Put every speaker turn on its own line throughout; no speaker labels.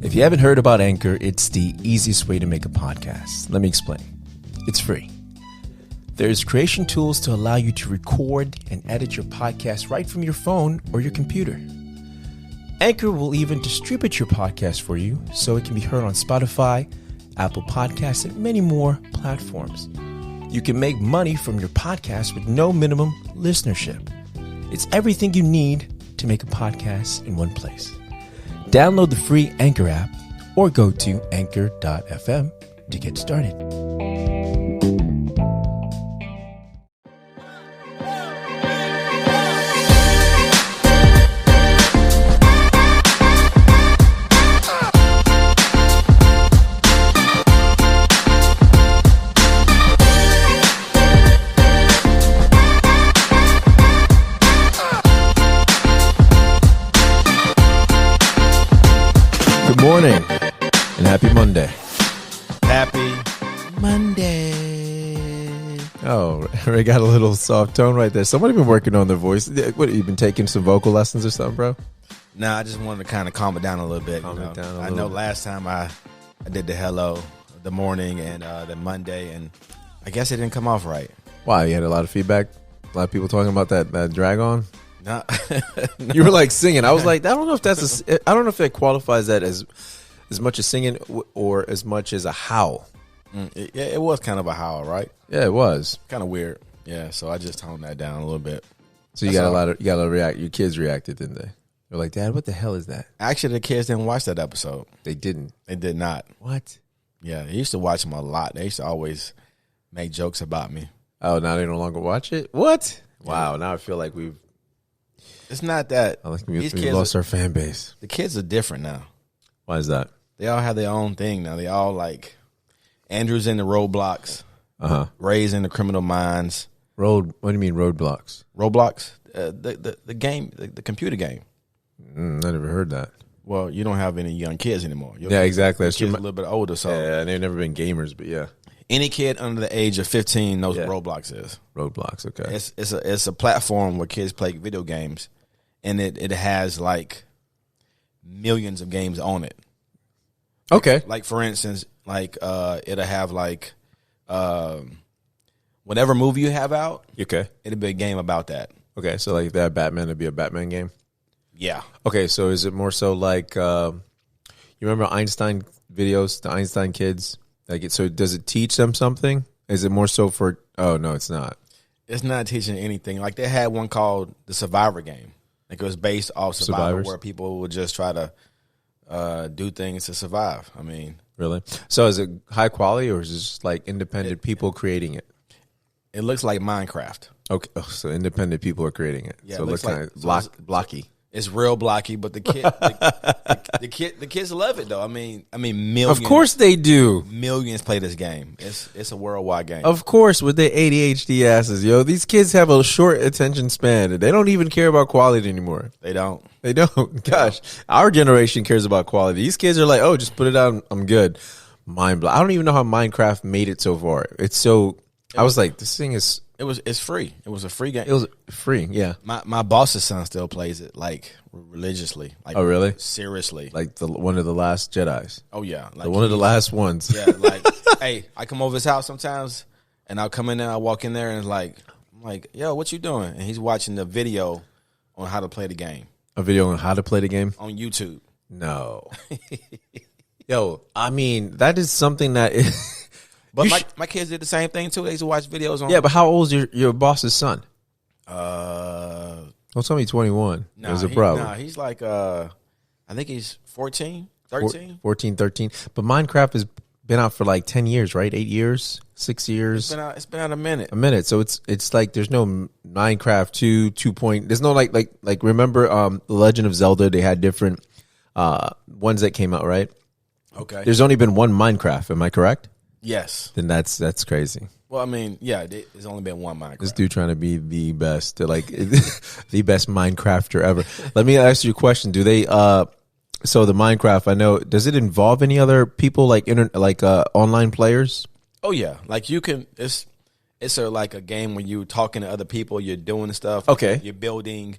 If you haven't heard about Anchor, it's the easiest way to make a podcast. Let me explain. It's free. There's creation tools to allow you to record and edit your podcast right from your phone or your computer. Anchor will even distribute your podcast for you so it can be heard on Spotify, Apple Podcasts, and many more platforms. You can make money from your podcast with no minimum listenership. It's everything you need to make a podcast in one place. Download the free Anchor app or go to anchor.fm to get started. Good morning and happy Monday.
Happy Monday.
Oh, Ray got a little soft tone right there. Somebody been working on their voice. What, you been taking some vocal lessons or something, bro?
Nah, I just wanted to kind of calm it down a little bit. I know last time I did the hello, the morning, and the Monday, and I guess it didn't come off right.
Wow, you had a lot of feedback? A lot of people talking about that drag on?
No.
You were like singing. I was like, I don't know if I don't know if that qualifies that as much as singing or as much as a howl.
It was kind of a howl, right?
Yeah, it was
kind of weird. Yeah, so I just toned that down a little bit.
So you got a lot of react. Your kids reacted, didn't they? They're like, Dad, what the hell is that?
Actually, the kids didn't watch that episode.
They didn't.
They did not.
What?
Yeah, they used to watch them a lot. They used to always make jokes about me.
Oh, now they no longer watch it? What? Wow, now I feel like we've...
It's not that.
These kids lost our fan base.
The kids are different now.
Why is that?
They all have their own thing now. They all like... Andrew's in the Roblox. Ray's in the Criminal Minds.
What do you mean Roadblocks?
Roblox? The game, the computer game.
I never heard that.
Well, you don't have any young kids anymore.
Yeah, exactly.
Your kids are a little bit older, so
yeah, they've never been gamers, but yeah.
Any kid under the age of 15 knows what Roblox is.
Roblox, okay.
It's a platform where kids play video games, and it has like millions of games on it.
Okay.
Like for instance, like it'll have like whatever movie you have out.
Okay.
It'll be a game about that.
Okay, so like that Batman would be a Batman game.
Yeah.
Okay, so is it more so like you remember Einstein videos, the Einstein kids? Like, so does it teach them something? Is it more so for? Oh no, it's not.
It's not teaching anything. Like they had one called the Survivor game. Like it was based off Survivor, where people would just try to do things to survive. I mean,
really? So is it high quality or is it just like independent people creating it?
It looks like Minecraft.
Okay, so independent people are creating it.
Yeah,
so it looks kind of blocky.
It's real blocky, but the kids love it though. I mean, millions.
Of course they do.
Millions play this game. It's a worldwide game.
Of course, with their ADHD asses, yo, these kids have a short attention span. They don't even care about quality anymore.
They don't.
They don't. Gosh, our generation cares about quality. These kids are like, oh, just put it out. I'm good. Mind blow. I don't even know how Minecraft made it so far. It's so. I was like, this thing is.
It's free. It was a free game.
It was free, yeah.
My boss's son still plays it like religiously. Like,
oh, really?
Seriously.
Like one of the last Jedis.
Oh yeah,
like one of the last ones.
Yeah, like hey, I come over his house sometimes, and I'll come in there. I walk in there, and I'm like, yo, what you doing? And he's watching the video on how to play the game.
A video on how to play the game
on YouTube.
No. Yo, I mean that is something that.
But my kids did the same thing too. They used to watch videos on.
Yeah, but how old is your boss's son? Don't tell me 21. There's a problem.
Nah, he's like I think he's 14, 13.
14, 13. But Minecraft has been out for like 10 years, right? 8 years, 6 years.
It's been out a minute.
A minute. So it's like there's no Minecraft 2 point. There's no like remember The Legend of Zelda, they had different ones that came out, right?
Okay.
There's only been one Minecraft, am I correct?
Yes.
Then that's crazy.
Well, I mean, yeah, there's only been one Minecraft.
This dude trying to be the best, like the best Minecrafter ever. Let me ask you a question. Do they so the Minecraft, I know, does it involve any other people like online players?
Oh yeah, like you can. It's like a game where you talking to other people, you're doing stuff.
Okay,
you're building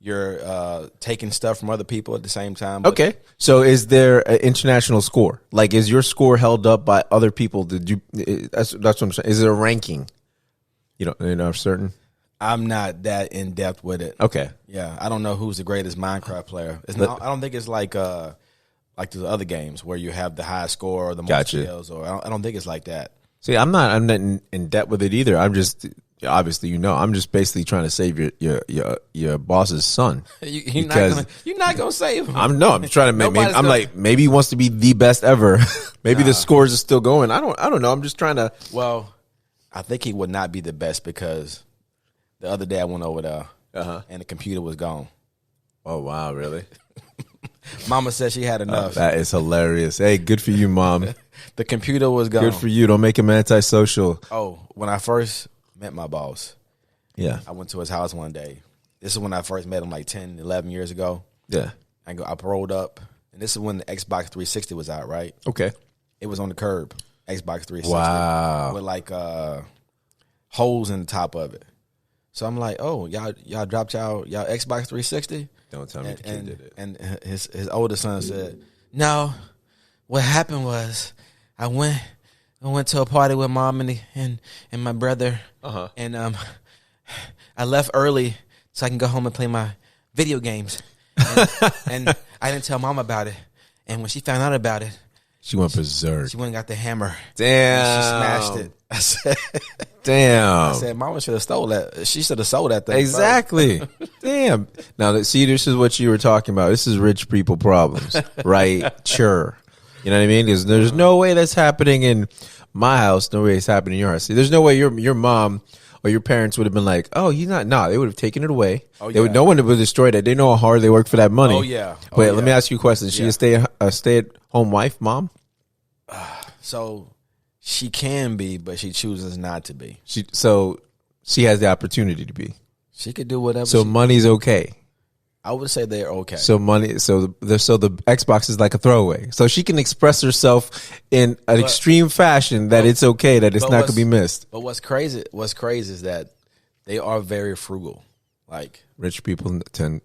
you're taking stuff from other people at the same time.
Okay. So is there an international score? Like, is your score held up by other people? That's what I'm saying. Is there a ranking? You know, certain.
I'm not that in depth with it.
Okay.
Yeah, I don't know who's the greatest Minecraft player. It's not, I don't think it's like the other games where you have the highest score or the most kills. Or I don't think it's like that.
See, I'm not in depth with it either. I'm just obviously, I'm just basically trying to save your boss's son.
You're not gonna save him.
I'm trying to maybe he wants to be the best ever. Maybe the scores are still going. I don't know. I'm just trying to.
Well, I think he would not be the best because the other day I went over there and the computer was gone.
Oh wow, really?
Mama said she had enough.
That is hilarious. Hey, good for you, Mom.
The computer was gone.
Good for you. Don't make him antisocial.
Oh, when I first met my boss,
yeah,
I went to his house one day. This is when I first met him, like 10, 11 years ago.
Yeah.
I rolled up, and this is when the Xbox 360 was out, right?
Okay.
It was on the curb, Xbox 360.
Wow.
With like holes in the top of it. So I'm like, oh, y'all dropped y'all Xbox 360?
Don't tell me the kid did it.
And his older son said, no, what happened was I went to a party with Mom and my brother, and I left early so I can go home and play my video games, and I didn't tell Mom about it. And when she found out about it,
she went berserk.
She went and got the hammer.
Damn,
she smashed it. I said,
damn.
I said, Mama should have stole that. She should have sold that thing.
Exactly. Damn. Now, see, this is what you were talking about. This is rich people problems, right? Sure. You know what I mean? There's no way that's happening in my house. No way it's happening in your house. See, there's no way your mom or your parents would have been like, oh, he's not. Nah, they would have taken it away. Oh, yeah. No one would have destroyed it. They know how hard they work for that money.
Oh, yeah.
Wait, let me ask you a question. Is she a stay-at-home wife, Mom?
So she can be, but she chooses not to be.
So she has the opportunity to be.
She could do whatever.
So money's okay.
I would say they're okay.
So the Xbox is like a throwaway. So she can express herself in an extreme fashion that it's okay, that it's not going to be missed.
But what's crazy is that they are very frugal. Like
rich people tend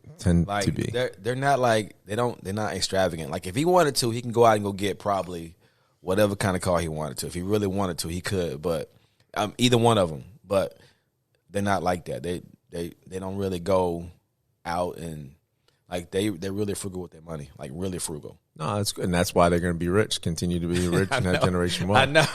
like,
to be.
They're not like they're not extravagant. Like if he wanted to, he can go out and go get probably whatever kind of car he wanted to. If he really wanted to, he could. But either one of them. But they're not like that. They don't really go out and like they're really frugal with their money, like really frugal.
No, that's good, and that's why they're going to be rich, continue to be rich in that generation.
I know,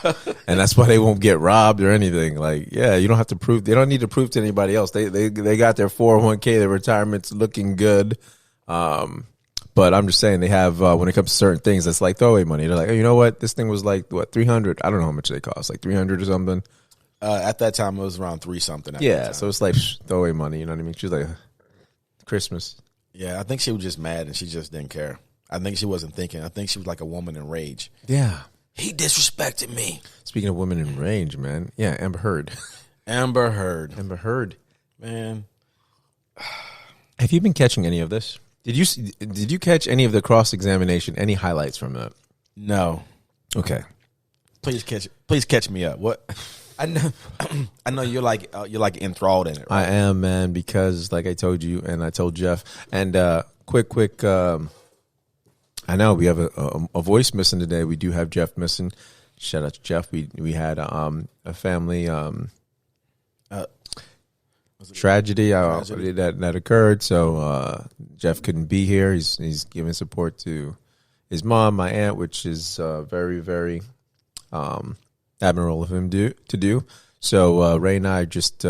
and that's why they won't get robbed or anything. Like, yeah, you don't have to prove. They don't need to prove to anybody else. They got their 401k, their retirement's looking good. But I'm just saying they have when it comes to certain things, that's like throwaway money. They're like, oh, you know what? This thing was like what 300. I don't know how much they cost, like 300 or something.
At that time, it was around 3 something.
Yeah, so it's like throwaway money. You know what I mean? She was like. Christmas.
Yeah, I think she was just mad and she just didn't care. I think she wasn't thinking. I think she was like a woman in rage.
Yeah.
He disrespected me.
Speaking of women in rage, man. Yeah, Amber Heard.
Amber Heard.
Man. Have you been catching any of this? Did you catch any of the cross-examination? Any highlights from that?
No.
Okay.
Please catch me up. What? I know you're like enthralled in it. Right?
I am, man, because like I told you, and I told Jeff, and quick. I know we have a voice missing today. We do have Jeff missing. Shout out to Jeff. We had a family tragedy that occurred. So Jeff couldn't be here. He's giving support to his mom, my aunt, which is very, very admirable of him to do. So Ray and I are just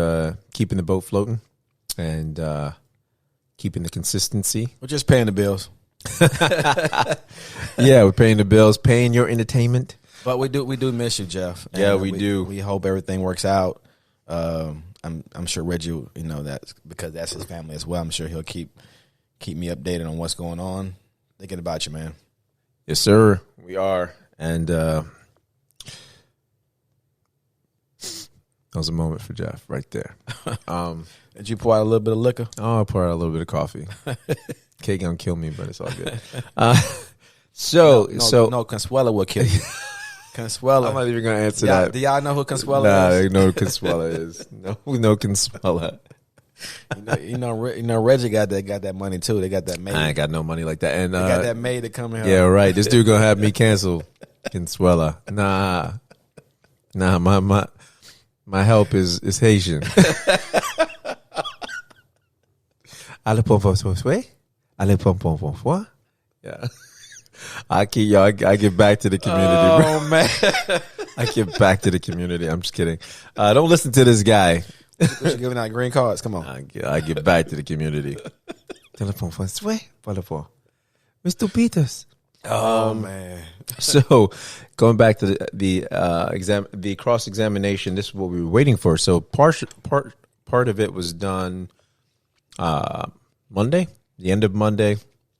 keeping the boat floating and keeping the consistency.
We're just paying the bills.
Yeah, we're paying the bills, paying your entertainment.
But we do miss you, Jeff.
Yeah, we do.
We hope everything works out. I'm sure Reggie, that because that's his family as well. I'm sure he'll keep me updated on what's going on. Thinking about you, man.
Yes, sir. We are, and that was a moment for Jeff right there.
Did you pour out a little bit of liquor?
Oh, I pour out a little bit of coffee. Cake gonna kill me, but it's all good. So
Consuela will kill you. Consuela.
I'm not even gonna answer that.
Do y'all know who Consuela is?
Nah, I know who Consuela is. No, we know Consuela.
Reggie got that money too. They got that maid.
I ain't got no money like that. And
they got that maid to come in.
Yeah, right. This dude gonna have me cancel Consuela. Nah, my help is Haitian. Allez pom pom pom allez pom pom pom pom. Yeah. I get back to the community, bro.
Oh man.
I get back to the community. I'm just kidding. Don't listen to this guy.
You're giving out green cards. Come on.
I get back to the community. Telephone for Mr. Peters.
Oh man.
So going back to the cross examination, this is what we were waiting for. So part of it was done Monday, the end of Monday,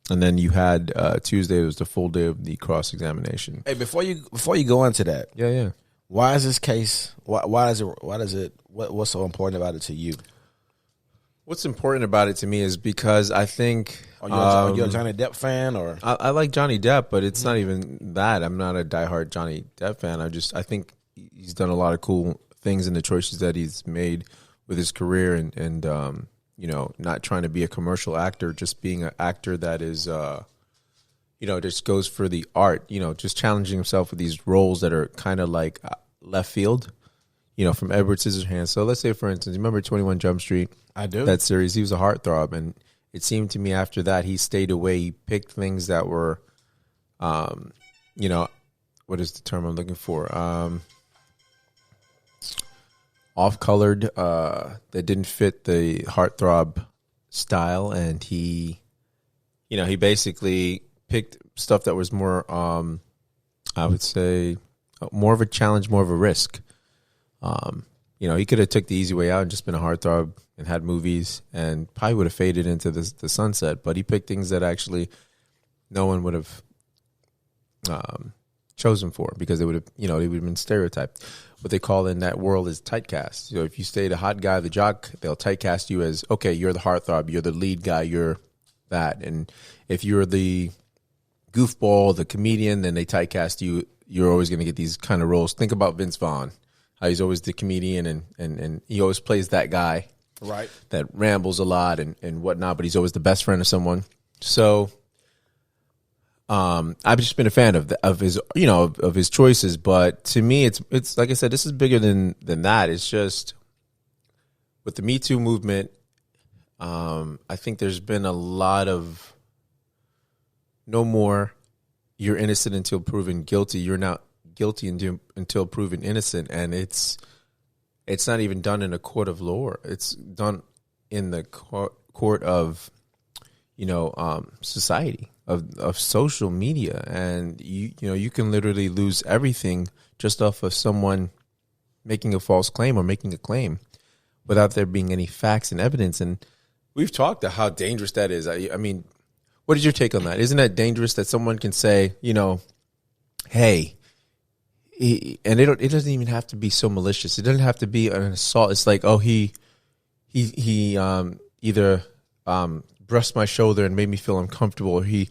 and then you had Tuesday. It was the full day of the cross examination.
Hey, before you go into that,
yeah.
Why is this case? Why does it? What's so important about it to you?
What's important about it to me is because I think
are you a Johnny Depp fan, or
I like Johnny Depp, but it's not even that. I'm not a diehard Johnny Depp fan. I think he's done a lot of cool things in the choices that he's made with his career, and not trying to be a commercial actor, just being an actor that is just goes for the art, just challenging himself with these roles that are kind of like left field, from Edward Scissorhands. So let's say, for instance, you remember 21 Jump Street?
I do.
That series. He was a heartthrob, and it seemed to me after that he stayed away. He picked things that were, what is the term I'm looking for? Off-colored, that didn't fit the heartthrob style, and he basically picked stuff that was more, I would say, more of a challenge, more of a risk. He could have took the easy way out and just been a heartthrob and had movies and probably would have faded into the sunset. But he picked things that actually no one would have chosen for, because they would have been stereotyped. What they call in that world is typecast. So if you stay the hot guy, the jock, they'll typecast you as, okay, you're the heartthrob, you're the lead guy, you're that. And if you're the goofball, the comedian, then they typecast you. You're always going to get these kind of roles. Think about Vince Vaughn, how he's always the comedian and he always plays that guy,
right, that
rambles a lot and whatnot, but he's always the best friend of someone. So I've just been a fan of his of his choices, but to me it's like I said, this is bigger than that. It's just with the Me Too movement, I think there's been a lot of no more you're innocent until proven guilty. You're not guilty until proven innocent, and it's not even done in a court of law. It's done in the court of society, of social media, and you can literally lose everything just off of someone making a false claim or making a claim without there being any facts and evidence. And we've talked about how dangerous that is. I mean, what is your take on that? Isn't that dangerous that someone can say, hey, and it doesn't even have to be so malicious. It doesn't have to be an assault. It's like, oh, he either brushed my shoulder and made me feel uncomfortable, or he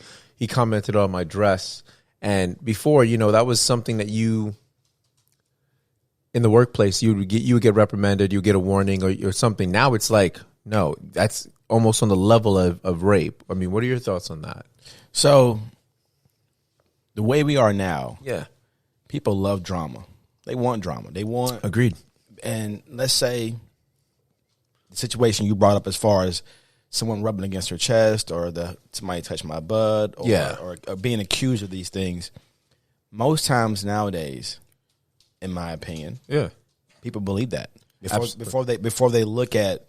commented on my dress. And before, that was something that you in the workplace you would get reprimanded, you get a warning or something. Now it's like, no, that's almost on the level of rape. I mean, what are your thoughts on that?
So the way we are now,
yeah.
People love drama. They want drama. They want...
Agreed.
And let's say the situation you brought up as far as someone rubbing against her chest or somebody touched my butt or being accused of these things. Most times nowadays, in my opinion, people believe that. Before they look at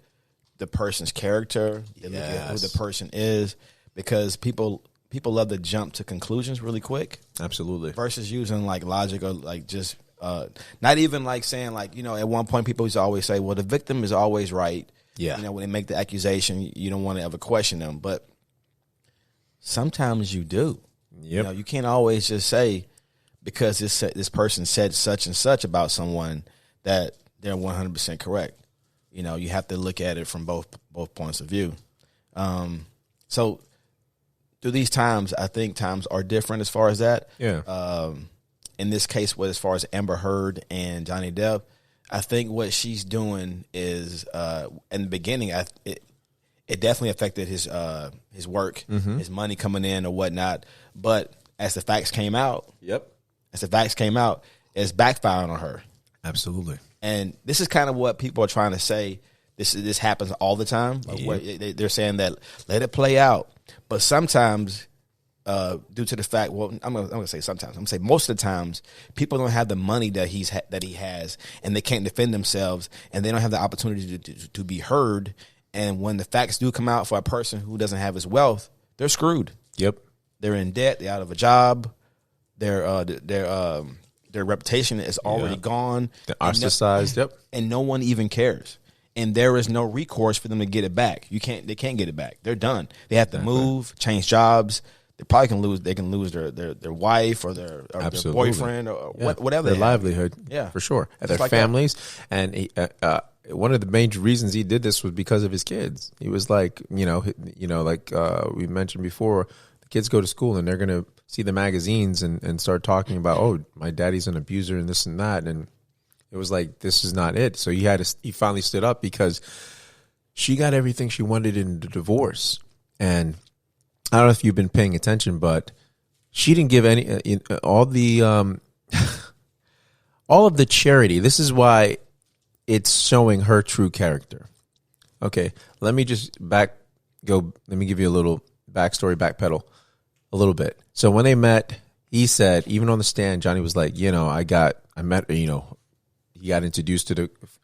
the person's character, they look at who the person is, because people love to jump to conclusions really quick.
Absolutely.
Versus using like logic or like just not even like saying like, at one point people used to always say, well, the victim is always right.
Yeah.
When they make the accusation, you don't want to ever question them. But sometimes you do.
Yep.
You can't always just say because this person said such and such about someone that they're 100% correct. You have to look at it from both points of view. So through these times, I think times are different as far as that.
Yeah.
In this case, as far as Amber Heard and Johnny Depp, I think what she's doing is, in the beginning, it definitely affected his work, his money coming in or whatnot. But as the facts came out, it's backfiring on her.
Absolutely.
And this is kind of what people are trying to say. This happens all the time. They're saying that let it play out. But sometimes, due to the fact, I'm gonna say sometimes. I'm gonna say most of the times, people don't have the money that he has, and they can't defend themselves, and they don't have the opportunity to be heard. And when the facts do come out for a person who doesn't have his wealth, they're screwed.
Yep.
They're in debt. They're out of a job. Their reputation is already gone.
They're ostracized.
And no one even cares. And there is no recourse for them to get it back. They can't get it back. They're done. They have to move, change jobs. They probably can lose. They can lose their wife or their boyfriend or whatever.
Their livelihood. Yeah, for sure. And their families. And one of the major reasons he did this was because of his kids. He was like, like we mentioned before, the kids go to school and they're going to see the magazines and start talking about, oh, my daddy's an abuser and this and that. And it was like, this is not it. So he finally stood up because she got everything she wanted in the divorce. And I don't know if you've been paying attention, but she didn't give any all of the charity. This is why it's showing her true character. Okay, let me just let me give you a little backstory, backpedal a little bit. So when they met, he said, even on the stand, Johnny was like, he got introduced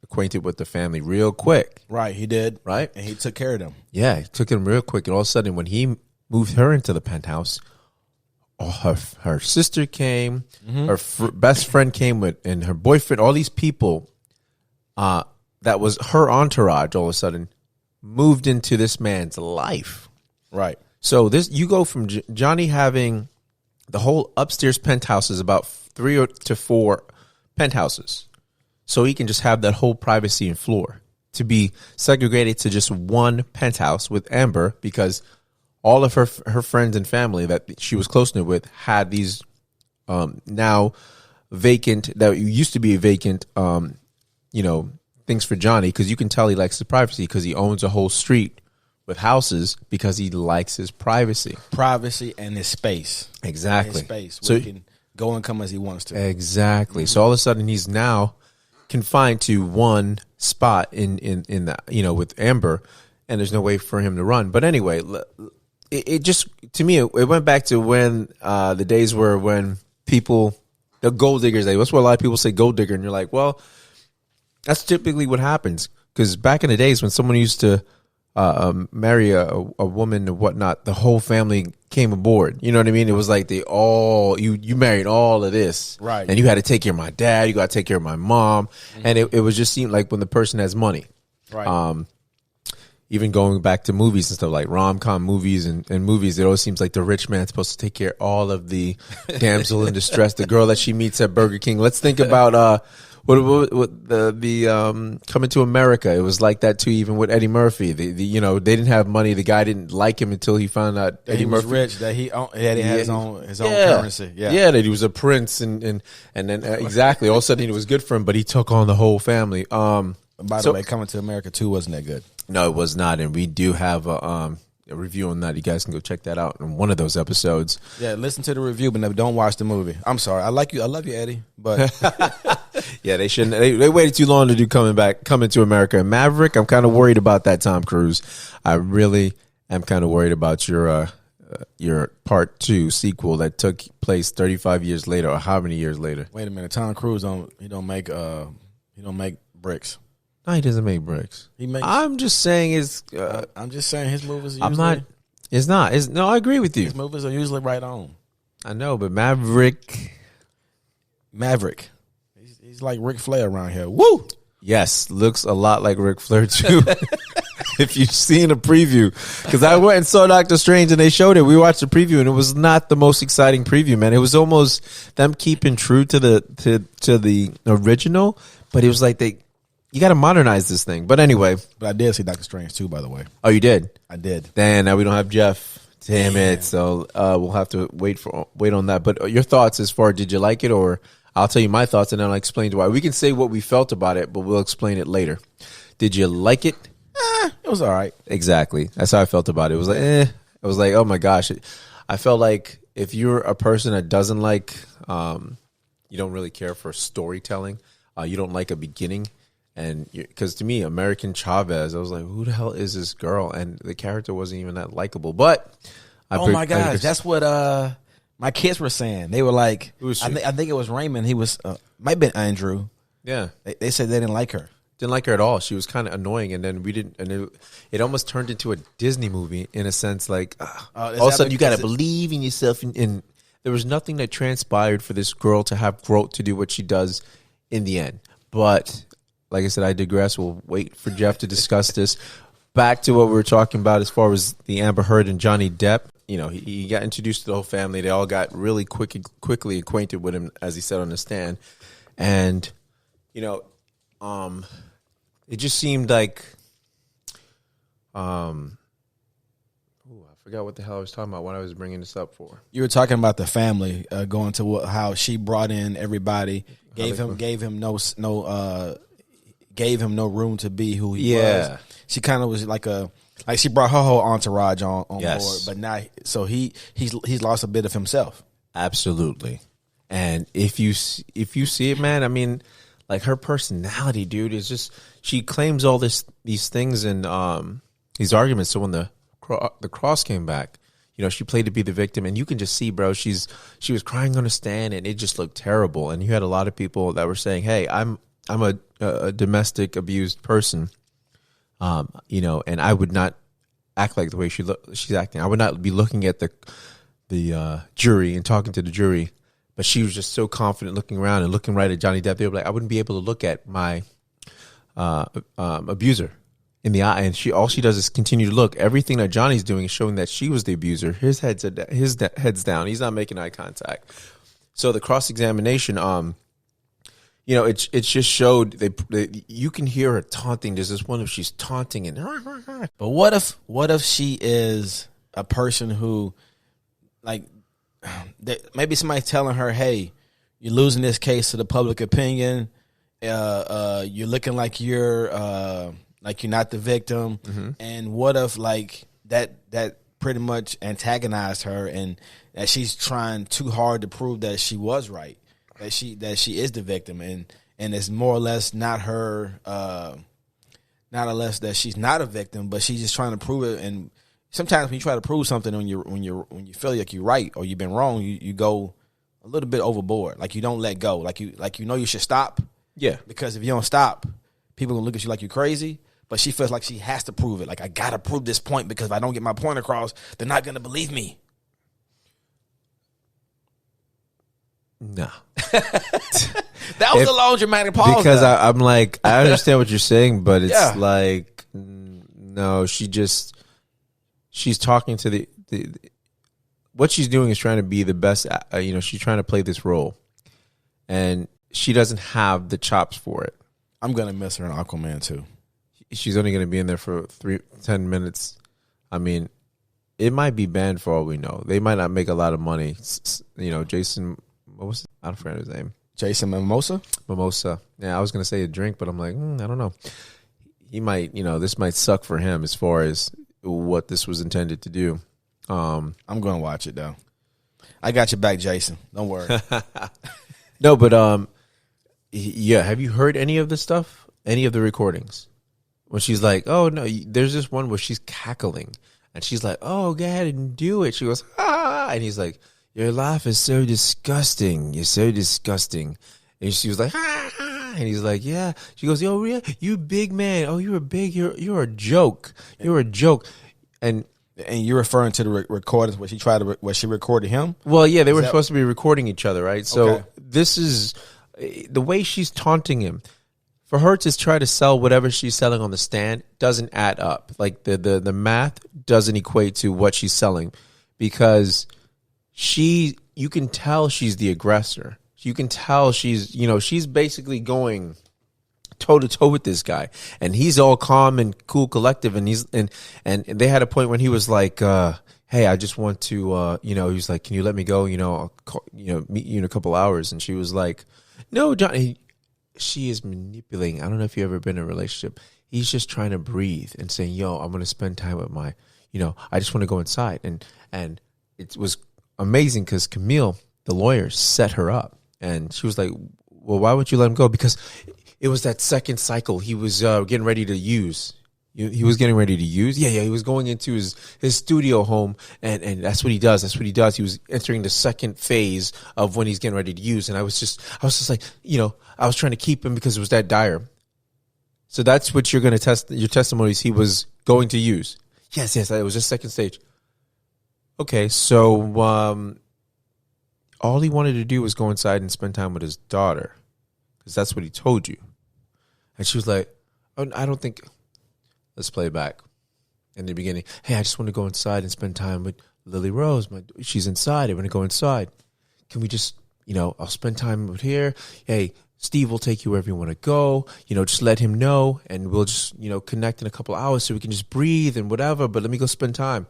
acquainted with the family real quick.
Right, he did.
Right?
And he took care of them.
Yeah, he took them real quick. And all of a sudden, when he moved her into the penthouse, her sister came, her best friend came and her boyfriend, all these people that was her entourage all of a sudden moved into this man's life.
Right.
So you go from Johnny having the whole upstairs penthouse is about 3 to 4 penthouses. So he can just have that whole privacy and floor to be segregated to just one penthouse with Amber because all of her friends and family that she was close knit with had these now vacant, that used to be vacant, things for Johnny, because you can tell he likes his privacy because he owns a whole street with houses because he likes his privacy.
Privacy and his space.
Exactly.
His space where he can go and come as he wants to.
Exactly. So all of a sudden he's now confined to one spot in that, with Amber, and there's no way for him to run. But anyway, it just, to me, it went back to when the days were when people, the gold diggers, that's what a lot of people say, gold digger, and you're like, well, that's typically what happens. Because back in the days when someone used to marry a woman and whatnot, the whole family came aboard. You know what I mean? It was like you married all of this.
Right.
And you had to take care of my dad. You got to take care of my mom. And it was just seemed like when the person has money.
Right.
Even going back to movies and stuff like rom-com movies and movies, it always seems like the rich man's supposed to take care of all of the damsel in distress, the girl that she meets at Burger King. Let's think about what the Coming to America. It was like that too, even with Eddie Murphy. They didn't have money. The guy didn't like him until he found out
that Eddie Murphy was rich, that he had his own currency.
Yeah, that he was a prince, and then exactly, all of a sudden it was good for him, but he took on the whole family.
By the way, Coming to America 2 wasn't that good.
No, it was not, and we do have a review on that. You guys can go check that out in one of those episodes.
Yeah, listen to the review, but don't watch the movie. I'm sorry. I like you. I love you, Eddie. But
yeah, they shouldn't. They waited too long to do Coming to America. And Maverick, I'm kind of worried about that, Tom Cruise. I really am kind of worried about your part 2 sequel that took place 35 years later, or how many years later?
Wait a minute. Tom Cruise don't make bricks.
No, he doesn't make bricks. I'm just saying
I'm just saying his movies.
I'm not. It's not. No, I agree with you.
His movies are usually right on.
I know, but Maverick.
He's like Ric Flair around here. Woo!
Yes, looks a lot like Ric Flair too. If you've seen a preview, because I went and saw Doctor Strange and they showed it. We watched the preview and it was not the most exciting preview, man. It was almost them keeping true to the original, but it was like you got to modernize this thing. But anyway.
But I did see Doctor Strange too, by the way.
Oh, you did?
I did.
Then now we don't have Jeff. Damn it. So we'll have to wait on that. But your thoughts as far, did you like it? Or I'll tell you my thoughts, and then I'll explain why. We can say what we felt about it, but we'll explain it later. Did you like it?
It was all right.
Exactly. That's how I felt about it. It was like, I was like, oh my gosh. I felt like if you're a person that doesn't like, you don't really care for storytelling, you don't like a beginning, and because to me, American Chavez, I was like, who the hell is this girl? And the character wasn't even that likable. But
my gosh, that's what my kids were saying. They were like,
who was she?
I think it was Raymond. He was might have been Andrew.
Yeah,
they said they didn't like her.
Didn't like her at all. She was kind of annoying, and then we didn't. And it almost turned into a Disney movie in a sense. Like all of a sudden, you got to believe in yourself, and there was nothing that transpired for this girl to have growth to do what she does in the end. But like I said, I digress. We'll wait for Jeff to discuss this. Back to what we were talking about as far as the Amber Heard and Johnny Depp. You know, he got introduced to the whole family. They all got really quickly acquainted with him, as he said on the stand, and you know. It just seemed like, I forgot what the hell I was talking about when I was bringing this up for.
You were talking about the family going to how she brought in everybody, gave him no room to be who he was. She kind of was like she brought her whole entourage on board, but now he's lost a bit of himself.
Absolutely, and if you see it, man, I mean. Like her personality, dude, is just she claims all these things and these arguments. So when the cross came back, you know, she played to be the victim, and you can just see, bro, she was crying on a stand, and it just looked terrible. And you had a lot of people that were saying, "Hey, I'm a domestic abused person, you know, and I would not act like the way she's acting. I would not be looking at the jury and talking to the jury." But she was just so confident looking around and looking right at Johnny Depp. They were like, I wouldn't be able to look at my abuser in the eye. And all she does is continue to look. Everything that Johnny's doing is showing that she was the abuser. His head's down. He's not making eye contact. So the cross-examination, you know, it just showed you can hear her taunting. There's this one of she's taunting and.
But what if she is a person who, like. Maybe somebody's telling her, "Hey, you're losing this case to the public opinion. You're looking like you're not the victim." Mm-hmm. And what if like that pretty much antagonized her, and that she's trying too hard to prove that she was right, that she is the victim, and it's more or less not her, not unless that she's not a victim, but she's just trying to prove it. And sometimes when you try to prove something when you feel like you're right or you've been wrong, you go a little bit overboard. Like you don't let go. Like you know you should stop.
Yeah.
Because if you don't stop, people gonna look at you like you're crazy. But she feels like she has to prove it. Like I gotta prove this point because if I don't get my point across, they're not gonna believe me.
No.
That was a long dramatic pause.
Because I'm like, I understand what you're saying, but it's like, no, she's talking to the what she's doing is trying to be the best. You know, she's trying to play this role, and she doesn't have the chops for it.
I'm gonna miss her in Aquaman too.
She's only gonna be in there for 10 minutes. I mean, it might be banned for all we know. They might not make a lot of money. You know, Jason, I don't forget his name.
Jason Mimosa.
Yeah, I was gonna say a drink, but I'm like, I don't know. He might, you know, this might suck for him as far as what this was intended to do.
I'm going to watch it though. I got your back, Jason. Don't worry.
No, but yeah. Have you heard any of the stuff? Any of the recordings? When she's like, "Oh no," there's this one where she's cackling, and she's like, "Oh, go ahead and do it." She goes, "Ah," and he's like, "Your laugh is so disgusting. You're so disgusting." And she was like, "Ah," and he's like, "Yeah." She goes, "Yo, yeah, you big man. Oh, you're big. You're a joke. You're a joke." And you're referring to the recordings where she recorded him? Well, yeah, they were supposed to be recording each other, right? So This is the way she's taunting him. For her to try to sell whatever she's selling on the stand doesn't add up. Like the math doesn't equate to what she's selling, because you can tell she's the aggressor. You can tell she's basically going toe to toe with this guy, and he's all calm and cool, collective, and and they had a point when he was like, "Hey, I just want to, he's like, can you let me go? I'll call, meet you in a couple hours." And she was like, No, Johnny, she is manipulating. I don't know if you've ever been in a relationship. He's just trying to breathe and saying, yo, I'm going to spend time with my, I just want to go inside. And it was amazing because Camille, the lawyer, set her up. And she was like, well, why would you let him go? Because it was that second cycle he was getting ready to use. He was getting ready to use. Yeah. He was going into his studio home, and that's what he does. That's what he does. He was entering the second phase of when he's getting ready to use. And I was just like, I was trying to keep him because it was that dire. So that's what you're going to test. Your testimonies, he was going to use. Yes. It was just second stage. Okay, so all he wanted to do was go inside and spend time with his daughter, because that's what he told you. And she was like, oh, I don't think. Let's play it back. In the beginning, hey, I just want to go inside and spend time with Lily Rose. She's inside. I want to go inside. Can we just, I'll spend time with her. Hey, Steve will take you wherever you want to go. Just let him know, and we'll just, connect in a couple hours so we can just breathe and whatever. But let me go spend time.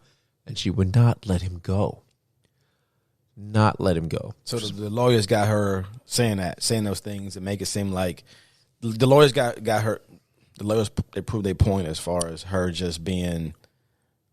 And she would not let him go. Not let him go.
So the lawyers got her saying those things and make it seem like the lawyers got her. The lawyers, they proved their point as far as her just being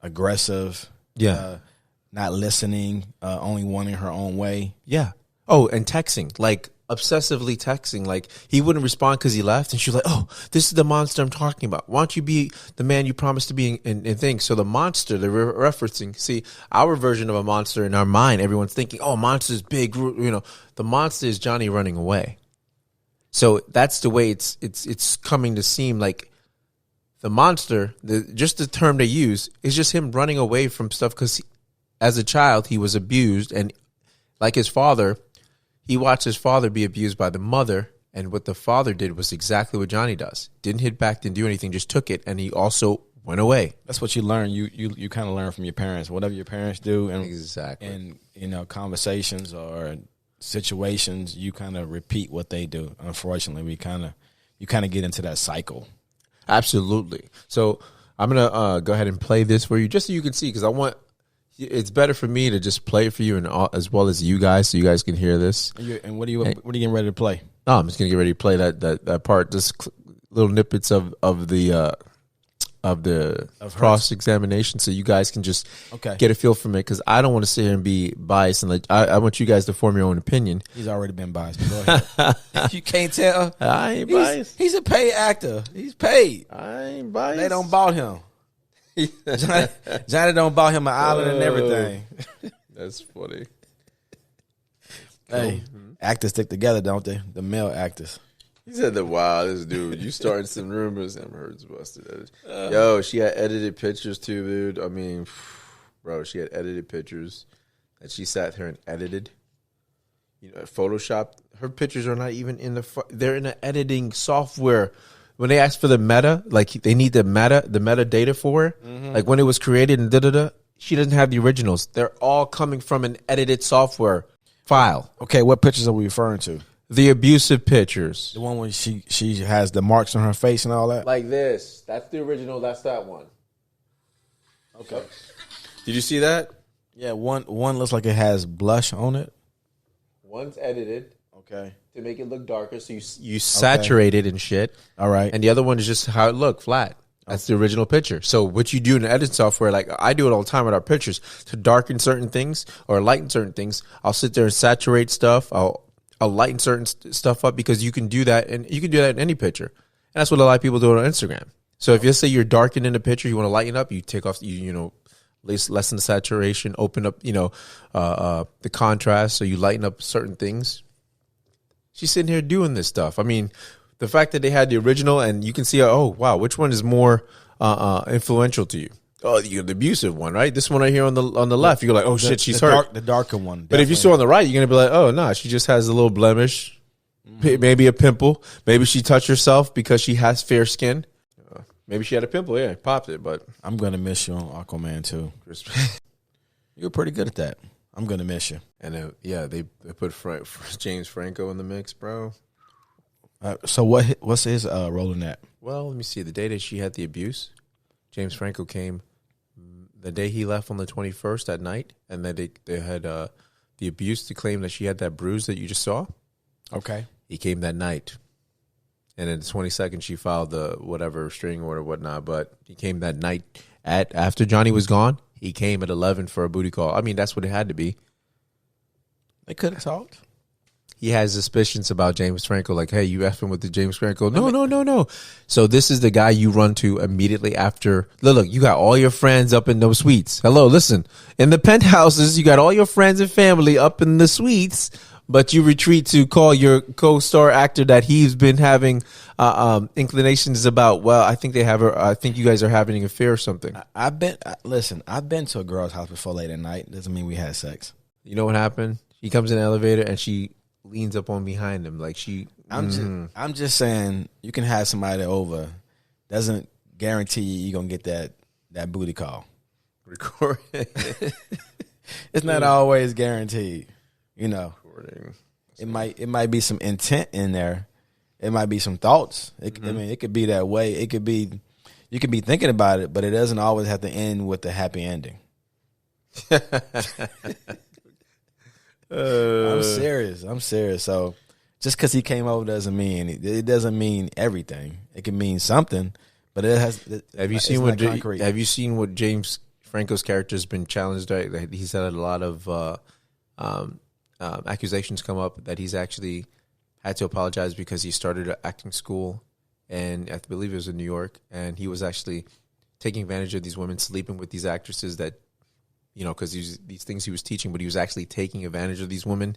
aggressive, not listening, only wanting her own way.
Yeah. Oh, and texting, like obsessively texting. Like he wouldn't respond because he left, and she was like, oh, this is the monster I'm talking about. Why don't you be the man you promised to be in things? So the monster they're referencing, see, our version of a monster in our mind, everyone's thinking, oh, monster's big, the monster is Johnny running away. So that's the way it's coming to seem like the monster, just the term they use, is just him running away from stuff because as a child, he was abused. And like his father, he watched his father be abused by the mother. And what the father did was exactly what Johnny does. Didn't hit back, didn't do anything, just took it. And he also went away.
That's what you learn. You kind of learn from your parents. Whatever your parents do. And,
exactly.
And, conversations or situations, you kind of repeat what they do. Unfortunately, you kind of get into that cycle.
Absolutely. So I'm gonna go ahead and play this for you, just so you can see, because it's better for me to just play it for you, and as well as you guys, so you guys can hear this.
And what are you getting ready to play?
Oh, I'm just gonna get ready to play that part, just little snippets of the cross examination, so you guys can just get a feel from it, because I don't want to sit here and be biased, and I want you guys to form your own opinion.
He's already been biased. Go ahead. You can't tell.
I ain't biased.
He's a paid actor. He's paid.
I ain't biased.
They don't bought him. Johnny don't bought him an island and everything.
That's funny.
Hey, actors stick together, don't they? The male actors.
He said that, wow, this dude, you starting some rumors. I haven't heard it's busted. Yo, she had edited pictures too, dude. I mean, bro, she had edited pictures that she sat here and edited. Photoshop. Her pictures are not even in they're in the editing software. When they ask for the meta, like they need the metadata for her, like when it was created and she doesn't have the originals. They're all coming from an edited software file.
Okay, what pictures are we referring to?
The abusive pictures.
The one where she has the marks on her face and all that?
Like this. That's the original. That's that one.
Okay.
Did you see that?
Yeah, one looks like it has blush on it.
One's edited.
Okay.
To make it look darker, so you saturate it and shit.
All right.
And the other one is just how it looked, flat. That's the original picture. So what you do in the edit software, like I do it all the time with our pictures, to darken certain things or lighten certain things, I'll sit there and saturate stuff. I'll lighten certain stuff up, because you can do that, and you can do that in any picture. And that's what a lot of people do on Instagram. So if you say you're darkening the picture, you want to lighten up, you take off, lessen the saturation, open up, the contrast, so you lighten up certain things. She's sitting here doing this stuff. I mean, the fact that they had the original, and you can see, oh wow, which one is more influential to you? Oh, the abusive one, right? This one right here on the left. You're like, oh shit, she's hurt.
The darker one. Definitely.
But if you saw on the right, you're gonna be like, oh no, she just has a little blemish, maybe a pimple. Maybe she touched herself because she has fair skin. Maybe she had a pimple. Yeah, popped it. But
I'm gonna miss you on Aquaman too. You're pretty good at that. I'm gonna miss you.
And they put James Franco in the mix, bro.
So what's his role in that?
Well, let me see. The day that she had the abuse, James Franco came the day he left on the 21st at night, and then they had the abuse to claim that she had that bruise that you just saw.
Okay.
He came that night. And then the 22nd, she filed the whatever restraining order, whatnot. But he came that night after Johnny was gone. He came at 11 for a booty call. I mean, that's what it had to be.
They could have talked.
He has suspicions about James Franco. Like, hey, you effing with the James Franco? No. So this is the guy you run to immediately after. Look, you got all your friends up in those suites. Hello, listen. In the penthouses, you got all your friends and family up in the suites, but you retreat to call your co-star actor that he's been having inclinations about. Well, I think I think you guys are having an affair or something.
I've been to a girl's house before late at night. Doesn't mean we had sex.
You know what happened? He comes in the elevator and she leans up on behind him like she.
I'm just saying you can have somebody over. Doesn't guarantee you're gonna get that booty call.
Record.
It's not always guaranteed. You know, it might be some intent in there. It might be some thoughts. I mean, it could be that way. It could be you could be thinking about it, but it doesn't always have to end with a happy ending. I'm serious. So just because he came over doesn't mean it doesn't mean everything. It can mean something, but it has.
Have you seen what James Franco's character has been challenged? Right? He's had a lot of accusations come up that he's actually had to apologize because he started an acting school, and I believe it was in New York, and he was actually taking advantage of these women, sleeping with these actresses that. You know, because these things he was teaching, but he was actually taking advantage of these women.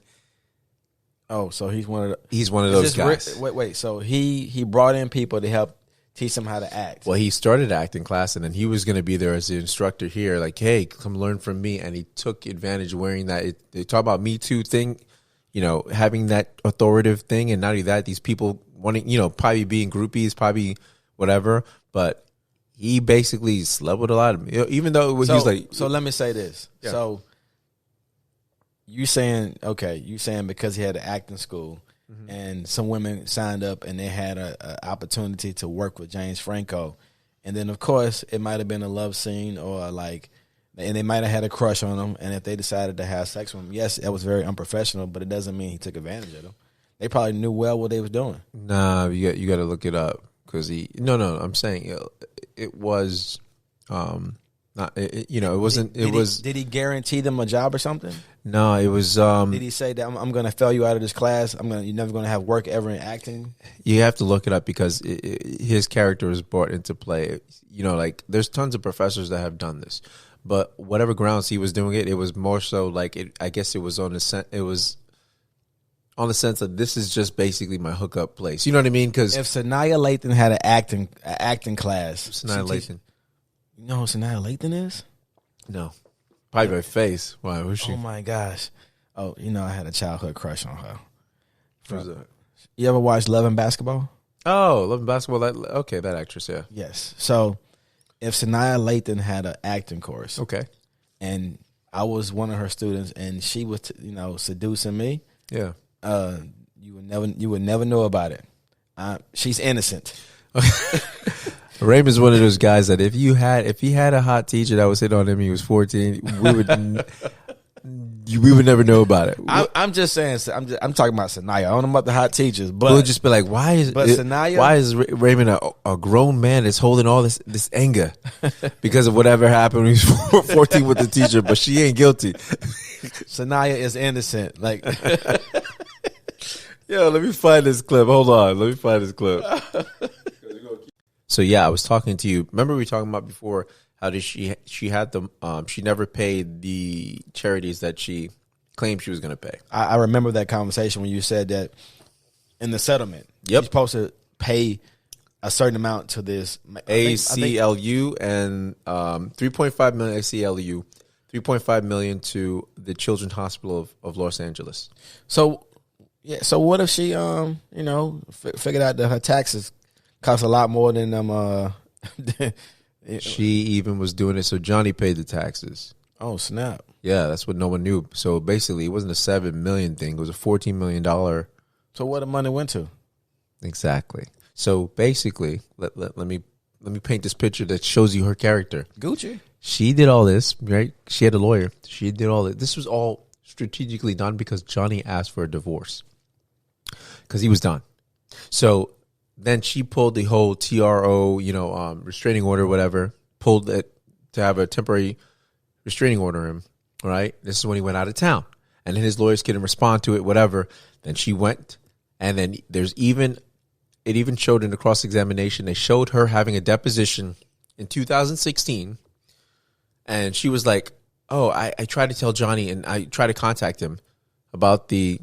Oh, so he's one of
those guys.
Wait. So he brought in people to help teach them how to act.
Well, he started acting class, and then he was going to be there as the instructor here. Like, hey, come learn from me. And he took advantage of wearing that. They talk about Me Too thing, you know, having that authoritative thing, and not only that, these people wanting, you know, probably being groupies, probably whatever, but. He basically slept with a lot of them, even though he's like.
So let me say this. Yeah. So you saying because he had an acting school, and some women signed up and they had a opportunity to work with James Franco, and then of course it might have been a love scene or like, and they might have had a crush on him, and if they decided to have sex with him, yes, that was very unprofessional, but it doesn't mean he took advantage of them. They probably knew well what they was doing.
Nah, you got to look it up. Because I'm saying it was, not. It wasn't.
Did he guarantee them a job or something?
No, it was.
Did he say that I'm going to fail you out of this class? You're never going to have work ever in acting?
You have to look it up because his character was brought into play. You know, like there's tons of professors that have done this, but whatever grounds he was doing it, it was more so like it. I guess it was on the sense that this is just basically my hookup place. You know what I mean? Because
if Sanaya Lathan had an acting class,
Sanaya Lathan,
you know who Sanaya Lathan is?
No, probably by face. Why? Who's she?
Oh my gosh! Oh, I had a childhood crush on her.
Who's that?
You ever watch Love and Basketball?
Oh, Love and Basketball. That actress, yeah.
Yes. So if Sanaya Lathan had an acting course,
okay,
and I was one of her students, and she was, seducing me,
yeah.
You would never know about it. She's innocent.
Raymond's one of those guys that if he had a hot teacher that was hitting on him, he was 14, we would never know about it.
I'm just saying. I'm talking about Sanaya. I don't know about the hot teachers, but
we'll just be like, why is Raymond a grown man that's holding all this anger because of whatever happened when he was 14 with the teacher, but she ain't guilty.
Sanaya is innocent. Like.
Yo, let me find this clip. Hold on. Let me find this clip. So, yeah, I was talking to you. Remember we were talking about before how did she had she never paid the charities that she claimed she was going to pay.
I remember that conversation when you said that in the settlement.
Yep.
You're supposed to pay a certain amount to this.
ACLU and 3.5 million ACLU, 3.5 million to the Children's Hospital of Los Angeles.
So... yeah. So what if she, figured out that her taxes cost a lot more than them?
She even was doing it so Johnny paid the taxes.
Oh snap!
Yeah, that's what no one knew. So basically, it wasn't a $7 million thing; it was a $14 million.
So where the money went to?
Exactly. So basically, let me paint this picture that shows you her character.
Gucci.
She did all this, right? She had a lawyer. She did all this. This was all strategically done because Johnny asked for a divorce. because he was done. So then she pulled the whole TRO, restraining order, whatever, pulled it to have a temporary restraining order him, right? This is when he went out of town. And then his lawyers couldn't respond to it, whatever. Then she went, and then it even showed in the cross-examination, they showed her having a deposition in 2016, and she was like, oh, I tried to tell Johnny, and I tried to contact him about the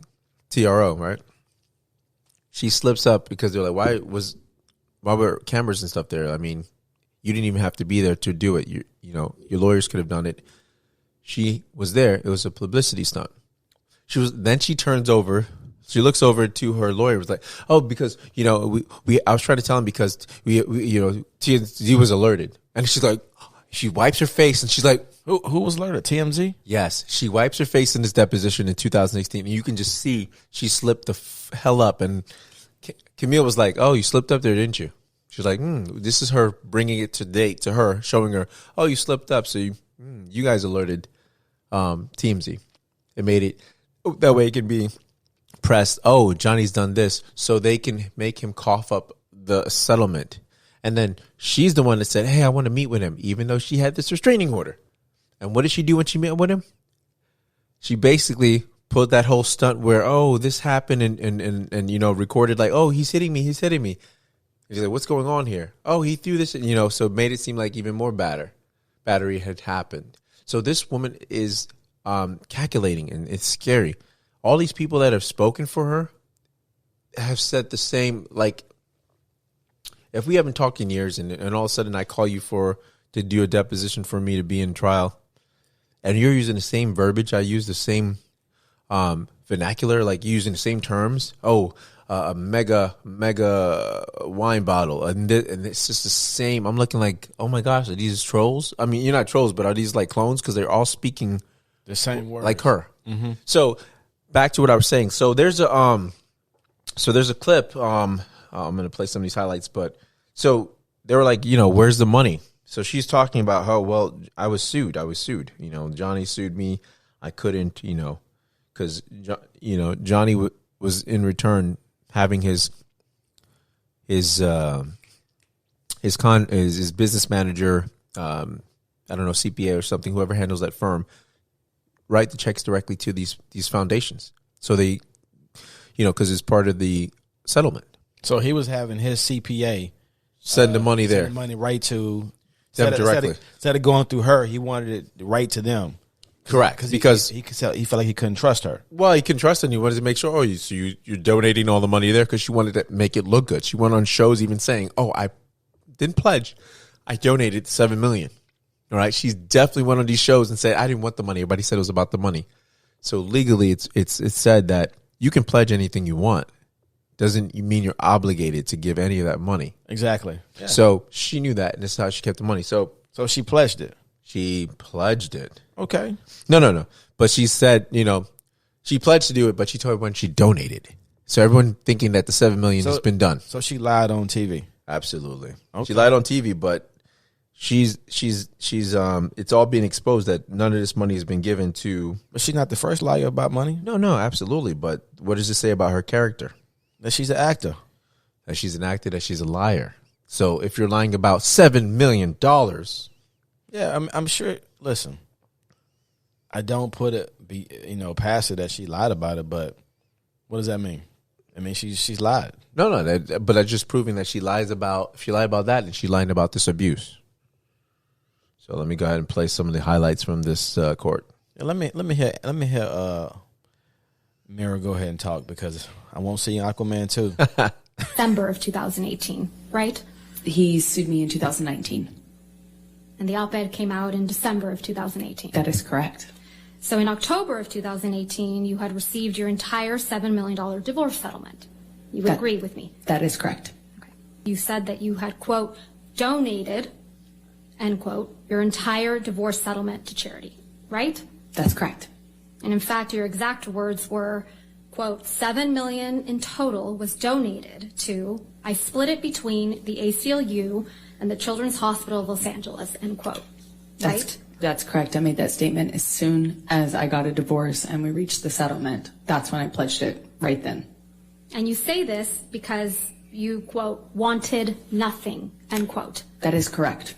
TRO, right? She slips up because they're like, why were cameras and stuff there? I mean, you didn't even have to be there to do it. Your lawyers could have done it. She was there. It was a publicity stunt. Then she turns over. She looks over to her lawyer. Was like, oh, because I was trying to tell him because TMZ was alerted, and she's like, she wipes her face and she's like,
who was alerted? TMZ?
Yes, she wipes her face in this deposition in 2016, and you can just see she slipped the hell up. And Camille was like, oh, you slipped up there, didn't you? She's like, this is her bringing it to date to her, showing her, oh, you slipped up, so you guys alerted TMZ. It made it that way. It can be pressed. Oh, Johnny's done this, so they can make him cough up the settlement. And then she's the one that said, hey, I want to meet with him, even though she had this restraining order. And what did she do when she met with him? She basically put that whole stunt where, oh, this happened and recorded like, oh, he's hitting me. He's like, what's going on here? Oh, he threw this, so it made it seem like even more battery had happened. So this woman is calculating, and it's scary. All these people that have spoken for her have said the same, like, if we haven't talked in years and all of a sudden I call you to do a deposition for me to be in trial, and you're using the same verbiage, I use the same vernacular, like using the same terms. Oh, a mega wine bottle, and it's just the same. I'm looking like, oh my gosh, are these trolls? I mean, you're not trolls, but are these like clones? Because they're all speaking
the same words,
like her. Mm-hmm. So back to what I was saying. So there's a clip. I'm going to play some of these highlights, but so they were like, where's the money? So she's talking about how, well, I was sued. Johnny sued me. I couldn't, because, Johnny was in return having his business manager, I don't know, CPA or something, whoever handles that firm, write the checks directly to these foundations. So they, because it's part of the settlement.
So he was having his CPA
send the money there.
Send the money right to
them directly.
Instead of going through her, he wanted it right to them.
Correct. Because
he felt like he couldn't trust her.
Well, he couldn't trust her, and he wanted to make sure, you're donating all the money there, because she wanted to make it look good. She went on shows even saying, oh, I didn't pledge. I donated $7 million. All right. She's definitely went on these shows and said, I didn't want the money. Everybody said it was about the money. So legally, it's said that you can pledge anything you want. Doesn't mean you're obligated to give any of that money.
Exactly.
Yeah. So she knew that, and this is how she kept the money. So
she pledged it.
She pledged it.
Okay.
No. But she said, she pledged to do it, but she told everyone she donated. So everyone thinking that the $7 million has been done.
So she lied on TV.
Absolutely.
Okay.
She lied on TV, but she's it's all being exposed that none of this money has been given to.
But she's not the first liar about money.
No, absolutely. But what does it say about her character?
That she's an actor.
That she's an actor, that she's a liar. So if you're lying about $7 million.
Yeah, I'm sure. Listen, I don't put it, past her that she lied about it, but what does that mean? I mean, she's lied.
No, but that's just proving that she lies about. If she lied about that, then she lied about this abuse. So let me go ahead and play some of the highlights from this court.
Yeah, let me hear. Mira, go ahead and talk, because I won't see Aquaman too.
December of 2018, right?
He sued me in 2019.
And the op-ed came out in December of 2018.
That is correct.
So in October of 2018, you had received your entire $7 million divorce settlement. You would agree with me?
That is correct.
Okay. You said that you had, quote, donated, end quote, your entire divorce settlement to charity, right?
That's correct.
And in fact, your exact words were, quote, $7 million in total was donated to, I split it between the ACLU and the Children's Hospital of Los Angeles, end quote. Right?
That's correct. I made that statement as soon as I got a divorce and we reached the settlement. That's when I pledged it, right then.
And you say this because you, quote, wanted nothing, end quote.
That is correct.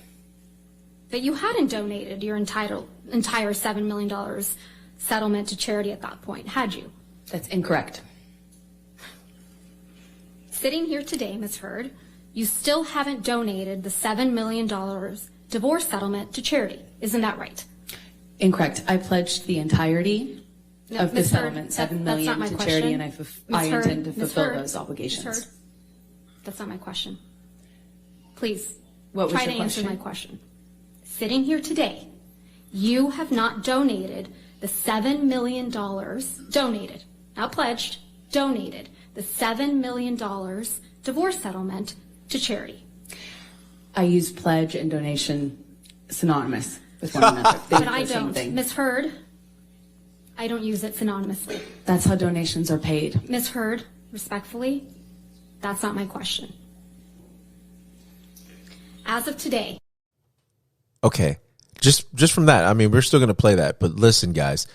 But you hadn't donated your entire $7 million settlement to charity at that point, had you?
That's incorrect.
Sitting here today, Ms. Heard, you still haven't donated the $7 million divorce settlement to charity. Isn't that right?
Incorrect. I pledged the entirety of the
Ms.
settlement,
Heard,
$7 million to charity, and I intend to fulfill those obligations.
Ms. Heard, that's not my question. Please,
What was
try
your
to answer
question?
my question. Sitting here today, you have not donated the $7 million, donated, not pledged, donated the $7 million divorce settlement to charity.
I use pledge and donation synonymous with one another.
But I don't. Ms. Heard, I don't use it synonymously.
That's how donations are paid.
Ms. Heard, respectfully, that's not my question. As of today.
Okay. Just from that, I mean, we're still going to play that. But listen, guys,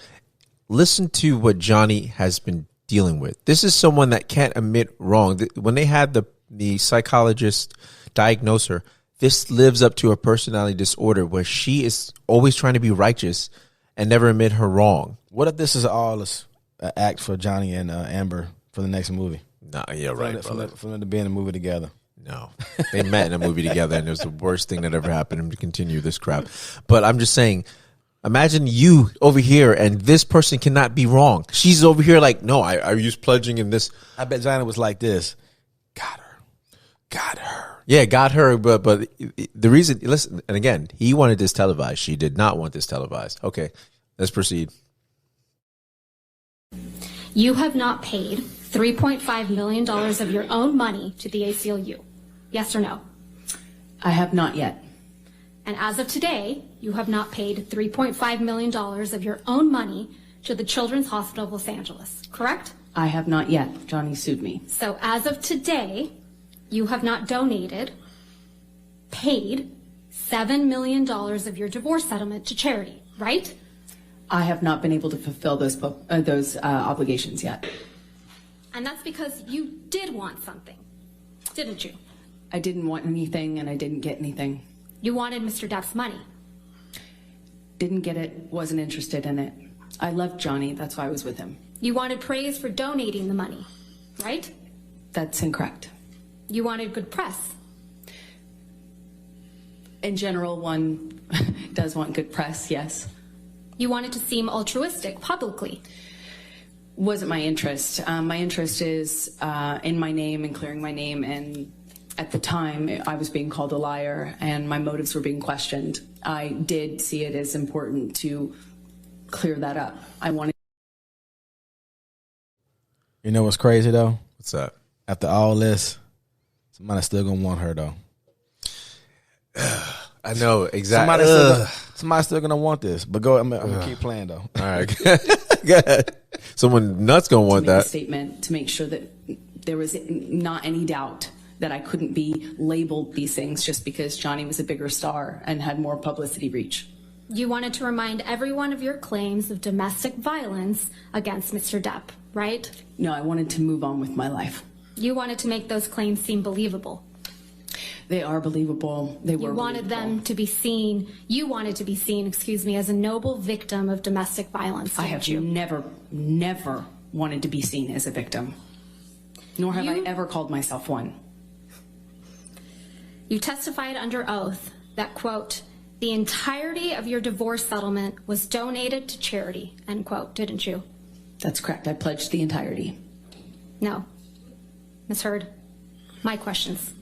listen to what Johnny has been dealing with. This is someone that can't admit wrong. When they had the psychologist diagnose her, this lives up to a personality disorder where she is always trying to be righteous and never admit her wrong.
What if this is all an act for Johnny and Amber for the next movie?
Nah, yeah, right.
For them to be in a movie together.
No, they met in a movie together, and it was the worst thing that ever happened to them to continue this crap. But I'm just saying, imagine you over here, and this person cannot be wrong. She's over here like, no, I use pledging in this.
I bet Johnny was like this. Got her.
Yeah, got her. But the reason, listen, and again, he wanted this televised. She did not want this televised. Okay, let's proceed.
You have not paid $3.5 million of your own money to the ACLU. Yes or no?
I have not yet.
And as of today, you have not paid $3.5 million of your own money to the Children's Hospital of Los Angeles, correct?
I have not yet. Johnny sued me.
So as of today, you have not donated, paid $7 million of your divorce settlement to charity, right?
I have not been able to fulfill those obligations yet.
And that's because you did want something, didn't you?
I didn't want anything, and I didn't get anything.
You wanted Mr. Depp's money.
Didn't get it, wasn't interested in it. I loved Johnny, that's why I was with him.
You wanted praise for donating the money, right?
That's incorrect.
You wanted good press.
In general, one does want good press, yes.
You wanted to seem altruistic publicly.
Wasn't my interest. My interest is in my name and clearing my name, and at the time I was being called a liar and my motives were being questioned. I did see it as important to clear that up. I wanted.
You know what's crazy though?
What's that?
After all this, somebody's still gonna want her though.
I know exactly.
Somebody's still gonna want this. But I'm gonna keep playing though.
All right, go ahead. Someone nuts gonna want that
a statement to make sure that there was not any doubt that I couldn't be labeled these things just because Johnny was a bigger star and had more publicity reach.
You wanted to remind everyone of your claims of domestic violence against Mr. Depp, right?
No, I wanted to move on with my life.
You wanted to make those claims seem believable.
They are believable. They were.
You wanted them to be seen. You wanted to be seen, as a noble victim of domestic violence.
I have never wanted to be seen as a victim, nor have I ever called myself one.
You testified under oath that, quote, the entirety of your divorce settlement was donated to charity, end quote, didn't you?
That's correct. I pledged the entirety.
No. Ms. Heard, my questions.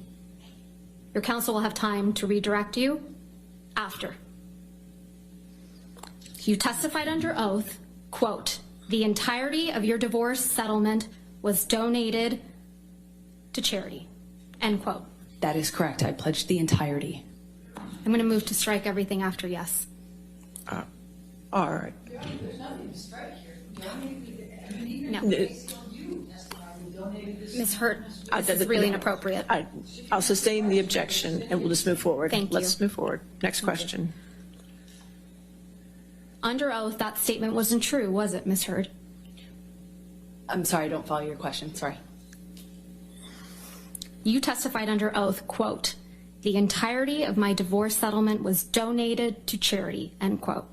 Your counsel will have time to redirect you after. You testified under oath, quote, the entirety of your divorce settlement was donated to charity, end quote.
That is correct. I pledged the entirety.
I'm going to move to strike everything after yes.
All right.
No. Ms. Hurt, this is really inappropriate.
I'll sustain the objection and we'll just move forward.
Thank you.
Let's move forward. Next question.
Under oath, that statement wasn't true, was it, Ms. Hurd?
I'm sorry, I don't follow your question. Sorry.
You testified under oath, quote, "The entirety of my divorce settlement was donated to charity," end quote.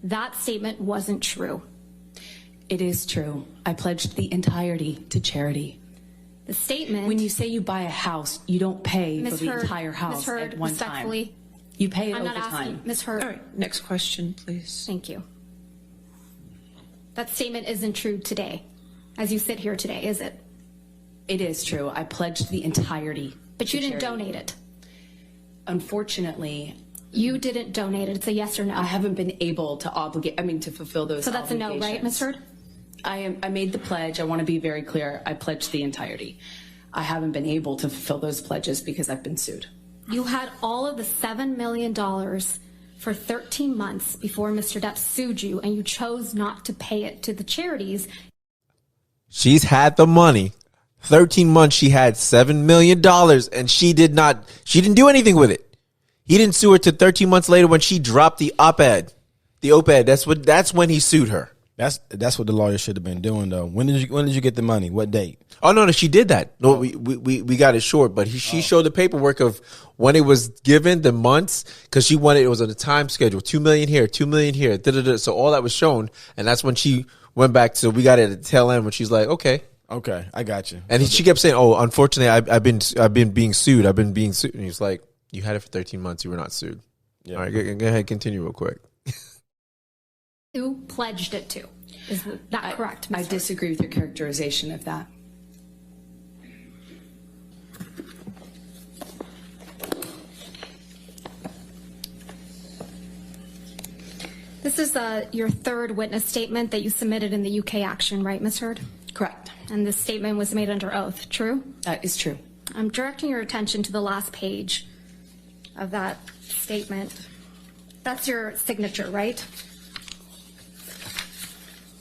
That statement wasn't true.
It is true. I pledged the entirety to charity.
The statement...
When you say you buy a house, you don't pay for
Ms.
the
Heard,
entire house
Ms. Heard,
at one time.
respectfully,
You pay it
I'm
over
not asking,
time.
Ms. Heard.
All right, next question, please.
Thank you. That statement isn't true today, as you sit here today, is it?
It is true. I pledged the entirety.
But you
to
didn't
charity.
donate it.
Unfortunately,
You didn't donate it. It's a yes or no.
I haven't been able to to fulfill those
So that's a no, right, Ms. Heard?
I made the pledge. I want to be very clear. I pledged the entirety. I haven't been able to fulfill those pledges because I've been sued.
You had all of the $7 million for 13 months before Mr. Depp sued you, and you chose not to pay it to the charities.
She's had the money. 13 months, she had $7 million, and she didn't do anything with it. He didn't sue her till 13 months later when she dropped the op-ed. The op-ed, that's when he sued her.
That's what the lawyer should have been doing, though. When did you get the money? What date?
Oh, no, she did that. No, we got it short, but she showed the paperwork of when it was given, the months, because it was on a time schedule. 2 million here, 2 million here. So all that was shown, and that's when she went back. So we got it at the tail end when she's like, okay.
Okay, I got you.
And she kept saying, "Oh, unfortunately, I've been being sued. I've been being sued." And he's like, "You had it for 13 months. You were not sued." Yeah. All right, go ahead, continue real quick.
Who pledged it to? Is that correct, Ms.
I
Heard?
disagree with your characterization of that.
This is your third witness statement that you submitted in the UK action, right, Ms. Heard?
Correct.
And this statement was made under oath, true?
That is true.
I'm directing your attention to the last page of that statement. That's your signature, right?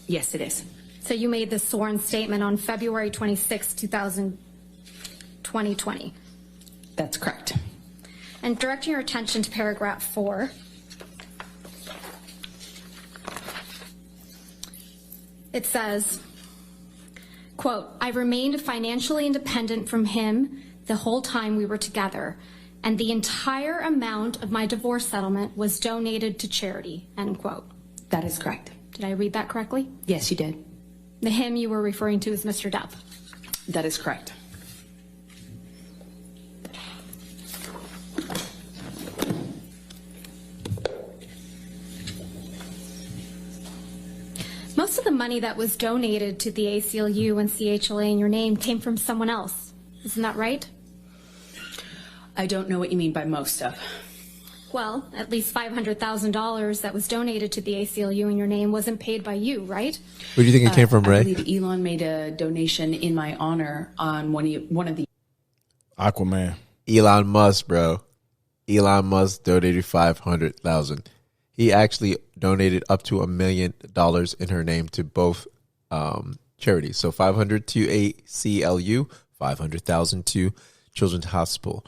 Yes, it is.
So you made this sworn statement on February 26, 2020.
That's correct.
And directing your attention to paragraph 4. It says, quote, "I remained financially independent from him the whole time we were together, and the entire amount of my divorce settlement was donated to charity," end quote.
That is correct.
Did I read that correctly?
Yes, you did.
The him you were referring to is Mr. Depp.
That is correct.
Most of the money that was donated to the ACLU and CHLA in your name came from someone else. Isn't that right?
I don't know what you mean by most of.
Well, at least $500,000 that was donated to the ACLU in your name wasn't paid by you, right?
Where do you think it came from, Ray?
I believe Elon made a donation in my honor on one of the...
Aquaman.
Elon Musk, bro. Elon Musk donated $500,000. He actually donated up to $1 million in her name to both charities. So 500 to ACLU, 500,000 to Children's Hospital.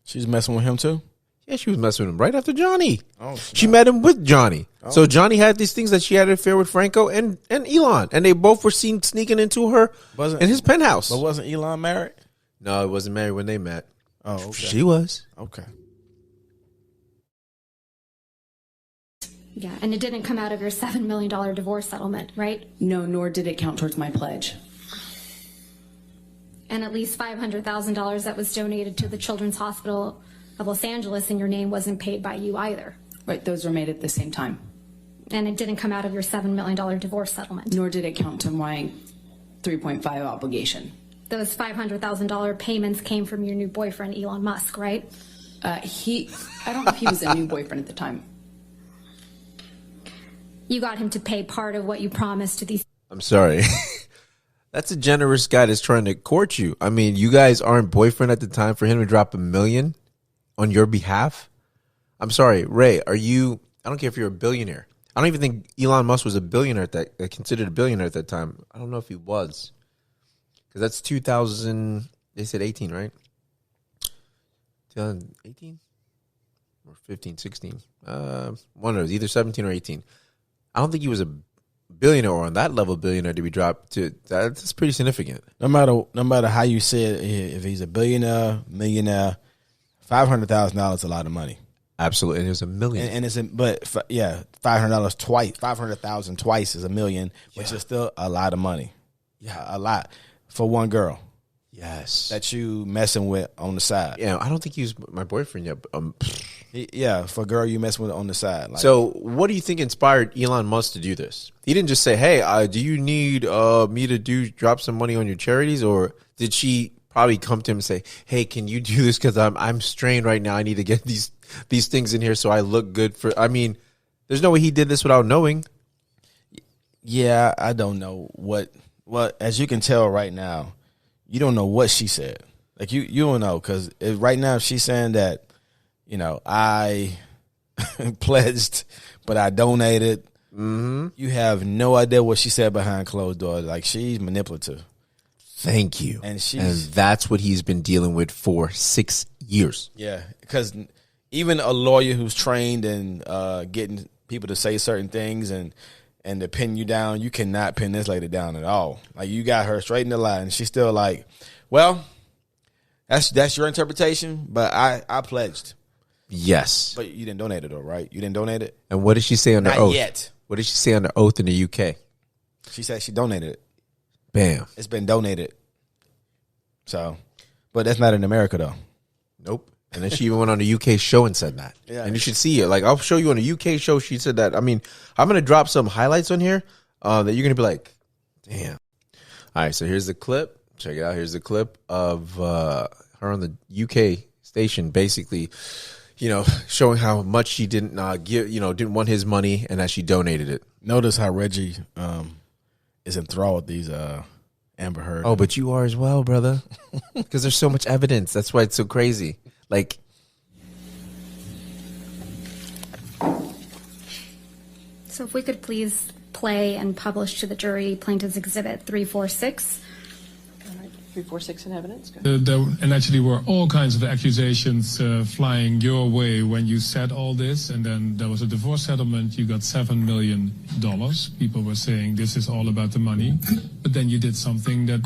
She's messing with him too?
Yeah, she was messing with him right after Johnny.
Oh,
she met him with Johnny. Oh. So Johnny had these things that she had an affair with Franco and Elon. And they both were seen sneaking into her in his penthouse.
But wasn't Elon married?
No, it wasn't married when they met.
Oh, okay.
She was.
Okay.
Yeah, and it didn't come out of your $7 million divorce settlement, right?
No, nor did it count towards my pledge.
And at least $500,000 that was donated to the Children's Hospital of Los Angeles in your name wasn't paid by you either.
Right, those were made at the same time.
And it didn't come out of your $7 million divorce settlement.
Nor did it count to my 3.5 obligation.
Those $500,000 payments came from your new boyfriend, Elon Musk, right?
I don't know if he was a new boyfriend at the time.
You got him to pay part of what you promised to these.
I'm sorry. That's a generous guy that's trying to court you. I mean, you guys aren't boyfriend at the time for him to drop $1 million on your behalf. I'm sorry, Ray, I don't care if you're a billionaire. I don't even think Elon Musk was a billionaire considered a billionaire at that time. I don't know if he was. Because that's 2000, they said 18, right? 2018? Or 15, 16. One of those, either 17 or 18. I don't think he was a billionaire or on that level billionaire to be dropped to, that's pretty significant.
No matter how you say it, if he's a billionaire, millionaire, $500,000 is a lot of money.
Absolutely, and it was $1 million.
And it's $500 twice, 500,000 twice is $1 million, which is still a lot of money. Yeah, a lot for one girl.
Yes,
that you messing with on the side.
Yeah, I don't think he was my boyfriend yet. But,
for a girl you messing with on the side. Like,
so, what do you think inspired Elon Musk to do this? He didn't just say, "Hey, do you need me to drop some money on your charities?" Or did she probably come to him and say, "Hey, can you do this because I'm strained right now. I need to get these things in here so I look good for." I mean, there's no way he did this without knowing.
Yeah, I don't know what. Well, as you can tell right now, you don't know what she said. Like you don't know because right now she's saying that, I pledged, but I donated. Mm-hmm. You have no idea what she said behind closed doors. Like she's manipulative.
Thank you.
And
that's what he's been dealing with for 6 years.
Yeah, because even a lawyer who's trained in getting people to say certain things and to pin you down, you cannot pin this lady down at all. Like you got her straight in the line, and she's still like, "Well, that's your interpretation, but I pledged."
Yes,
but you didn't donate it though, right? You didn't donate it.
And what did she say under
Not
oath?
Yet.
What did she say under oath in the UK?
She said she donated it.
Bam,
it's been donated. So, but that's not in America though.
Nope. And then she even went on a UK show and said that.
Yeah.
And you should see it. Like, I'll show you on a UK show. She said that. I mean, I'm going to drop some highlights on here that you're going to be like, damn. All right. So here's the clip. Check it out. Here's the clip of her on the UK station, basically, showing how much she didn't didn't want his money and that she donated it.
Notice how Reggie is enthralled with these Amber Heard.
Oh, but you are as well, brother. Because there's so much evidence. That's why it's so crazy. Like,
so if we could please play and publish to the jury Plaintiff's Exhibit 346.
346 in evidence.
And actually were all kinds of accusations flying your way when you said all this, and then there was a divorce settlement. You got $7 million. People were saying this is all about the money, but then you did something that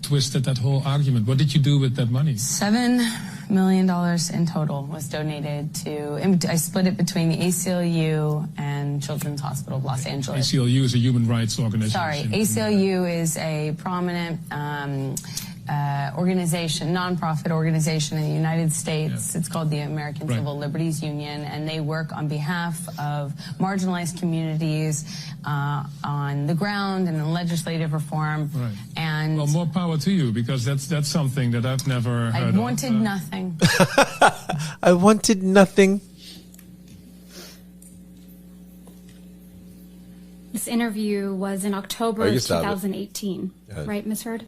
twisted that whole argument. What did you do with that money?
$7 million in total was donated to, I split it between the ACLU and Children's Hospital of Los Angeles.
ACLU is a human rights organization.
Sorry, ACLU is a prominent organization, nonprofit organization in the United States. Yeah. It's called the American Civil Liberties Union, and they work on behalf of marginalized communities on the ground and in legislative reform.
Right.
And
well, more power to you, because that's something that I've never heard of.
I wanted nothing.
I wanted nothing.
This interview was in October of 2018, right, Ms. Heard?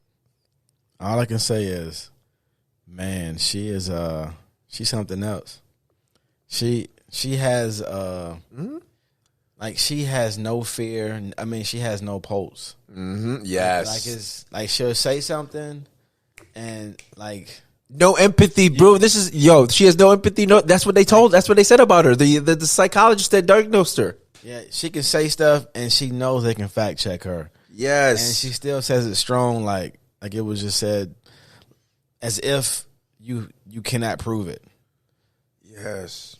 All I can say is, man, she is she's something else. She has like she has no fear. I mean, she has no pulse.
Mm-hmm. Yes,
like it's like she'll say something and like
no empathy, bro. This is she has no empathy. No, that's what they told. That's what they said about her. The psychologist that diagnosed her.
Yeah, she can say stuff and she knows they can fact check her.
Yes,
and she still says it strong, like it was just said, as if you cannot prove it.
Yes,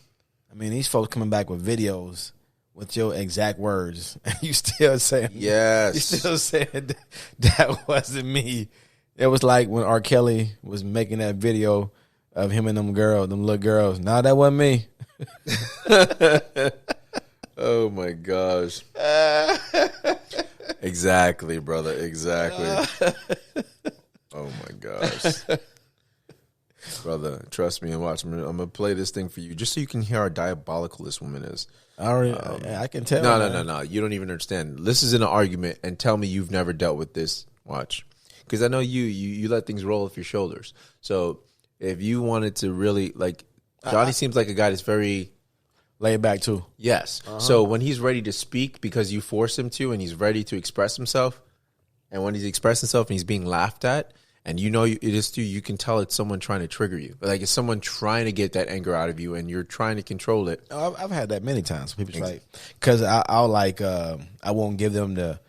I mean, these folks coming back with videos with your exact words, and you still saying
yes.
You still saying that wasn't me. It was like when R. Kelly was making that video of him and them little girls. Nah, that wasn't me.
Oh my gosh. Exactly, brother. Exactly. Oh my gosh. Brother, trust me and watch. I'm gonna play this thing for you just so you can hear how diabolical this woman is.
I can tell.
No. You don't even understand. This is an argument, and tell me you've never dealt with this. Watch. Because I know you let things roll off your shoulders. So if you wanted to really, like, Johnny seems like a guy that's very
laid back too.
Yes. So when he's ready to speak because you force him to, and he's ready to express himself, and when he's expressing himself and he's being laughed at, And you know it is too. You can tell it's someone trying to trigger you. Like it's someone trying to get that anger out of you, and you're trying to control it.
I've had that many times. People like, because I'll like I won't give them the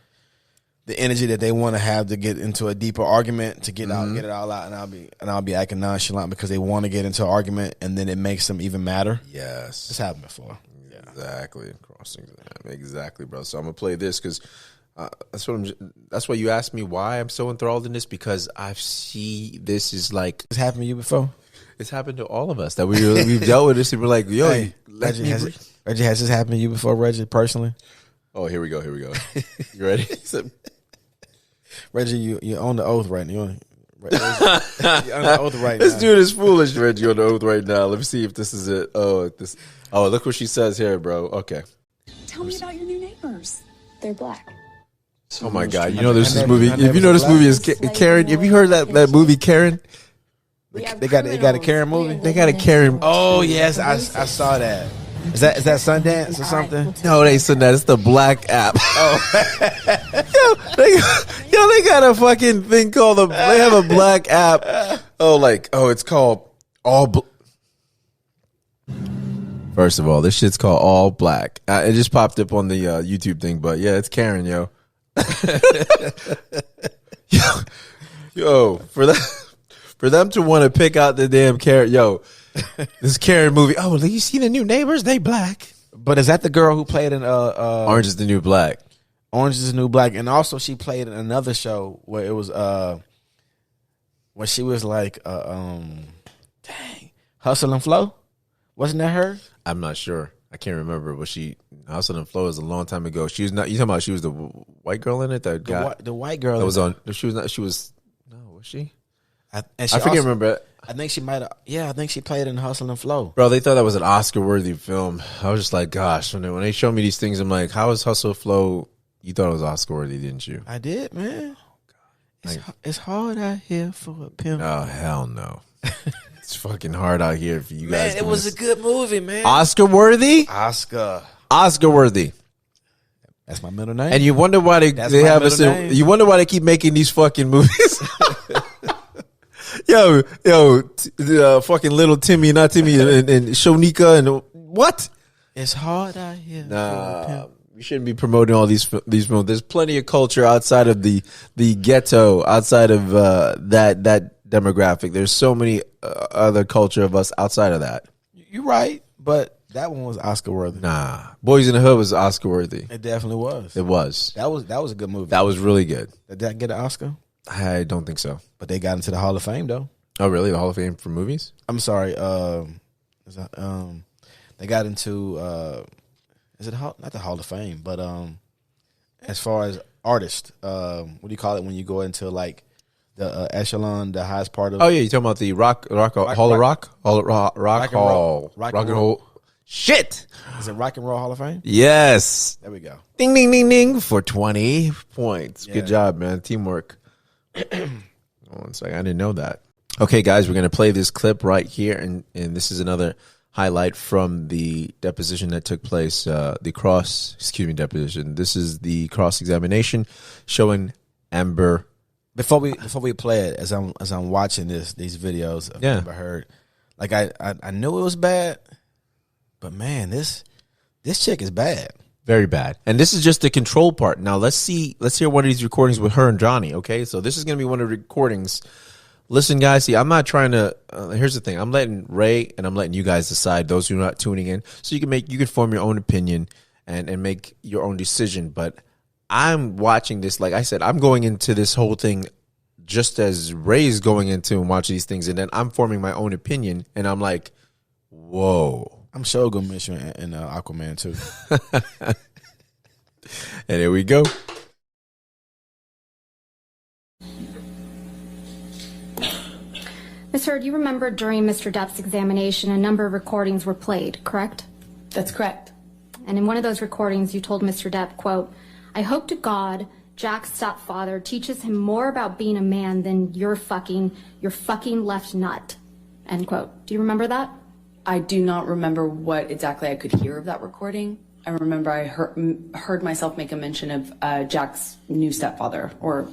energy that they want to have to get into a deeper argument to get it all out, and I'll be acting nonchalant because they want to get into an argument, and then it makes them even madder.
Yes,
it's happened before.
Yeah. Exactly, crossing exactly, bro. So I'm gonna play this because. That's why you asked me why I'm so enthralled in this, because I see this is like
it's happened to you before.
It's happened to all of us that we've dealt with this, and we're like, yo,
hey, Reggie, has this happened to you before, Reggie, personally?
Oh, here we go. You ready?
Reggie, you're on the oath right now. You're on the oath right now.
This dude is foolish, Reggie. You're on the oath right now. Let me see if this is it. Oh, look what she says here, bro. Okay.
Tell me about your new neighbors. They're black.
Oh my God! You know this movie. If you know this movie is Karen. Have you heard that movie Karen?
They got a Karen movie.
They got a Karen.
Oh yes, I saw that. Is that Sundance or something?
No, they said that. It's the Black app. Oh, they got a fucking thing called they have a Black app. It's called All. First of all, this shit's called All Black. It just popped up on the YouTube thing, but yeah, it's Karen, yo. Yo, for them to want to pick out the damn Karen, yo, this Karen movie. Oh, you see the new neighbors? They black.
But is that the girl who played in
Orange is the New Black?
Orange is the New Black, and also she played in another show where it was when she was like Hustle and Flow. Wasn't that her?
I'm not sure. I can't remember, but Hustle and Flow was a long time ago. She was not. You talking about she was the white girl in it? That guy,
the white girl
that was on. She was not. She was. No, was she?
I
remember.
I think she might have. Yeah, I think she played in Hustle and Flow.
Bro, they thought that was an Oscar-worthy film. I was just like, gosh, when they show me these things, I'm like, how is Hustle and Flow? You thought it was Oscar-worthy, didn't you?
I did, man. Oh, God. It's hard out here for a pimp.
Oh hell no. It's fucking hard out here for you guys.
Man, it was a good movie, man.
Oscar-worthy? Oscar-worthy.
That's my middle name.
And you wonder why they have us. You wonder why they keep making these fucking movies. yo, fucking little Timmy, not Timmy, and Shonika, and what?
It's hard out here.
Nah, we shouldn't be promoting all these films. There's plenty of culture outside of the ghetto, outside of that demographic. There's so many other culture of us outside of that.
You're right, but that one was Oscar worthy.
Nah, Boys in the Hood was Oscar worthy.
It definitely was.
It was.
That was a good movie.
That was really good.
Did that get an Oscar?
I don't think so.
But they got into the Hall of Fame though.
Oh, really? The Hall of Fame for movies?
I'm sorry. They got into is it not the Hall of Fame, but as far as artists, what do you call it when you go into like the echelon, the highest part of?
Oh yeah, you talking about the Hall and Roll. Shit.
Is it Rock and Roll Hall of Fame?
Yes.
There we go.
Ding ding ding ding for 20 points. Yeah. Good job, man. Teamwork. One second, I didn't know that. Okay, guys, we're gonna play this clip right here, and this is another highlight from the deposition that took place. Deposition. This is the cross-examination showing Amber.
Before we play it, as I'm watching these videos of Amber Heard, like I knew it was bad, but man, this chick is bad,
very bad. And this is just the control part. Now let's hear one of these recordings with her and Johnny. Okay, so this is gonna be one of the recordings. Listen, guys. See, I'm not trying to. Here's the thing. I'm letting Ray and I'm letting you guys decide. Those who are not tuning in, so you can form your own opinion and make your own decision. But I'm watching this, like I said, I'm going into this whole thing just as Ray's going into and watching these things, and then I'm forming my own opinion, and I'm like, whoa.
I'm sure gonna mention in Aquaman too.
And here we go.
Ms. Heard, you remember during Mr. Depp's examination, a number of recordings were played, correct?
That's correct.
And in one of those recordings, you told Mr. Depp, quote, "I hope to God Jack's stepfather teaches him more about being a man than your fucking left nut," end quote. Do you remember that?
I do not remember what exactly I could hear of that recording. I remember I heard myself make a mention of Jack's new stepfather or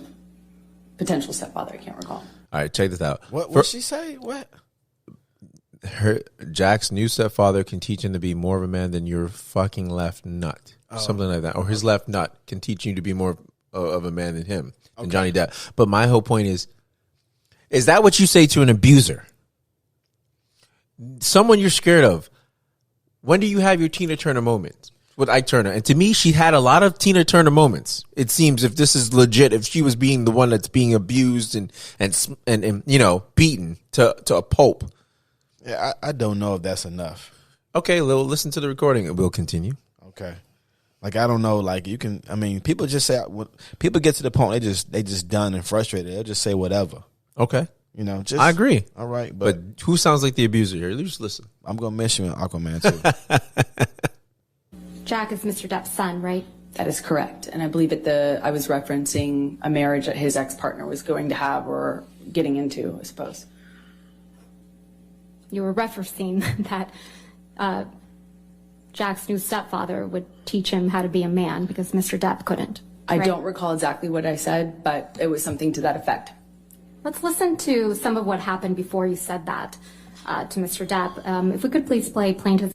potential stepfather. I can't recall.
All right, check this out.
What she say? What?
Jack's new stepfather can teach him to be more of a man than your fucking left nut. Something like that. Or his left nut can teach you to be more of a man than him, than Johnny Depp. But my whole point is that what you say to an abuser? Someone you're scared of. When do you have your Tina Turner moment with Ike Turner? And to me, she had a lot of Tina Turner moments. It seems, if this is legit, if she was being the one that's being abused and you know, beaten to a pulp.
Yeah, I don't know if that's enough.
Okay, listen to the recording and we'll continue.
Okay. Like, I don't know. Like, you can, I mean, people just say, people get to the point, they just done and frustrated. They'll just say whatever.
Okay.
You know, just.
I agree.
All right.
But who sounds like the abuser here? Just listen.
I'm going to mention Aquaman, too.
Jack is Mr. Depp's son, right?
That is correct. And I believe I was referencing a marriage that his ex-partner was going to have or getting into, I suppose.
You were referencing that Jack's new stepfather would teach him how to be a man because Mr. Depp couldn't.
I
right?
don't recall exactly what I said, but it was something to that effect.
Let's listen to some of what happened before you said that to Mr. Depp. If we could please play plaintiff.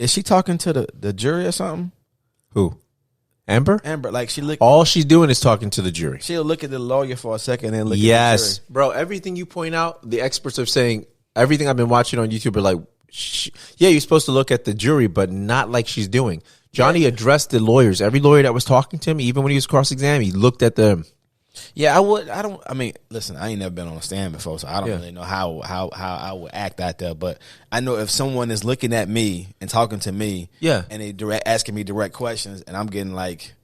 Is she talking to the jury or something?
Who? Amber?
Amber, like
all she's doing is talking to the jury.
She'll look at the lawyer for a second and then look at the
yes.
jury.
Bro, everything you point out, the experts are saying, everything I've been watching on YouTube are like, yeah, you're supposed to look at the jury, but not like she's doing. Johnny addressed the lawyers. Every lawyer that was talking to him, even when he was cross-examining, he looked at them.
Yeah, I mean, listen, I ain't never been on a stand before, so I don't really know how I would act out there. But I know if someone is looking at me and talking to me, and they asking me direct questions, and I'm getting like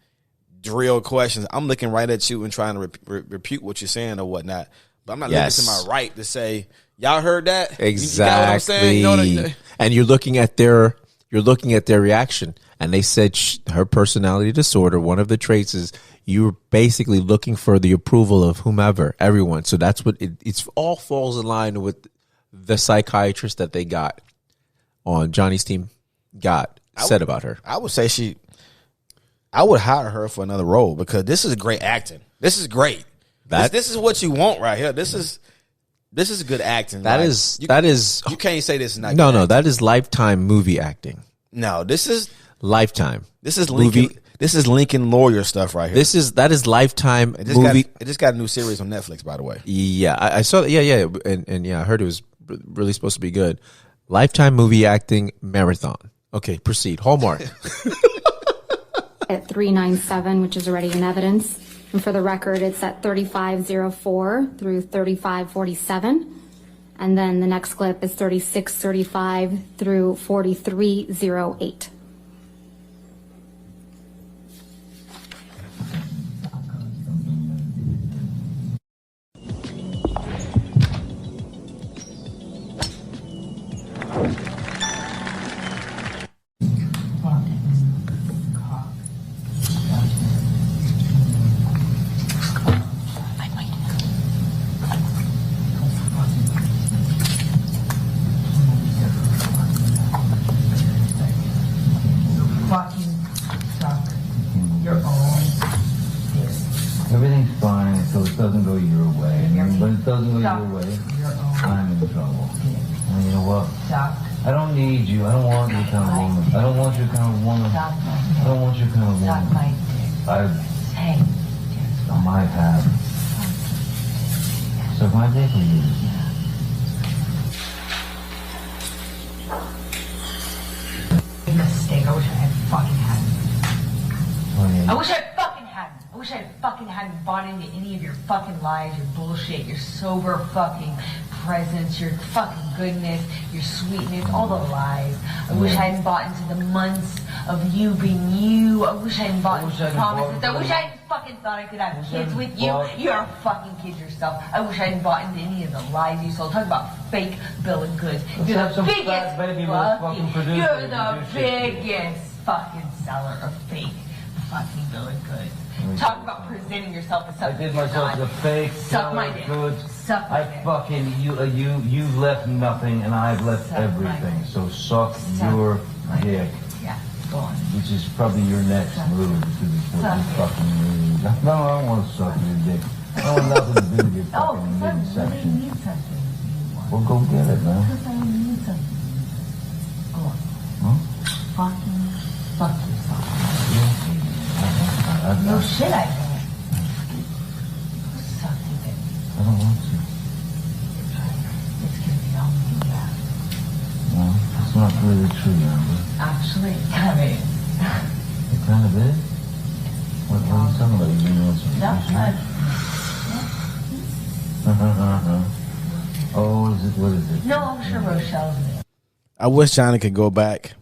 drill questions, I'm looking right at you and trying to repute what you're saying or whatnot. But I'm not looking to my right to say, y'all heard that?
Exactly.
You got what I'm saying? You know
and you're looking at their reaction, and they said her personality disorder, one of the traits is you're basically looking for the approval of whomever, everyone. So that's what it's all falls in line with the psychiatrist that they got on Johnny's team said about her.
I would say I would hire her for another role because this is great acting. This is great. This is what you want right here. This is good acting.
That is
you can't say this is not.
No, that is Lifetime movie acting.
No, this is
Lifetime.
This is Lincoln. This is Lincoln lawyer stuff right here.
That is Lifetime movie.
It just got a new series on Netflix, by the way.
Yeah, I saw that. Yeah, and I heard it was really supposed to be good. Lifetime movie acting marathon. Okay, proceed. Hallmark.
At 397, which is already in evidence. And for the record, it's at 3504 through 3547. And then the next clip is 3635 through 4308.
Everything's fine until it doesn't go your way. And when it doesn't go your way, I'm in trouble. And you know what? I don't need you. I don't want your kind of woman. I don't want your kind of woman. I don't want your kind of woman. I might have. So my dick with you.
Mistake. I wish I had fucking had.
I
wish I fucking hadn't bought into any of your fucking lies, your bullshit, your sober fucking presence, your fucking goodness, your sweetness, all the lies. I wish I hadn't bought into the months of you being you. I wish I hadn't bought into the promises. I wish I hadn't fucking thought I could have kids with you. You're a fucking kid yourself. I wish I hadn't bought into any of the lies you sold. Talk about fake bill of goods. You're the biggest you're the biggest fucking seller of fake fucking bill of goods. Talk about presenting yourself as something.
I did myself the fake.
Suck my dick. Suck my dick.
I fucking you've left nothing and I've left everything. So suck your dick.
Yeah, go on.
Which is probably your next move to this fucking move. No, I don't want to suck your dick. I want nothing to do with your
Oh,
fucking
because I really
section.
need something.
Well, go get it, man.
Because I need something. Go on.
Huh?
Fucking fuck yourself.
I
No shit, I don't. Suck it.
don't want to.
It's gonna be all me, yeah.
No, that's not really true, Amber.
Actually, it kind of is.
It kind of is? What are you talking about? You know
No,
Oh, is it? What is it?
no, I'm sure Rochelle's in it.
I wish Johnny could go back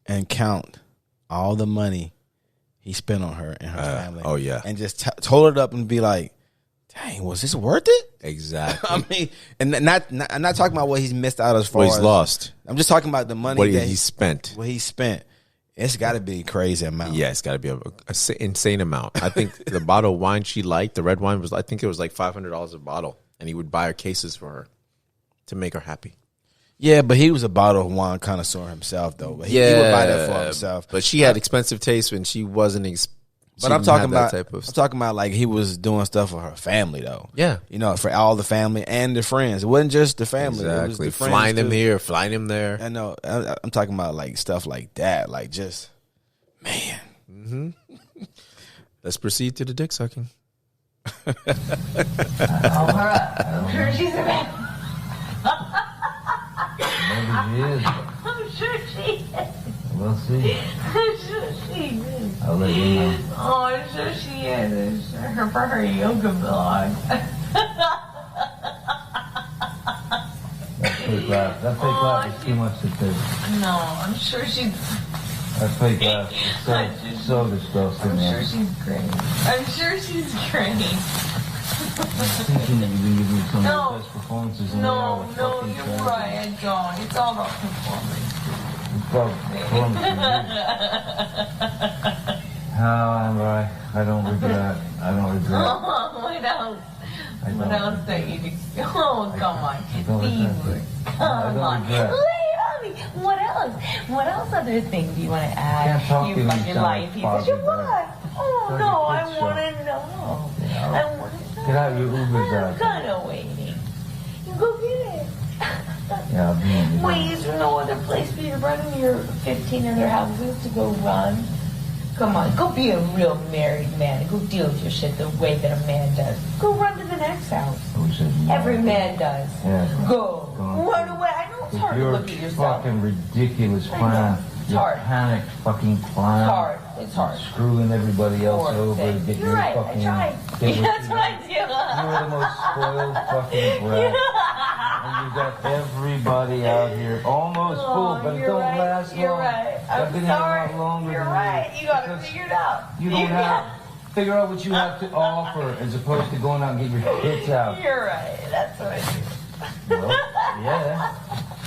and count all the money he spent on her and her family.
Oh, yeah.
And just total it up and be like, dang, was this worth it?
Exactly.
I mean, and I'm not talking about what he's missed out as far
What
as
he's lost.
I'm just talking about the money
What
that
he spent.
What he spent. It's got to be a crazy amount.
Yeah, it's got to be a insane amount. I think the bottle of wine she liked, the red wine, was, I think it was like $500 a bottle. And he would buy her cases for her to make her happy.
Yeah, but he was a bottle of wine connoisseur himself, though. But he would buy that for himself.
But she had expensive taste when she wasn't.
But I'm talking about
that type of
I'm talking about like he was doing stuff for her family, though.
Yeah,
you know, for all the family and the friends. It wasn't just the family.
Exactly.
It was the friends
flying them
too.
here, flying him there.
I know. I'm talking about like stuff like that. Like just man.
Mm-hmm. Let's proceed to the dick sucking.
Oh, her up. I'm sure she's a man.
Maybe she is.
I'm sure she is.
We'll see.
I'm sure she is.
I'll let you know.
Oh, I'm sure she is. I'm sure for her yoga vlog.
That fake laugh. That fake laugh is too much to take.
No, I'm sure she's.
That fake laugh is so disgusting.
I'm
man.
sure she's great. I'm sure she's great.
I'm thinking that you've been giving some
No.
of the best performances in the
No,
hour.
no, you're right. I don't. It's all about performance.
How am I? I don't regret. I don't regret.
Oh, what else? What else that you do? Oh, come on. These. Come on. Lay it on me. What else? What else other things do you want to add?
Can't talk
You
to me,
fucking
John.
lying pieces. You what? Oh,
Sorry,
no, I
good
want
show.
to know.
Yeah,
I want to know.
Get out your Ubers
I'm
out.
kind of waiting. You go get it.
Yeah, I'll be in.
Wait, is there no other place for you to run in your 15 other houses to go run? Come on, go be a real married man. Go deal with your shit the way that a man does. Go run to the next house. Every man does.
Yeah.
Go. Run away. I know it's hard to
Your
look at yourself.
fucking ridiculous
I know.
plan.
It's
Your
hard.
panicked fucking
It's
plan.
hard. It's hard.
Screwing everybody else
Poor
over
thing.
to get
You're
your
right.
fucking.
I tried.
get what
That's
you
what I
want.
do.
You're the most spoiled fucking brat. And you got everybody out here almost full, but it
you're
don't
right.
last
You're
long.
right.
I've
I'm
been
sorry.
here a lot longer
You're
than
right. You got to
because
figure it out.
You don't have. Figure out what you have to offer as opposed to going out and get your hits out.
You're right. That's what I do.
Well, yeah.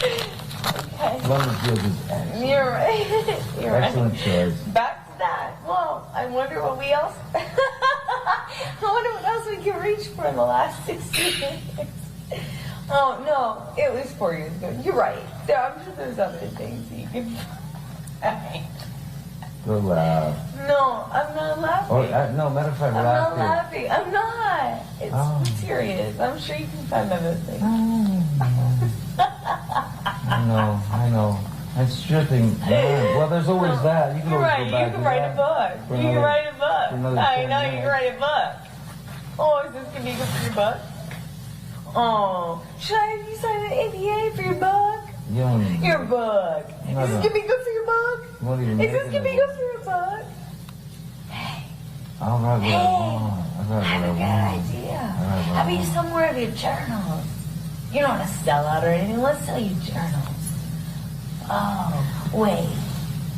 Okay.
London Field is excellent.
You're right. You're right.
Excellent choice.
Back to that. Well, I wonder what we else. I wonder what else we can reach for in the last 60 years. Oh no, it was 4 years ago. You're right. I'm sure there's other things that you can find.
Go loud.
No, I'm not laughing.
No, matter of fact,
I'm
laugh
not laughing. I'm not. It's serious. I'm sure you can find other things.
I know. And stripping. Yeah. Well, there's always that. You can
You're
always
right.
go back
You can
to
write
that
a book.
for
You can
another-
write a
for
book.
another
I
10
know you
minutes.
can write a book. Oh, is this gonna be good for your book? Oh, should I have you sign an NDA for your book?
You don't even-
Your book.
No,
Is this
no.
gonna be good for your book?
You won't even
Is
make
this
it
gonna be
anymore.
good for your book?
I'll write what I want. I'll write
I have a
what
good
I want.
idea.
I'll write what
How
I
about you
want.
sell more of your journals? You don't want to sell out or anything. Let's sell you journals. Oh, wait.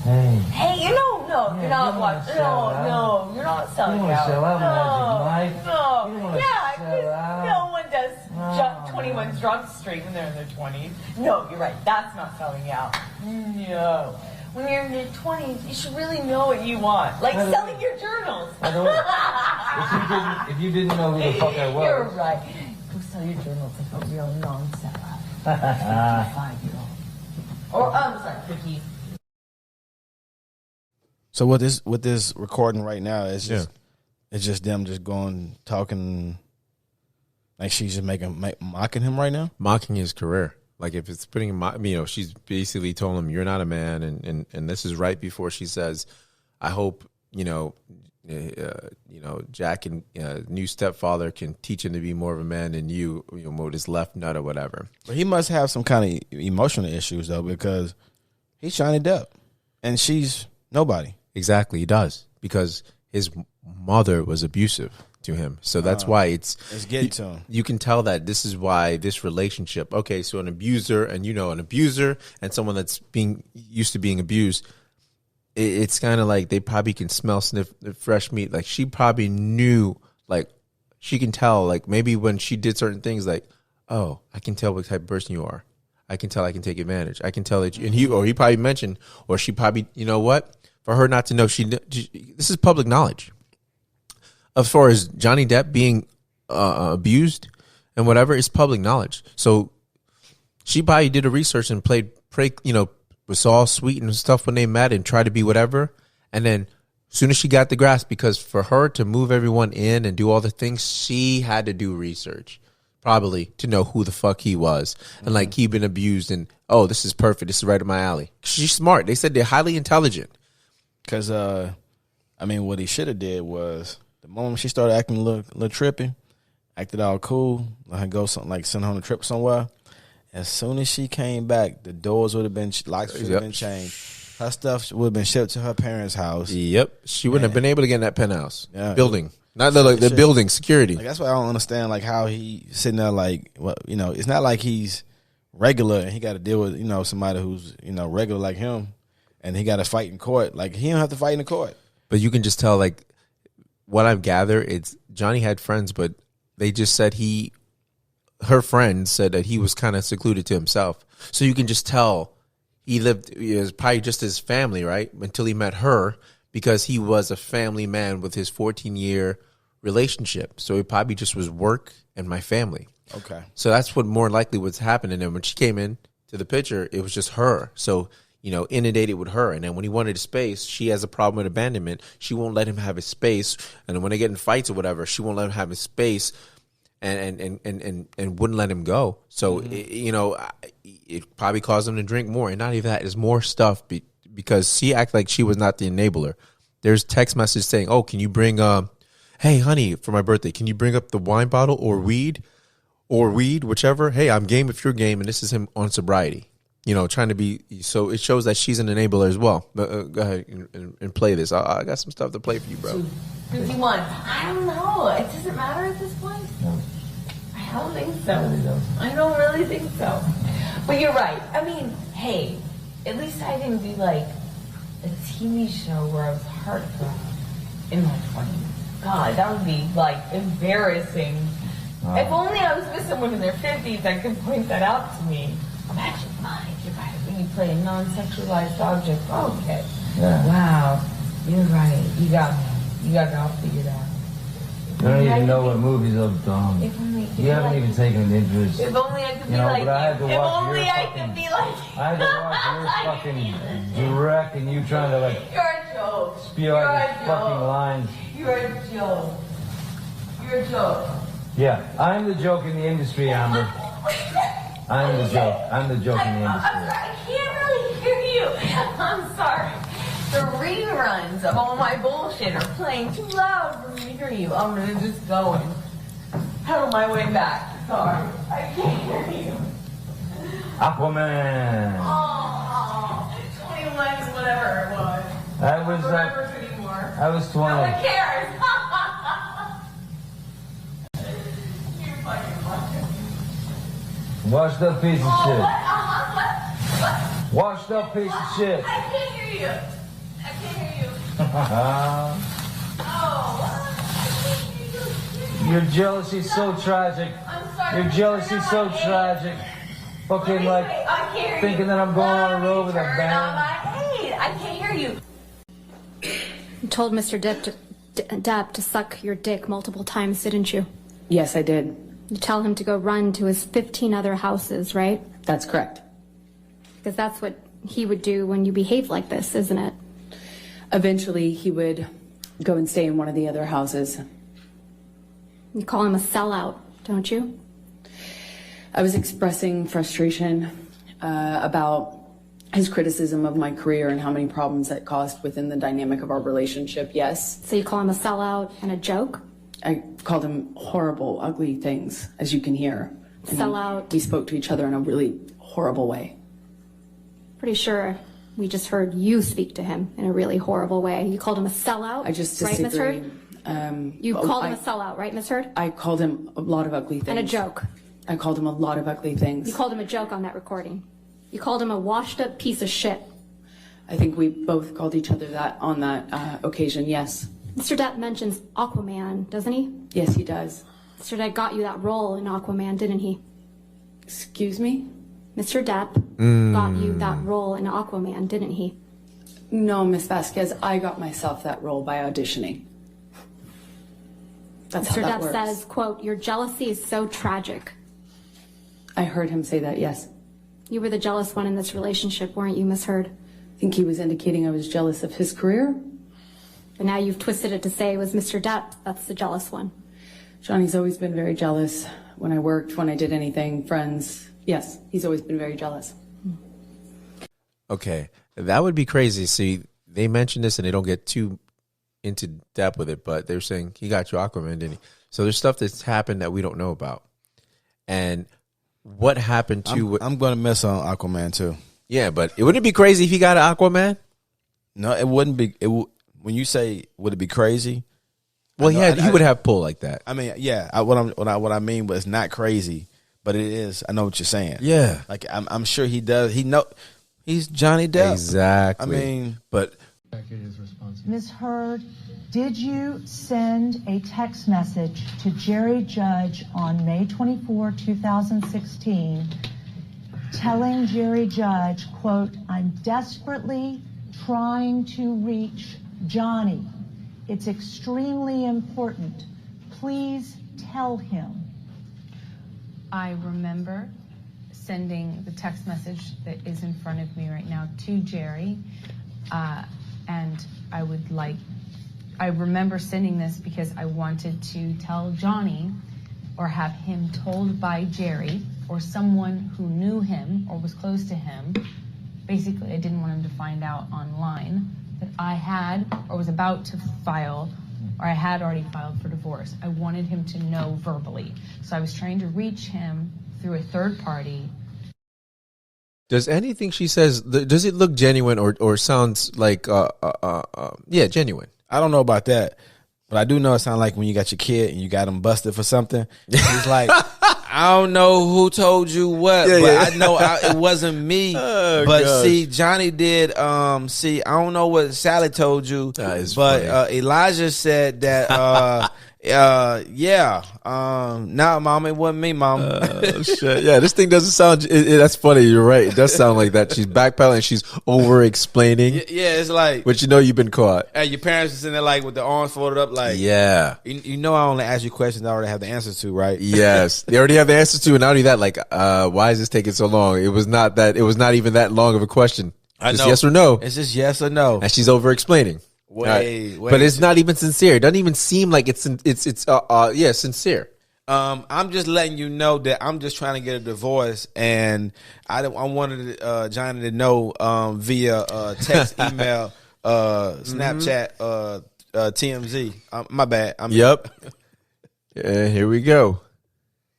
Hey.
Hey, you know, no,
Yeah,
you're not
you don't
watching.
wanna sell out.
No, you're not selling
You don't wanna
out.
sell out,
no,
Magic Mike.
No,
You don't wanna
yeah,
sell out.
no one does
No.
21 Drunk Street when they're in their 20s. No, you're right. That's not selling out. No. When you're in your 20s, you should really know what you want. Like
I don't-
selling your journals.
I don't. If you didn't know who the fuck I was.
You're right. Go sell your journals like a real non-seller. 55-year-old. Or, I'm sorry, 50.
So what this recording right now is just it's just them just going talking like she's just mocking him right now?
Mocking his career. Like if it's putting him, she's basically told him, you're not a man. And this is right before she says, I hope, Jack and new stepfather can teach him to be more of a man than you with his left nut or whatever.
But he must have some kind of emotional issues though, because he's Johnny Depp and she's nobody.
Exactly, he does, because his mother was abusive to him. So that's why it's
getting to him.
You can tell that this is why this relationship. Okay, so an abuser and an abuser and someone that's being used to being abused. It's kind of like they probably can sniff the fresh meat. Like she probably knew, like she can tell, like maybe when she did certain things, like, oh, I can tell what type of person you are. I can tell I can take advantage. I can tell that he probably mentioned, or she probably, you know what? For her not to know, this is public knowledge. As far as Johnny Depp being abused and whatever, it's public knowledge. So she probably did a research and was all sweet and stuff when they met and tried to be whatever. And then as soon as she got the grasp, because for her to move everyone in and do all the things, she had to do research probably to know who the fuck he was. And like he'd been abused and, oh, this is perfect. This is right up my alley. She's smart. They said they're highly intelligent.
Because, what he should have did was the moment she started acting a little trippy, acted all cool, let her go something like send her on a trip somewhere. As soon as she came back, the doors would have been locks would have been changed. Her stuff would have been shipped to her parents' house.
Yep, she wouldn't have been able to get in that penthouse building. Not the building security.
Like, that's why I don't understand like how he sitting there like it's not like he's regular and he got to deal with somebody who's regular like him and he got to fight in court. Like he don't have to fight in the court.
But you can just tell like what I've gathered. It's Johnny had friends, but they just said her friend said that he was kind of secluded to himself. So you can just tell he was probably just his family, right? Until he met her, because he was a family man with his 14-year relationship. So it probably just was work and my family.
Okay.
So that's what more likely was happening. And when she came in to the picture, it was just her. So, inundated with her. And then when he wanted a space, she has a problem with abandonment. She won't let him have his space. And then when they get in fights or whatever, she won't let him have his space. And wouldn't let him go. So, it probably caused him to drink more. And not even that, it's more stuff because she acted like she was not the enabler. There's text message saying, oh, can you bring, hey, honey, for my birthday, can you bring up the wine bottle or weed, whichever? Hey, I'm game if you're game. And this is him on sobriety, trying to be. So it shows that she's an enabler as well. But go ahead and play this. I got some stuff to play for you, bro.
51. I don't know. It doesn't matter at this point.
No.
I don't think so. I don't really think so. But you're right. I mean, hey, at least I didn't do like a TV show where I was heartbroken in my 20s. God, that would be like embarrassing. If only I was with someone in their 50s that could point that out to me. Imagine mine. You're right. When you play a non-sexualized object. Oh, okay.
Yeah.
Wow. You're right. You got me. You got it all figured out.
You don't even know what movies I've done. You haven't even taken an interest.
If only I could be like
but I had to
you. If
watch
only
your
I
fucking,
could be like
I had to watch your fucking direct and you trying to like
You're a joke.
spew out these fucking lines.
You're a joke. You're a joke.
Yeah, I'm the joke in the industry, Amber. I'm the joke. I'm the joke in the industry.
I'm sorry. I can't really hear you. I'm sorry. The reruns of all my bullshit are playing too loud for me to hear you. I'm gonna just go and pedal my way back. Sorry. I can't hear you.
Aquaman.
Oh, 21 is whatever it was.
I was
Anymore.
I was 20.
No one cares. You fucking fucker.
Washed up piece of shit.
What?
Washed up piece of shit.
I can't hear you. I can't hear you.
Your jealousy's so tragic.
I'm sorry.
Your jealousy's so tragic. Fucking like thinking that I'm going on a road with a band.
I can't hear you.
You told Mr. Depp to suck your dick multiple times, didn't you?
Yes, I did.
You tell him to go run to his 15 other houses, right?
That's correct.
Because that's what he would do when you behave like this, isn't it?
Eventually, he would go and stay in one of the other houses.
You call him a sellout, don't you?
I was expressing frustration about his criticism of my career and how many problems that caused within the dynamic of our relationship, yes.
So you call him a sellout and a joke?
I called him horrible, ugly things, as you can hear.
Sellout.
We spoke to each other in a really horrible way.
Pretty sure we just heard you speak to him in a really horrible way. You called him a sellout,
I just
right, Ms.
disagree.
Heard? You called him a sellout, right, Ms. Heard?
I called him a lot of ugly things.
And a joke.
I called him a lot of ugly things.
You called him a joke on that recording. You called him a washed up piece of shit.
I think we both called each other that on that occasion, yes.
Mr. Depp mentions Aquaman, doesn't he?
Yes, he does.
Mr. Depp got you that role in Aquaman, didn't he?
Excuse me?
Mr. Depp got you that role in Aquaman, didn't he?
No, Miss Vasquez, I got myself that role by auditioning. That's
Mr.
how that
Depp
works.
says, quote, your jealousy is so tragic.
I heard him say that, yes.
You were the jealous one in this relationship, weren't you, Miss Heard?
I think he was indicating I was jealous of his career.
But now you've twisted it to say it was Mr. Depp that's the jealous one.
Johnny's always been very jealous when I worked, when I did anything, friends. Yes, he's always been very jealous.
Okay, that would be crazy. See, they mentioned this and they don't get too into depth with it, but they're saying he got you Aquaman, didn't he? So there's stuff that's happened that we don't know about. And what happened to...
I'm going to miss on Aquaman too.
Yeah, but wouldn't it be crazy if he got an Aquaman?
No, it wouldn't be. When you say would it be crazy?
Well, he would have pull like that.
I mean, yeah. What I mean was not crazy, but it is. I know what you're saying.
Yeah,
like I'm sure he does. He's Johnny Depp.
Exactly.
I mean,
but
Ms. Heard, did you send a text message to Jerry Judge on May 24, 2016, telling Jerry Judge, quote, I'm desperately trying to reach Johnny. It's extremely important. Please tell him.
I remember sending the text message that is in front of me right now to Jerry. And I remember sending this because I wanted to tell Johnny or have him told by Jerry or someone who knew him or was close to him. Basically, I didn't want him to find out online that I had or was about to file or I had already filed for divorce. I wanted him to know verbally. So I was trying to reach him through a third party.
Does anything she says, does it look genuine or sounds like, yeah, genuine?
I don't know about that, but I do know it sounds like when you got your kid and you got him busted for something. He's like, I don't know who told you what, but I know it wasn't me. But gosh. See, Johnny did. See, I don't know what Sally told you, but Elijah said that. No, mom, it wasn't me, mom.
Shit. Yeah, this thing doesn't sound. That's funny. You're right. It does sound like that. She's backpedaling. She's over explaining.
Yeah, it's like.
But you know you've been caught.
And your parents are sitting there like with their arms folded up, like.
Yeah.
You know, I only ask you questions I already have the answers to, right?
Yes, they already have the answers to, and not only that, like, why is this taking so long? It was not that. It was not even that long of a question. Just yes or no.
It's just yes or no.
And she's over explaining.
Wait,
but it's not even sincere. It doesn't even seem like it's sincere.
I'm just letting you know that I'm just trying to get a divorce, and I wanted Johnny to know via text, email, Snapchat, TMZ. My bad.
Yep. Here we go.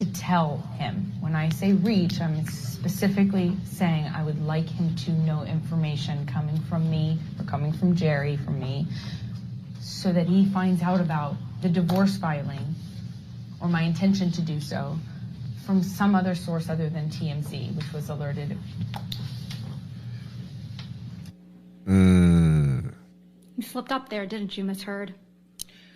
To tell him. When I say reach, I'm specifically saying I would like him to know information coming from me or coming from Jerry, from me, so that he finds out about the divorce filing or my intention to do so from some other source other than TMZ, which was alerted.
You slipped up there, didn't you, Miss Heard?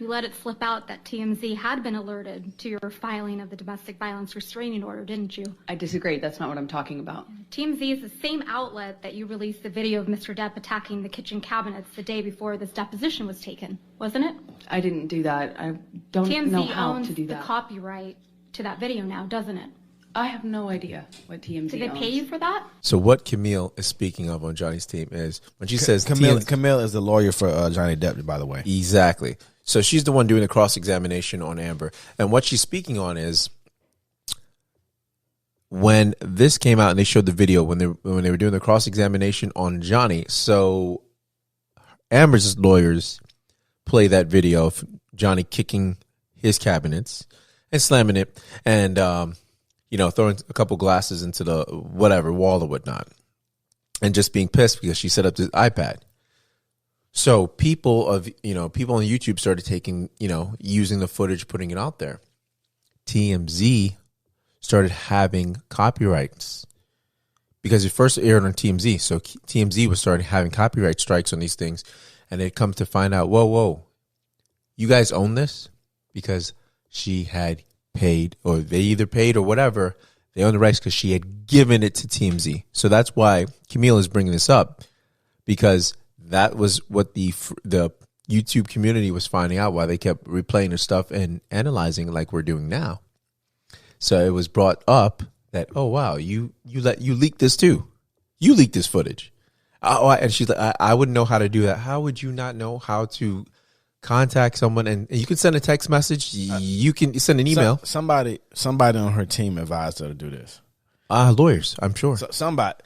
You let it slip out that TMZ had been alerted to your filing of the domestic violence restraining order, didn't you?
I disagree. That's not what I'm talking about.
TMZ is the same outlet that you released the video of Mr. Depp attacking the kitchen cabinets the day before this deposition was taken, wasn't it?
I didn't do that. I don't
TMZ
know how
owns
to do that.
the copyright to that video now, doesn't it?
I have no idea what TMZ
Did they pay you for that?
So what Camille is speaking of on Johnny's team is when she says
Camille is the lawyer for Johnny Depp, by the way.
Exactly. So she's the one doing the cross-examination on Amber. And what she's speaking on is when this came out and they showed the video when they were doing the cross-examination on Johnny. So Amber's lawyers play that video of Johnny kicking his cabinets and slamming it and, throwing a couple glasses into the whatever wall or whatnot and just being pissed because she set up this iPad. So people on YouTube started taking, using the footage, putting it out there. TMZ started having copyrights because it first aired on TMZ. So TMZ was starting having copyright strikes on these things. And they come to find out, whoa, you guys own this? Because she had paid, or they either paid or whatever. They own the rights because she had given it to TMZ. So that's why Camille is bringing this up, because that was what the YouTube community was finding out, why they kept replaying their stuff and analyzing like we're doing now. So it was brought up that, oh wow, you leaked this too. You leaked this footage. And she's like, I wouldn't know how to do that. How would you not know how to contact someone? And you can send a text message. You can send an email.
Somebody on her team advised her to do this.
Lawyers, I'm sure.
So somebody,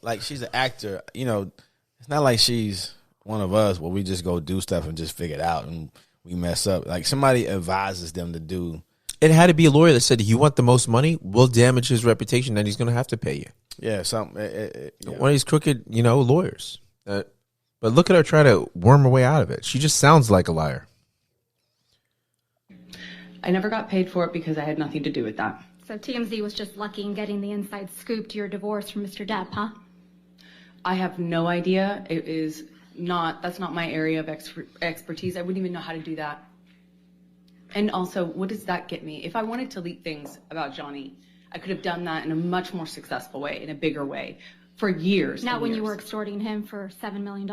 like she's an actor. It's not like she's one of us where we just go do stuff and just figure it out and we mess up. Like somebody advises them to do.
It had to be a lawyer that said, you want the most money? We'll damage his reputation and he's going to have to pay you.
Yeah, something.
One of these crooked, lawyers. But look at her try to worm her way out of it. She just sounds like a liar.
I never got paid for it because I had nothing to do with that.
So TMZ was just lucky in getting the inside scoop to your divorce from Mr. Depp, huh?
I have no idea. That's not my area of expertise. I wouldn't even know how to do that. And also, what does that get me? If I wanted to leak things about Johnny, I could have done that in a much more successful way, in a bigger way, for years.
Not when you were extorting him for $7 million.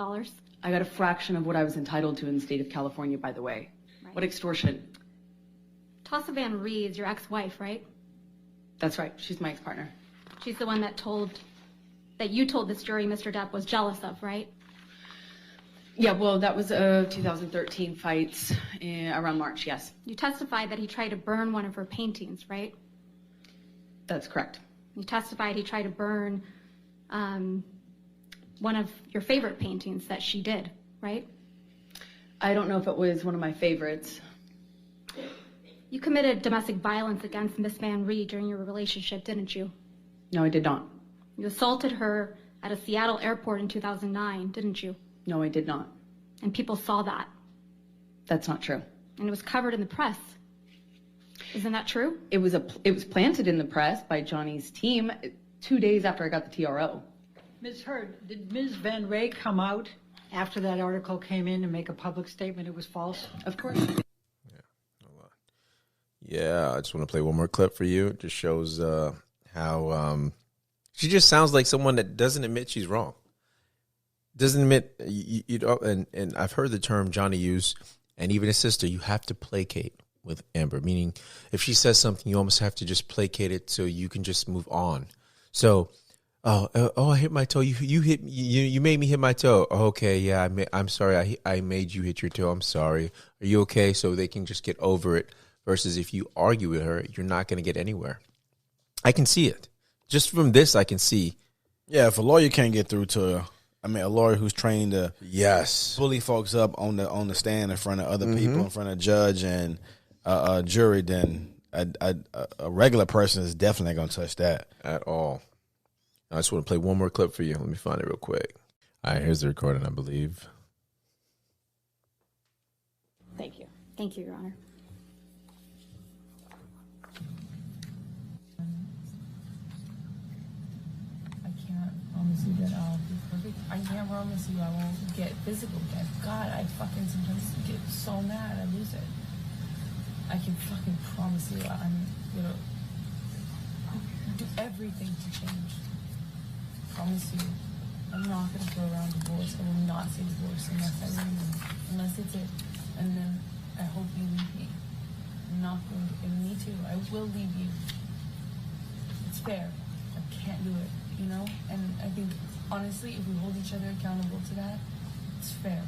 I got a fraction of what I was entitled to in the state of California, by the way. Right. What extortion?
Tassa Van Reed's your ex-wife, right?
That's right. She's my ex-partner.
She's the one that you told this jury Mr. Depp was jealous of, right?
Yeah, well, that was 2013 fights around March, yes.
You testified that he tried to burn one of her paintings, right?
That's correct.
You testified he tried to burn one of your favorite paintings that she did, right?
I don't know if it was one of my favorites.
You committed domestic violence against Miss Van Reed during your relationship, didn't you?
No, I did not.
You assaulted her at a Seattle airport in 2009, didn't you?
No, I did not.
And people saw that.
That's not true.
And it was covered in the press. Isn't that true?
It was planted in the press by Johnny's team 2 days after I got the TRO.
Ms. Heard, did Ms. Van Ray come out after that article came in and make a public statement it was false?
Of course.
Yeah, I just want to play one more clip for you. It just shows how she just sounds like someone that doesn't admit she's wrong. Doesn't admit, and I've heard the term Johnny use, and even his sister, you have to placate with Amber, meaning if she says something, you almost have to just placate it so you can just move on. So, I hit my toe. You made me hit my toe. Okay, yeah, I'm sorry. I made you hit your toe. I'm sorry. Are you okay? So they can just get over it. Versus if you argue with her, you're not going to get anywhere. I can see it. Just from this, I can see.
Yeah, if a lawyer can't get through to, a lawyer who's trained to bully folks up on the stand in front of other people, in front of a judge and a jury, then a regular person is definitely going to touch that
at all. I just want to play one more clip for you. Let me find it real quick. All right, here's the recording, I believe.
Thank you. Thank you, Your Honor.
Promise you that I'll be perfect. I can't promise you I won't get physical again. God, I fucking sometimes get so mad I lose it. I can fucking promise you I'm gonna do everything to change. Promise you. I'm not gonna throw around divorce. I will not say divorce unless it's it. And then I hope you leave me. I'm not going to, and me too. I will leave you. fair. I can't do it, you know? And I think, honestly, if we hold each other accountable to that, it's fair.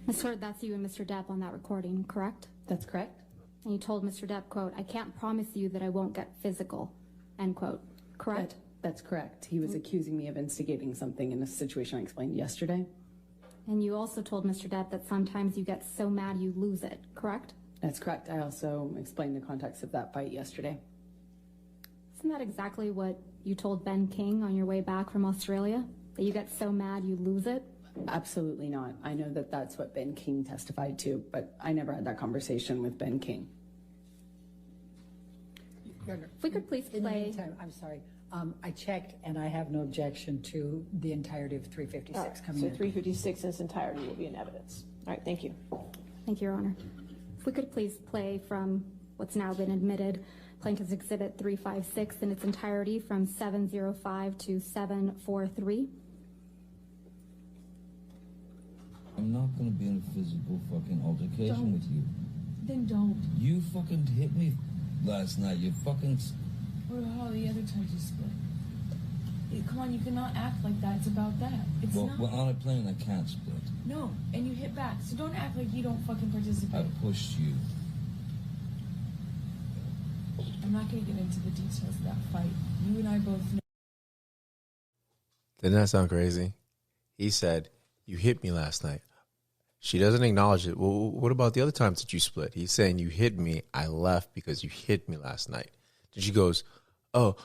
Ms. Hurd, that's you and Mr. Depp on that recording, correct?
That's correct.
And you told Mr. Depp, quote, I can't promise you that I won't get physical, end quote, correct?
That's correct. He was accusing me of instigating something in a situation I explained yesterday.
And you also told Mr. Depp that sometimes you get so mad you lose it, correct?
That's correct. I also explained the context of that fight yesterday.
Isn't that exactly what you told Ben King on your way back from Australia? That you get so mad you lose it?
Absolutely not. I know that that's what Ben King testified to, but I never had that conversation with Ben King.
If we could please play.
In the meantime, I'm sorry. I checked, and I have no objection to the entirety of 356 coming
So
in.
356 in its entirety will be in evidence. All right, thank you.
Thank you, Your Honor. If we could please play from what's now been admitted, Plaintiff's Exhibit 356 in its entirety from 705 to 743.
I'm not gonna be in a physical fucking altercation with you.
Then don't.
You fucking hit me last night. You fucking...
What about all the other times you split? Come on, you cannot act like that. It's about that. It's
Well,
not.
we're on a plane. I can't split.
No, and you hit back. So don't act like you don't fucking participate.
I pushed you.
I'm not going to get into the details of that fight. You and I both know.
Didn't that sound crazy? He said, you hit me last night. She doesn't acknowledge it. Well, what about the other times that you split? He's saying, you hit me. I left because you hit me last night. Then she goes, oh,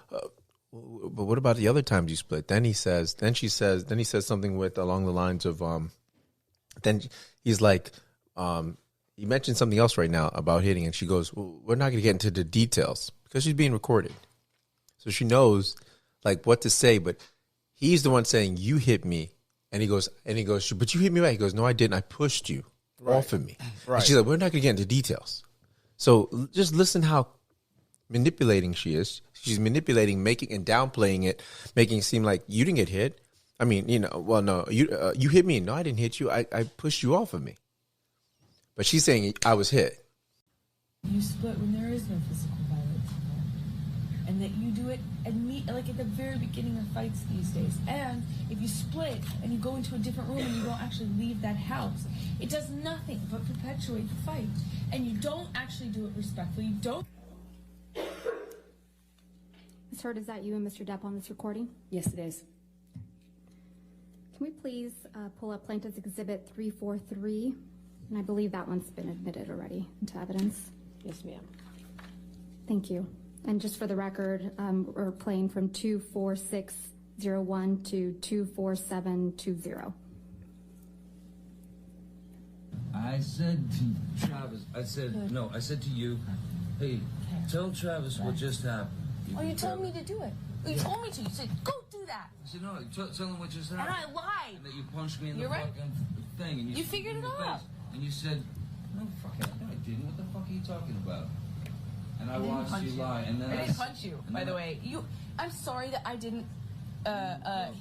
but what about the other times you split? Then he says something with along the lines of, then he's like, he mentioned something else right now about hitting. And she goes, well, we're not going to get into the details because she's being recorded. So she knows like what to say, but he's the one saying, you hit me. And he goes, but you hit me right. He goes, no, I didn't. I pushed you off of me. Right. And she's like, we're not going to get into details. So just listen how manipulating she is. She's manipulating, making and downplaying it, making it seem like you didn't get hit. I mean, you know, well, no, you hit me. No, I didn't hit you. I pushed you off of me. But she's saying I was hit.
You split when there is no physical violence, and that you do it like at the very beginning of fights these days. And if you split and you go into a different room and you don't actually leave that house, it does nothing but perpetuate the fight. And you don't actually do it respectfully. You don't.
Ms. Hurd, is that you and Mr. Depp on this recording?
Yes, it is.
Can we please pull up Plaintiff's Exhibit 343? And I believe that one's been admitted already into evidence.
Yes, ma'am.
Thank you. And just for the record, we're playing from 24601 to 24720.
I said to Travis, I said to you, hey, tell Travis what just happened.
You told me to do it. You told me to. You said, go do that.
I said, no, tell him what just happened.
And I lied.
And that you punched me in
You're
the
right.
fucking thing. And
You figured it out.
And you said, no, fucking, no, I didn't. What the fuck are you talking about? And I
didn't
watched
punch
you lie. And then
I didn't punch you, by the way. I'm sorry that I didn't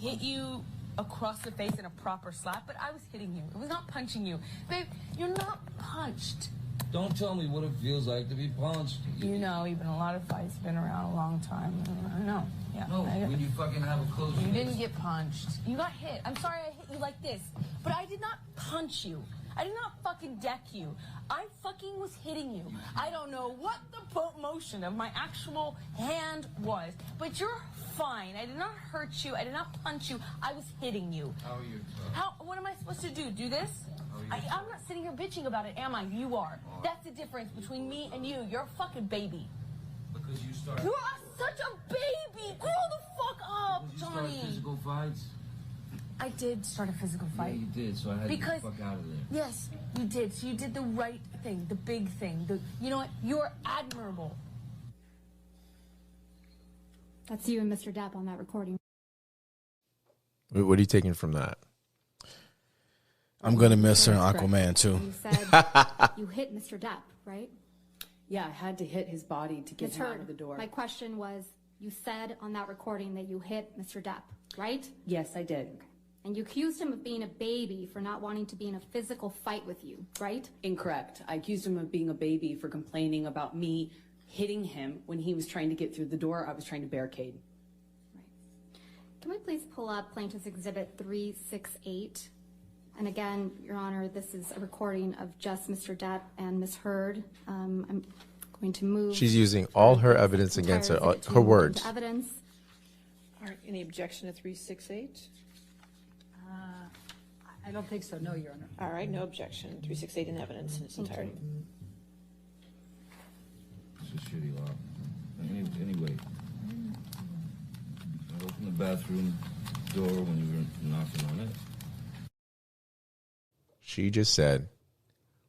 hit you across the face in a proper slap, but I was hitting you. It was not punching you. Babe, you're not punched.
Don't tell me what it feels like to be punched.
You know, you've been in a lot of fights, been around a long time. I know. Yeah.
No, when you fucking have a close
You didn't get punched. You got hit. I'm sorry I hit you like this, but I did not punch you. I did not fucking deck you. I fucking was hitting you. I don't know what the motion of my actual hand was, but you're fine. I did not hurt you. I did not punch you. I was hitting you.
How are you?
What am I supposed to do? Do this? I'm not sitting here bitching about it, am I? You are. That's the difference between me and you. You're a fucking baby.
Because you started.
You are such a baby. Grow the fuck up,
You
Johnny.
started physical fights.
I did start a physical fight.
Yeah, you did. So I had to get the fuck out of there.
Yes, you did. So you did the right thing, the big thing. You know what? You're admirable.
That's you and Mr. Depp on that recording.
What are you taking from that?
I'm going to miss her in Aquaman, too.
You said you hit Mr. Depp, right?
Yeah, I had to hit his body to get
Ms.
him out
Hurd,
of the door.
my question was, you said on that recording that you hit Mr. Depp, right?
Yes, I did.
Okay. And you accused him of being a baby for not wanting to be in a physical fight with you, right?
Incorrect. I accused him of being a baby for complaining about me hitting him when he was trying to get through the door. I was trying to barricade.
Can we please pull up Plaintiff's Exhibit 368? And again, Your Honor, this is a recording of just Mr. Depp and Ms. Heard. I'm going to move.
She's using all her evidence against her words.
Evidence.
All right, any objection to 368?
I don't think so, no, Your Honor.
All right, no objection. 368 in evidence in its entirety.
It's a shitty law. Anyway, I opened the bathroom door when you were knocking on it.
She just said,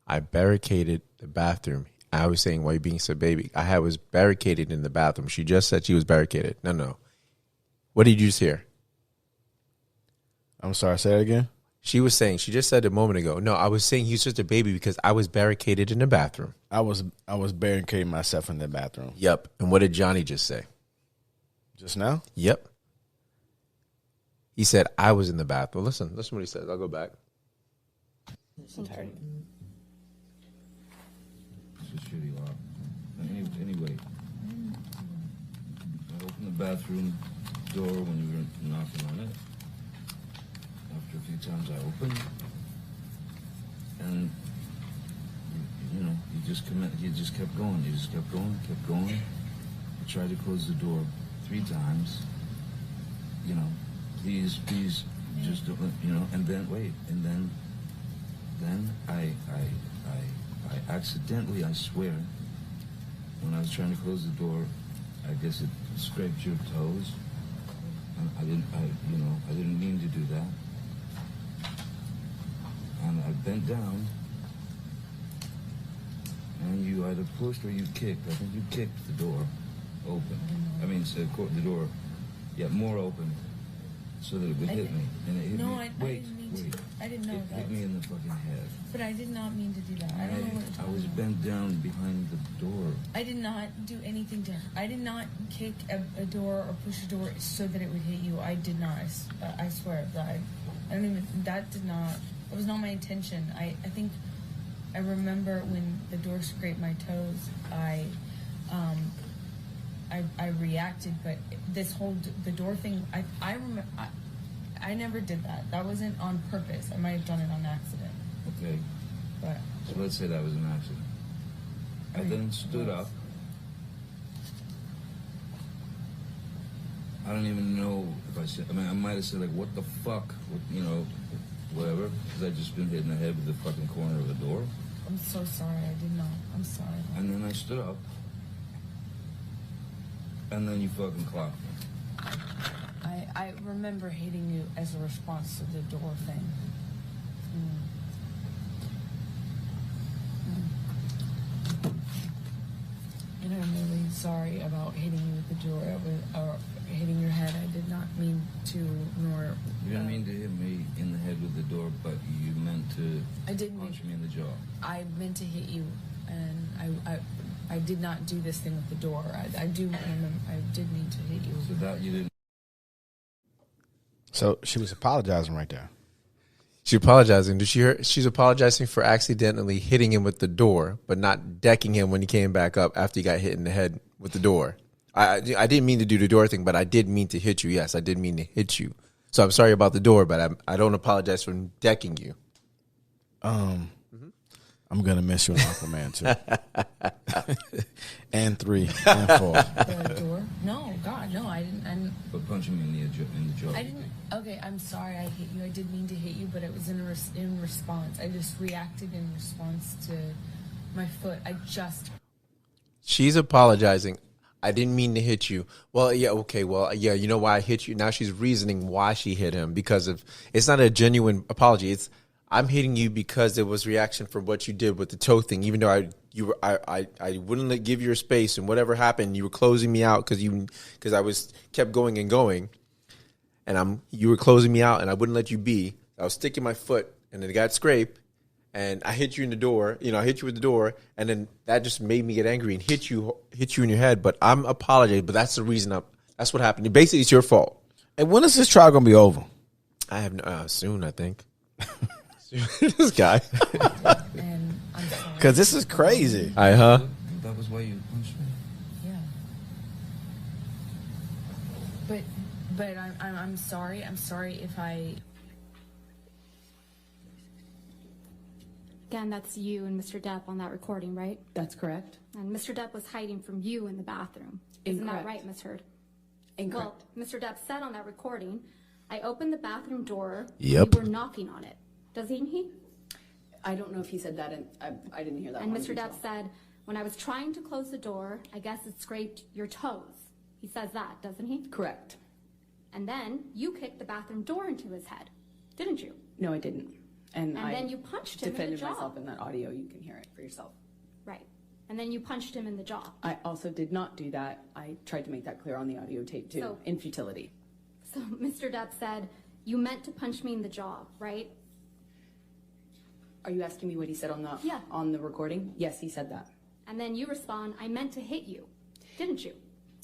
I barricaded the bathroom. I was saying, why are you being so baby? I was barricaded in the bathroom. She just said she was barricaded. No. What did you just hear?
I'm sorry, say that again?
She was saying, she just said a moment ago, no, I was saying he was just a baby because I was barricaded in the bathroom.
I was barricading myself in the bathroom.
Yep. And what did Johnny just say?
Just now?
Yep. He said, I was in the bathroom. Listen what he says. I'll go back.
In its entirety.
It's a shitty law. Anyway, I opened the bathroom door when you were knocking on it. After a few times I opened, and you just kept going. You just kept going. I tried to close the door 3 times. Please, just don't. And then wait, and then I accidentally, I swear, when I was trying to close the door, I guess it scraped your toes. And I didn't mean to do that. And I bent down, and you either pushed or you kicked. I think you kicked the door open. The door, more open, so that it would hit me. And it hit me.
I didn't mean to. I didn't know
it
that.
Hit me in the fucking head.
But I did not mean to do that. I don't know what you're talking about.
I was bent down behind the door.
I did not do anything to her. I did not kick a door or push a door so that it would hit you. I did not. I swear. That was not my intention. I think I remember when the door scraped my toes, I reacted, but the door thing, I remember, I never did that. That wasn't on purpose. I might have done it on accident.
Okay.
But
so let's say that was an accident. I then stood up. I don't even know if I said, I might have said, like, what the fuck, whatever, because I just been hit in the head with the fucking corner of the door.
I'm so sorry, I did not. I'm sorry.
And then I stood up, and then you fucking clocked me.
I remember hitting you as a response to the door thing. And I'm really sorry about hitting you with the door, or hitting your head. I did not mean to, nor...
You didn't mean to hit me in the head with the door, but you meant to punch me in the jaw.
I meant to hit you, and I did not do this thing with the door. I do remember, I did mean to hit you.
So that you didn't...
So she was apologizing right there.
She's apologizing. Did she hear? She's apologizing for accidentally hitting him with the door, but not decking him when he came back up after he got hit in the head with the door. I didn't mean to do the door thing, but I did mean to hit you. Yes, I did mean to hit you. So I'm sorry about the door, but I don't apologize for decking you.
I'm gonna miss you an Aquaman too. And 3 and 4.
The door? No, God, no, I didn't.
But punching me in the jaw.
I didn't. Okay, I'm sorry I hit you. I did mean to hit you, but it was in response. I just reacted in response to my foot.
She's apologizing. I didn't mean to hit you. Well, yeah, okay. Well, yeah, you know why I hit you? Now she's reasoning why she hit him because of, it's not a genuine apology. It's, I'm hitting you because there was reaction from what you did with the toe thing, even though I wouldn't give you your space, and whatever happened, you were closing me out because I was kept going and going, and you were closing me out, and I wouldn't let you be. I was sticking my foot, and then it got scraped, and I hit you in the door. I hit you with the door, and then that just made me get angry and hit you in your head. But I'm apologizing. But that's the reason. That's what happened. Basically, it's your fault.
And when is this trial gonna be over?
I have soon, I think. This guy.
And I'm sorry.
Because this is crazy.
That was why you punched me.
Yeah. But I'm sorry. I'm sorry if I.
Again, that's you and Mr. Depp on that recording, right?
That's correct.
And Mr. Depp was hiding from you in the bathroom. Isn't that
Incorrect.
right, Ms. Heard?
Incorrect.
Well, Mr. Depp said on that recording, I opened the bathroom door.
Yep.
You were knocking on it. Doesn't he?
I don't know if he said that, and I didn't hear that.
And
one
Mr.
in
Depp
detail.
said, when I was trying to close the door, I guess it scraped your toes. He says that, doesn't he?
Correct.
And then you kicked the bathroom door into his head, didn't you?
No, I didn't. And I
then you punched him in the
defended
jaw.
myself in that audio. You can hear it for yourself.
Right. And then you punched him in the jaw.
I also did not do that. I tried to make that clear on the audio tape too,
So-
in futility.
So Mr. Depp said, you meant to punch me in the jaw, right?
Are you asking me what he said on the
Yeah.
on the recording? Yes, he said that.
And then you respond, I meant to hit you, didn't you?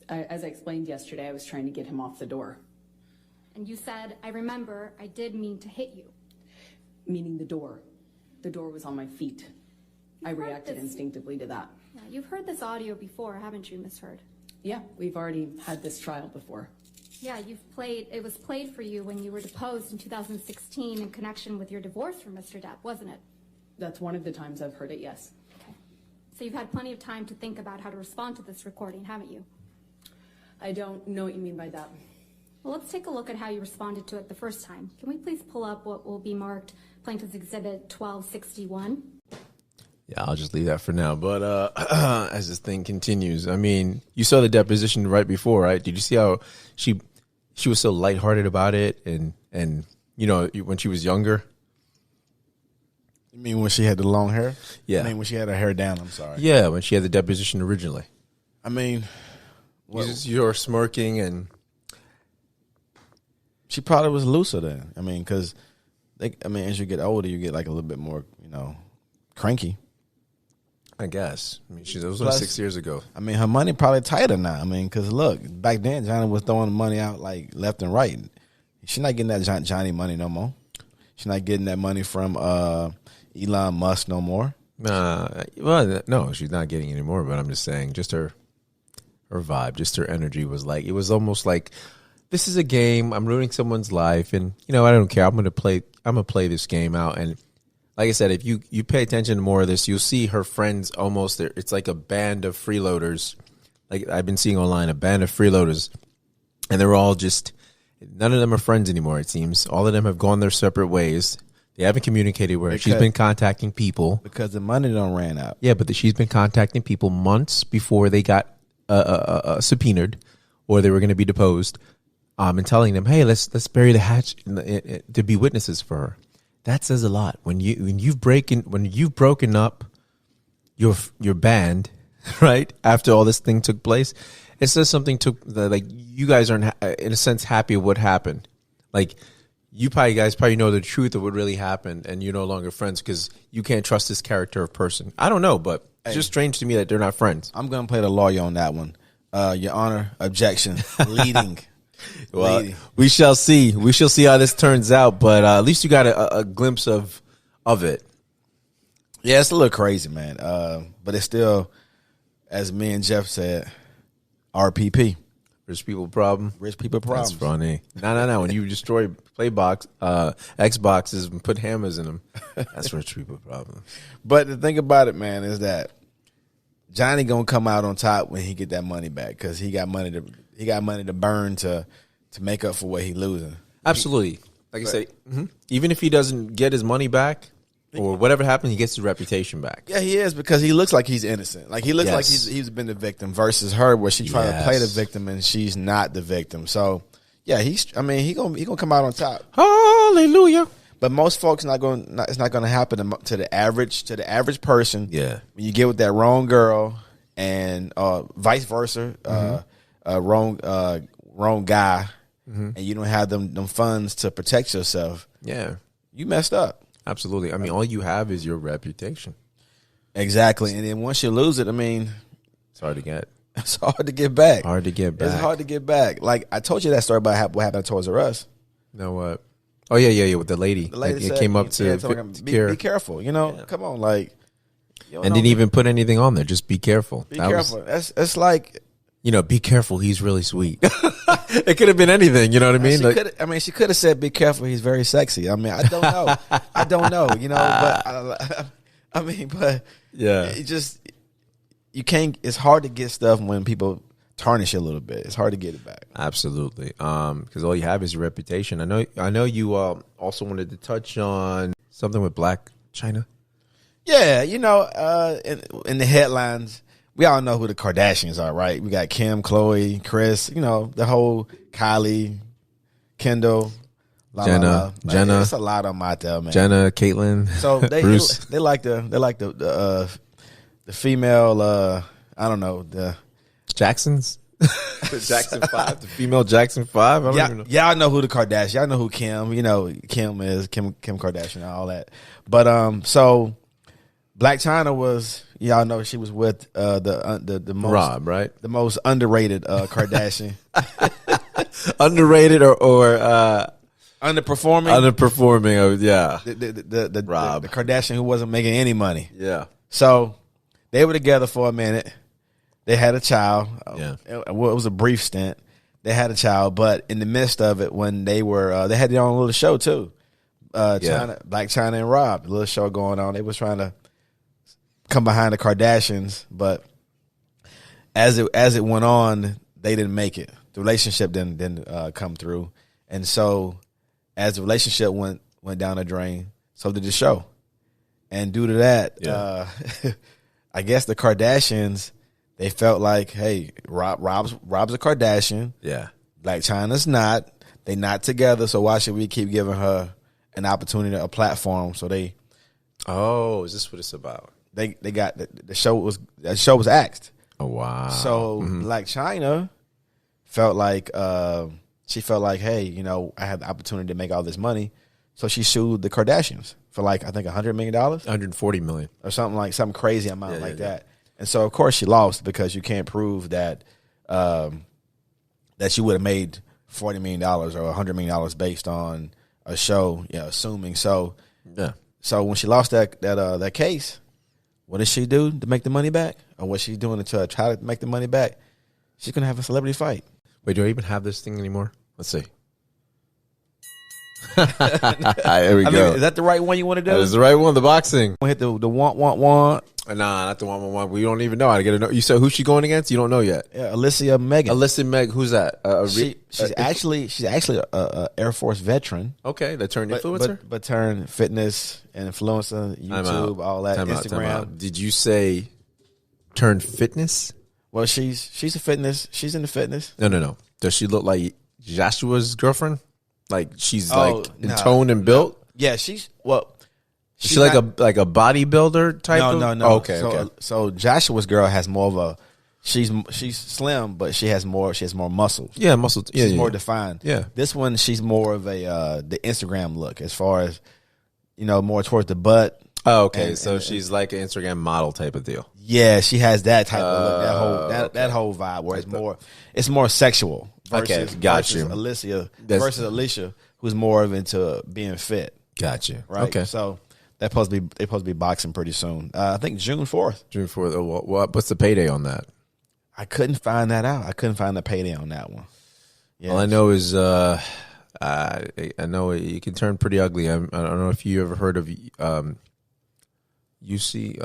As I explained yesterday, I was trying to get him off the door,
And you said, I remember, I did mean to hit you.
meaning the door. The door was on my feet. I
You've heard
reacted
this-
instinctively to that.
Yeah, you've heard this audio before, haven't you, Miss Heard?
Yeah, we've already had this trial before.
Yeah, it was played for you when you were deposed in 2016 in connection with your divorce from Mr. Depp, wasn't it?
That's one of the times I've heard it, yes.
Okay. So you've had plenty of time to think about how to respond to this recording, haven't you?
I don't know what you mean by that.
Well, let's take a look at how you responded to it the first time. Can we please pull up what will be marked Plaintiff's Exhibit 1261?
Yeah, I'll just leave that for now. But as this thing continues, I mean, you saw the deposition right before, right? Did you see how she was so lighthearted about it, and you know, when she was younger?
You mean when she had the long hair?
Yeah.
I mean when she had her hair down. I'm sorry.
Yeah, when she had the deposition originally.
I mean,
You're smirking, and
she probably was looser then. I mean, because as you get older, you get like a little bit more, cranky.
I guess. I mean, that was
Plus,
6 years ago.
I mean, her money probably tighter now. I mean, because look, back then Johnny was throwing money out like left and right. She's not getting that Johnny money no more. She's not getting that money from Elon Musk no more.
Well, no, she's not getting any more. But I'm just saying, just her vibe, just her energy was like, it was almost like, this is a game. I'm ruining someone's life, and I don't care. I'm gonna play this game out. And like I said, if you pay attention to more of this, you'll see her friends almost there. It's like a band of freeloaders. Like I've been seeing online, a band of freeloaders, and they're all just, none of them are friends anymore. It seems all of them have gone their separate ways. They haven't communicated with her. She's been contacting people
because the money don't ran out.
Yeah, but she's been contacting people months before they got subpoenaed or they were going to be deposed, and telling them, "Hey, let's bury the hatch to be witnesses for her." That says a lot. When you've broken up your band, right after all this thing took place, it says something like you guys aren't in a sense happy with what happened. Like you guys know the truth of what really happened, and you're no longer friends because you can't trust this character of person. I don't know, but it's just strange to me that they're not friends.
I'm gonna play the lawyer on that one. Your Honor, objection, leading.
Well,
leading.
we shall see. We shall see how this turns out. But at least you got a glimpse of it.
Yeah, it's a little crazy, man. But it's still, as me and Jeff said, RPP.
Rich people problem.
Rich people problems.
That's funny. No. When you destroy Xboxes and put hammers in them, that's rich people problem.
But the thing about it, man, is that Johnny gonna come out on top when he get that money back because he got money to burn to make up for what he losing.
Absolutely. Like I say, even if he doesn't get his money back or whatever happened, he gets his reputation back.
Yeah, he is because he looks like he's innocent. Like he looks like he's been the victim versus her where she trying to play the victim and she's not the victim. So yeah, he gonna come out on top.
Hallelujah.
But most folks it's not gonna happen to the average person.
Yeah.
When you get with that wrong girl and vice versa, wrong guy, and you don't have them funds to protect yourself.
Yeah.
You messed up.
Absolutely. I mean, all you have is your reputation.
Exactly. And then once you lose it, I mean,
it's hard to get.
It's hard to get back.
Hard to get back.
It's hard to get back. Like I told you that story about what happened at Toys R Us.
You know what? Oh yeah, with the lady.
The lady
that
said,
came up to
be careful. You know, come on, like.
And didn't even put anything on there. Just be careful.
Be careful. It's like,
be careful. He's really sweet. It could have been anything. You know what I mean?
She could have said, "Be careful. He's very sexy." I mean, I don't know. I don't know. You know, but
yeah,
it just you can't. It's hard to get stuff when people tarnish it a little bit. It's hard to get it back.
Absolutely. Because all you have is your reputation. I know you also wanted to touch on something with Blac Chyna.
Yeah, in the headlines, we all know who the Kardashians are, right? We got Kim, Khloe, Kris, the whole Kylie, Kendall,
Jenna.
It's a lot of them out there, man.
Jenna, Caitlyn,
so
Bruce.
They like the female. I don't know, the
Jacksons. The Jackson 5, the female Jackson 5. I don't even know.
Y'all know who the Kardashians. Y'all know who Kim. Kim is Kim Kardashian and all that. But so. Blac Chyna was, y'all know she was with the most
Rob, right?
The most underrated Kardashian.
Underrated or
underperforming?
Underperforming, yeah.
The
Rob.
the Kardashian who wasn't making any money.
Yeah.
So they were together for a minute. They had a child.
Yeah.
It was a brief stint. They had a child, but in the midst of it, when they were, they had their own little show too. Blac Chyna and Rob, the little show going on. They was trying to come behind the Kardashians, but as it went on, they didn't make it. The relationship didn't come through, and so as the relationship went down the drain, so did the show. And due to that, I guess the Kardashians, they felt like, hey, Rob's a Kardashian.
Yeah,
Blac Chyna's not. They not together, so why should we keep giving her an opportunity, a platform? So they.
Oh, is this what it's about?
They got the show was axed.
Oh wow!
So Blac Chyna felt like hey, I had the opportunity to make all this money, so she sued the Kardashians for I think $100 million,
$140 million,
or something crazy amount that. And so of course she lost because you can't prove that that she would have made $40 million or $100 million based on a show. Yeah, assuming so.
Yeah.
So when she lost that case. What does she do to make the money back? Or what's she doing to try to make the money back? She's going to have a celebrity fight.
Wait, do I even have this thing anymore? Let's see. There we go.
Is that the right one you want to do?
That is the right one, the boxing.
We hit the want.
Nah, not the one. We don't even know. I gotta know. You said who's she going against? You don't know yet.
Yeah, Alyssa Meg. Who's that? She's actually a Air Force veteran.
Okay, that turned influencer,
but turned fitness and influencer, YouTube, all that, Instagram.
Did you say turned fitness?
Well, she's a fitness. She's into fitness.
No. Does she look like Joshua's girlfriend? Like she's in tone and built?
No. Yeah, she's
She's like a bodybuilder type?
No.
Oh, okay.
So Joshua's girl has more of a she's slim, but she has more muscles.
Yeah, muscles. Yeah,
she's more defined.
Yeah.
This one, she's more of the Instagram look, as far as more towards the butt.
Oh, okay. So she's like an Instagram model type of deal.
Yeah, she has that type of look, that whole vibe where it's more sexual versus versus Alicia, who's more of into being fit.
Gotcha.
Right.
Okay.
So they're supposed to be boxing pretty soon. I think June 4th.
June 4th. What's the payday on that?
I couldn't find that out. I couldn't find the payday on that one.
Yes. All I know is I know it can turn pretty ugly. I don't know if you ever heard of Fusi.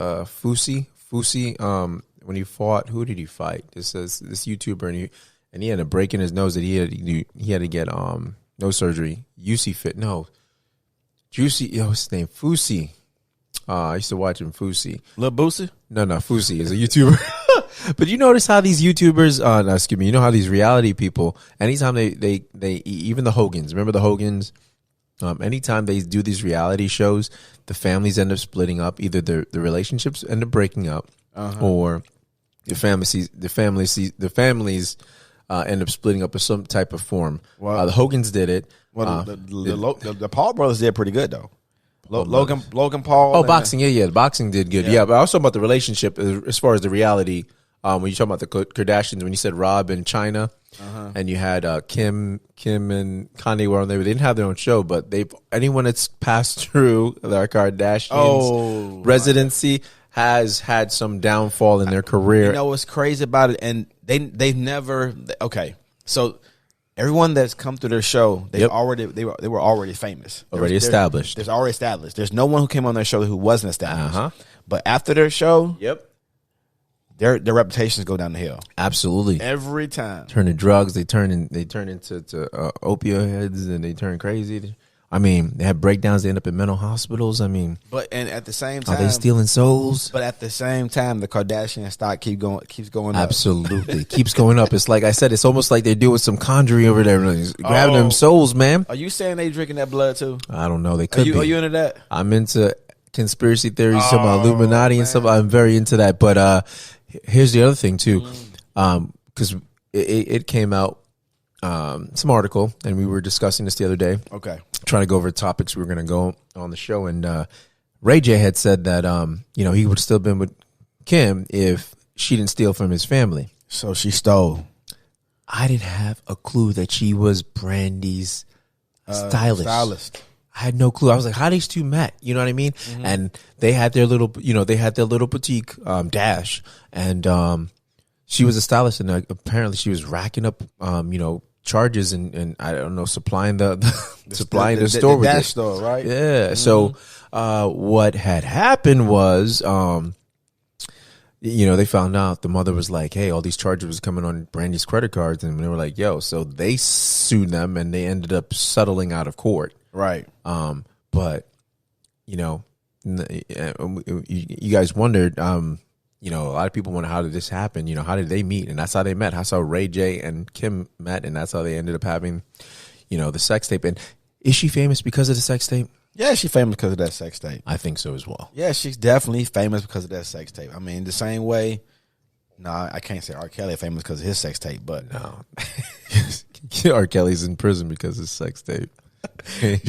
When he fought, who did he fight? This YouTuber, and he had a break in his nose that he had to get nose surgery. Juicy, what's his name? Fusi. I used to watch him. Fusi.
Lil Boosie?
No, Fusi is a YouTuber. But you notice how these YouTubers, you know how these reality people, anytime they even the Hogans, remember the Hogans? Anytime they do these reality shows, the families end up splitting up. Either the relationships end up breaking up, or the families end up splitting up in some type of form. Well, the Hogans did it.
Well, the Paul brothers did pretty good though. Logan Paul.
Oh, boxing, yeah, the boxing did good. Yeah, but I was talking about the relationship as far as the reality when you talk about the Kardashians, when you said Rob and China, and you had Kim and Kanye were on there. They didn't have their own show, but anyone that's passed through their Kardashians residency has had some downfall in their career.
You know what's crazy about it, and they've never. Okay, so everyone that's come through their show, they were already famous,
established.
There's already established. There's no one who came on their show who wasn't established. But after their show, their reputations go down the hill.
Absolutely,
every time.
Turn to drugs, they turn into opioids, and they turn crazy. I mean, they have breakdowns. They end up in mental hospitals. I mean,
and at the same time,
are they stealing souls?
But at the same time, the Kardashian stock keeps going up.
Absolutely, keeps going up. It's like I said, it's almost like they're doing some conjuring over there, grabbing them souls, man.
Are you saying they drinking that blood too?
I don't know. They could be.
Are you into that?
I'm into conspiracy theories, some Illuminati and stuff. I'm very into that. But here's the other thing too, because it came out. Some article, and we were discussing this the other day.
Okay,
trying to go over topics we were going to go on the show, and Ray J had said that he would have still been with Kim if she didn't steal from his family.
So she stole.
I didn't have a clue that she was Brandy's stylist. I had no clue. I was like, how these two met? You know what I mean? Mm-hmm. And they had their little, boutique dash, and she was a stylist, and apparently she was racking up, charges and I don't know, supplying the store with
dash
it.
store, right?
Yeah. Mm-hmm. So what had happened was, they found out the mother was like, hey, all these charges was coming on Brandy's credit cards, and they were like, yo, so they sued them, and they ended up settling out of court.
Right.
But you guys wondered, a lot of people wonder, how did this happen? How did they meet? And that's how they met. That's how Ray J and Kim met, and that's how they ended up having, the sex tape. And is she famous because of the sex tape?
Yeah, she's famous because of that sex tape.
I think so as well.
Yeah, she's definitely famous because of that sex tape. I mean, the same way. No, I can't say R. Kelly famous because of his sex tape, but
no, R. Kelly's in prison because of his sex tape.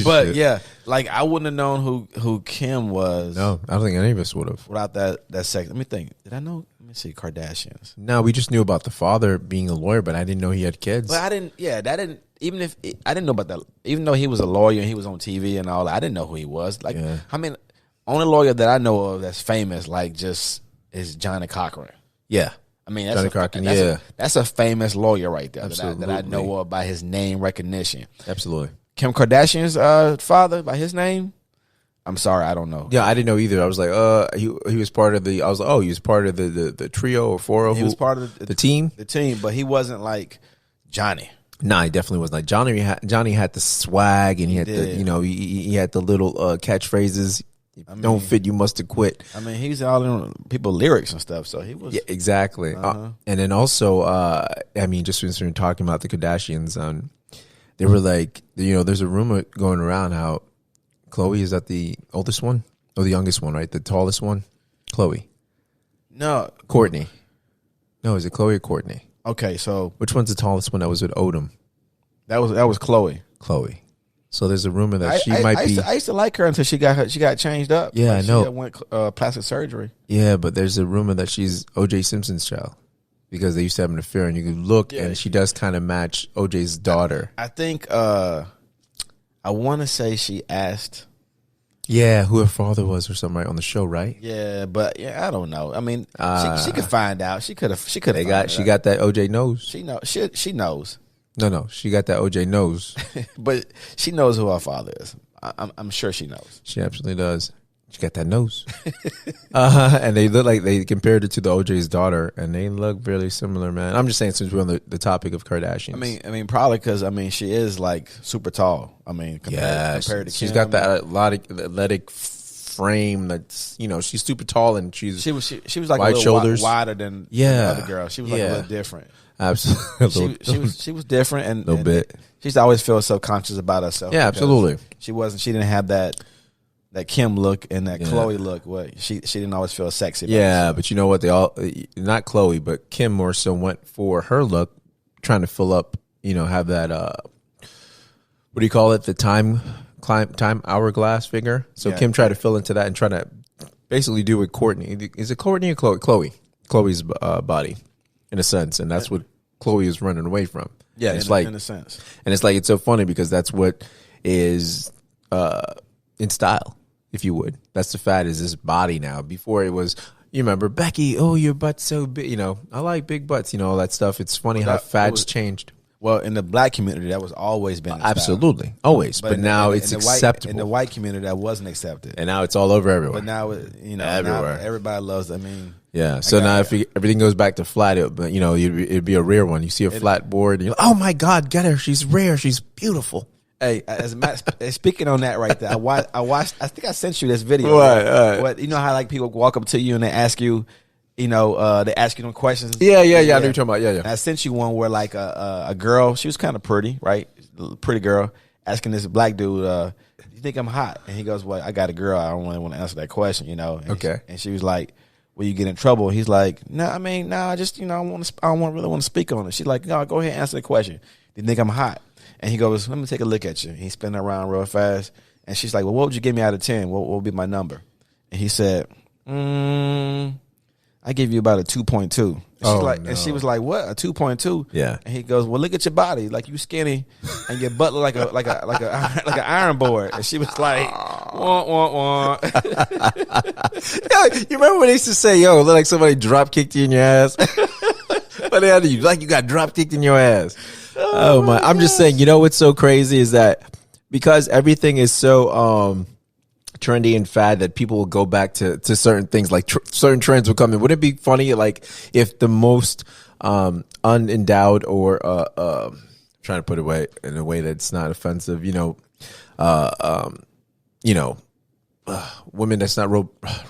But yeah, like I wouldn't have known who Kim was.
No, I don't think any of us would have
without that sex. Let me think. Did I know? Let me see. Kardashians.
No, we just knew about the father being a lawyer, but I didn't know he had kids.
But I didn't. Yeah, that didn't. Even if I didn't know about that, even though he was a lawyer and he was on TV and all, I didn't know who he was. Like, I mean, only lawyer that I know of that's famous, like, just is Johnny Cochran.
Yeah.
I mean, that's a famous lawyer right there that I know of by his name recognition.
Absolutely.
Kim Kardashian's father, by his name, I'm sorry, I don't know.
Yeah, I didn't know either. I was like, he was part of the. I was like, he was part of the trio or four.
He was part of
the team.
The team, but he wasn't like Johnny.
Nah, he definitely wasn't. Like Johnny had the swag, and he had he had the little catchphrases. Don't fit, you must have quit.
I mean, he's all in people lyrics and stuff, so he was.
Yeah, exactly. And then also, I mean, just when we were talking about the Kardashians, they were like, there's a rumor going around how Khloe is that the oldest one or the youngest one, right? The tallest one, Khloe.
No,
Kourtney. No, is it Khloe or Kourtney?
Okay, so
which one's the tallest one that was with Odom?
That was Khloe.
Khloe. So there's a rumor that she might be.
I used to like her until she got changed up.
Yeah, I know.
She went plastic surgery.
Yeah, but there's a rumor that she's O.J. Simpson's child because they used to have an affair, and you could look, and she does kind of match O.J.'s daughter.
I think I want to say she asked.
Yeah, who her father was or something, right, on the show, right?
Yeah, but I don't know. I mean, she could find out. She could have. She
got that O.J. nose.
She knows.
No, she got that O.J. nose.
But she knows who her father is. I'm sure she knows.
She absolutely does. She got that nose. And they look like they compared it to the O.J.'s daughter, and they look really similar, man. I'm just saying, since we're on the topic of Kardashians.
I mean, probably because she is like super tall. I mean, compared to Kim.
She's got that athletic frame that's she's super tall, and she was
like
wide
a little
shoulders,
wider than the other girl. She was like a little different.
Absolutely,
she was different, and
a little bit.
She used to always feel self-conscious about herself.
Yeah, absolutely.
She didn't have that Kim look and that Khloe look. What she didn't always feel sexy.
Yeah, but you know what? They all, not Khloe, but Kim more so went for her look, trying to fill up. Have that. What do you call it? The time hourglass figure. So Kim tried to fill into that and try to basically do with Kourtney. Is it Kourtney or Khloe? Chloe's body, in a sense, and that's what Chloe is running away from.
Yeah,
it's
in a sense,
and it's like it's so funny because that's what is in style, if you would. That's the fad is this body now. Before it was, you remember Becky? Oh, your butt's so big. You know, I like big butts. You know, all that stuff. It's funny how fads changed.
Well, in the black community, that was always been
absolutely always, but now it's acceptable.
In the white community, that wasn't accepted,
and now it's all over everywhere.
But now, you know, everywhere, everybody loves. I mean,
yeah. So now, if everything goes back to flat, you know, it'd be a rare one. You see a flat board, and you're like, oh my God, get her! She's rare. She's beautiful.
Hey, speaking on that right there, I watched. I think I sent you this video.
Right.
What you know how like people walk up to you and they ask you. You know, they ask you them questions.
Yeah. I know what you're talking about. Yeah.
And I sent you one where like a girl, she was kind of pretty, right? Pretty girl, asking this black dude, "You think I'm hot?" And he goes, "Well, I got a girl. I don't really want to answer that question, you know." And
okay.
And she was like, "Will you get in trouble?" He's like, "No, I mean, no, I just, you know, I don't really want to speak on it." She's like, "No, go ahead and answer the question. Do you think I'm hot?" And he goes, "Let me take a look at you." And he's spinning around real fast, and she's like, "Well, what would you give me out of 10? What would be my number?" And he said, I give you about a 2.2. And she was like, "What? A 2.2?"
Yeah.
And he goes, "Well, look at your body. Like you skinny, and your butt look like an iron board." And she was like, "Wah wah wah."
Yo, you remember when they used to say, "Yo, look like somebody drop kicked you in your ass"? But they you like you got drop kicked in your ass. Oh my! I'm just saying. You know what's so crazy is that because everything is so trendy and fad that people will go back to certain things, like certain trends will come in. Wouldn't it be funny like if the most unendowed or trying to put it away in a way that's not offensive, women that's not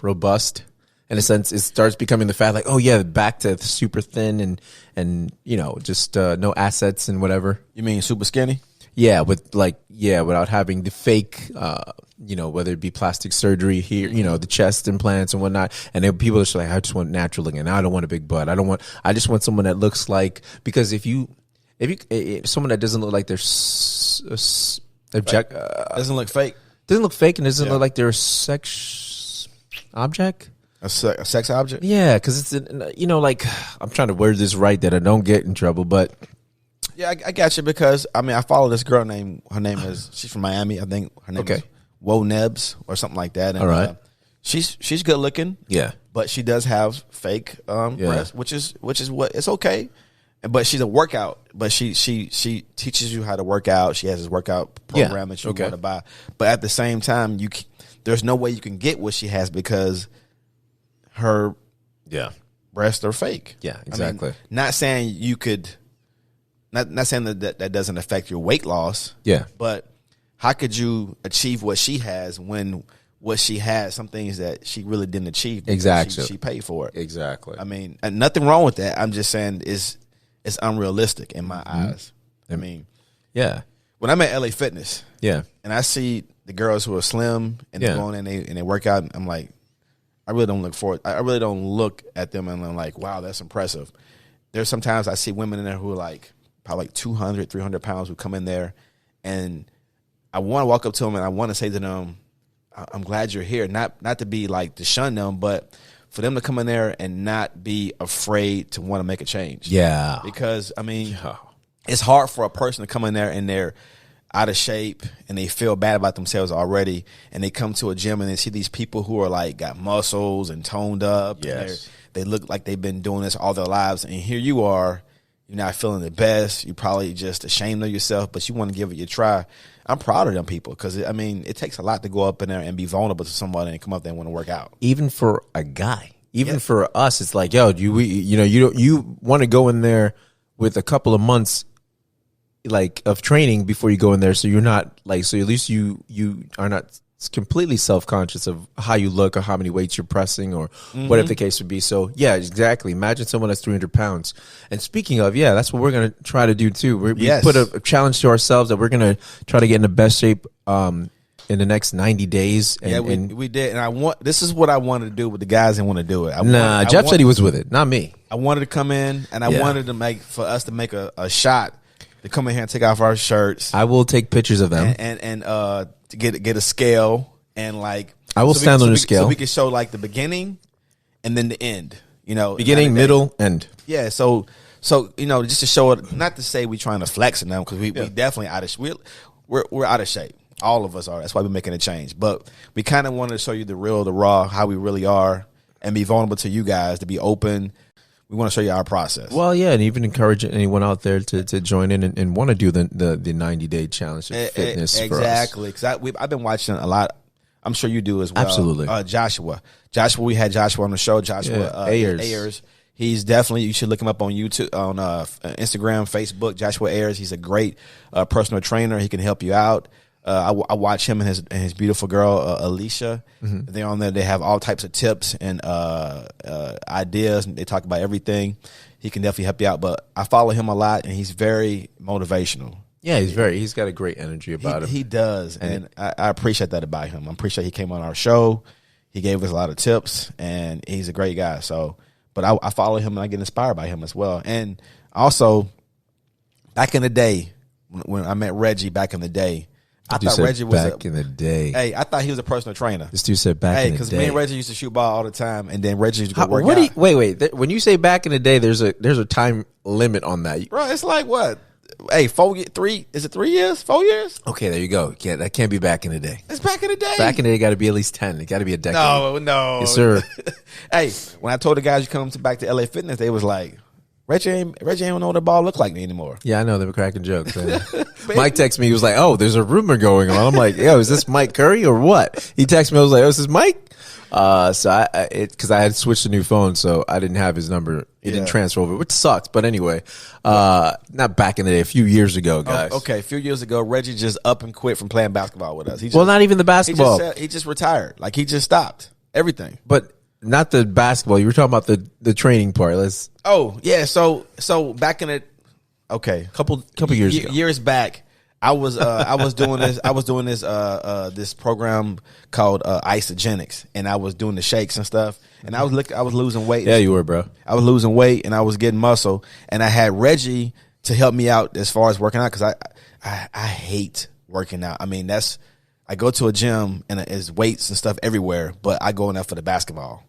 robust in a sense, it starts becoming the fad, like, oh yeah, back to super thin and you know, just no assets and whatever.
You mean super skinny?
Yeah, without having the fake, whether it be plastic surgery here, you know, the chest implants and whatnot. And then people are just like, I just want natural looking. I don't want a big butt. I just want someone that looks like, because if someone that doesn't look like they're
doesn't look fake,
and doesn't look like they're a sex object.
A sex object?
Yeah, because it's, like, I'm trying to word this right that I don't get in trouble, but.
Yeah, I got you, because I mean I follow this girl she's from Miami. I think her name is Wo Nebs or something like that. And,
all right.
She's good looking.
Yeah.
But she does have fake breasts, which is what it's okay. But she's a workout. But she teaches you how to work out. She has this workout program that you want to buy. But at the same time, there's no way you can get what she has because her breasts are fake.
Yeah, exactly.
I mean, not saying you could. Not saying that doesn't affect your weight loss.
Yeah.
But how could you achieve what she has when what she has, some things that she really didn't achieve?
Exactly.
She paid for it.
Exactly.
I mean, and nothing wrong with that. I'm just saying it's unrealistic in my eyes. I mean,
yeah.
When I'm at LA Fitness,
and
I see the girls who are slim and they go in and they work out, I'm like, I really don't look at them and I'm like, wow, that's impressive. There's sometimes I see women in there who are like, probably like 200, 300 pounds who come in there, and I want to walk up to them and I want to say to them, I'm glad you're here. Not to be like to shun them, but for them to come in there and not be afraid to want to make a change.
Yeah.
Because, I mean, it's hard for a person to come in there and they're out of shape and they feel bad about themselves already, and they come to a gym and they see these people who are like got muscles and toned up.
Yes.
And they look like they've been doing this all their lives, and here you are. You're not feeling the best. You're probably just ashamed of yourself, but you want to give it your try. I'm proud of them people because, I mean, it takes a lot to go up in there and be vulnerable to somebody and come up there and want to work out.
Even for a guy, for us, it's like, yo, you want to go in there with a couple of months like of training before you go in there, so you're not like, so at least you are not completely self-conscious of how you look or how many weights you're pressing or whatever the case would be. So yeah, exactly. Imagine someone that's 300 pounds. And speaking of, that's what we're going to try to do too. We put a challenge to ourselves that we're going to try to get in the best shape in the next 90 days. And,
we did. And this is what I wanted to do with the guys that want to do it.
Jeff said he was with it, not me.
I wanted to come in and I wanted to make a shot to come in here and take off our shirts.
I will take pictures of them.
And to get a scale and like
I will stand on the scale
so we can show like the beginning and then the end.
beginning, middle, end.
Yeah. So just to show it, not to say we're trying to flex it now, because we definitely we're out of shape. All of us are. That's why we're making a change. But we kind of wanted to show you the real, the raw, how we really are, and be vulnerable to you guys, to be open. We want to show you our process.
Well, yeah, and even encourage anyone out there to join in and want to do the 90-day challenge of fitness for us.
Exactly. Because I've been watching a lot. I'm sure you do as well.
Absolutely.
Joshua, we had Joshua on the show. Joshua Ayers. He's definitely, you should look him up on YouTube, on Instagram, Facebook. Joshua Ayers. He's a great personal trainer. He can help you out. I watch him and his beautiful girl Alicia. Mm-hmm. They're on there. They have all types of tips and ideas. And they talk about everything. He can definitely help you out. But I follow him a lot, and he's very motivational.
Yeah, he's got a great energy about him.
He does, and I appreciate that about him. I appreciate he came on our show. He gave us a lot of tips, and he's a great guy. So, but I follow him, and I get inspired by him as well. And also, back in the day, when I met Reggie back in the day, I thought Reggie was
back in the day.
Hey, I thought he was a personal trainer.
This dude said back in the day.
Because me and Reggie used to shoot ball all the time, and then Reggie used to go work out.
Wait. When you say back in the day, there's a time limit on that.
Bro, it's like what? Hey, 3? Is it 3 years? 4 years?
Okay, there you go. Yeah, that can't be back in the day.
It's back in the day.
Back in the day, got to be at least 10. It got to be a decade.
No.
Yes, sir.
Hey, when I told the guys you come back to LA Fitness, they was like, Reggie ain't know what the ball look like anymore.
Yeah, I know. They were cracking jokes. Mike texted me. He was like, oh, there's a rumor going on. I'm like, yo, is this Mike Curry or what? He texted me. I was like, oh, is this Mike? So because I had switched to new phone, so I didn't have his number. He didn't transfer over, which sucks. But anyway, not back in the day, a few years ago, guys.
Okay, a few years ago, Reggie just up and quit from playing basketball with us.
Not even the basketball.
He just retired. Like, he just stopped everything.
But not the basketball. You were talking about the training part.
Oh yeah. So back in it. Okay,
couple years ago.
Years back, I was doing this program called Isogenics, and I was doing the shakes and stuff, and I was losing weight.
Yeah, you were, bro.
I was losing weight, and I was getting muscle, and I had Reggie to help me out as far as working out, because I hate working out. I mean, I go to a gym and there's weights and stuff everywhere, but I go in there for the basketball.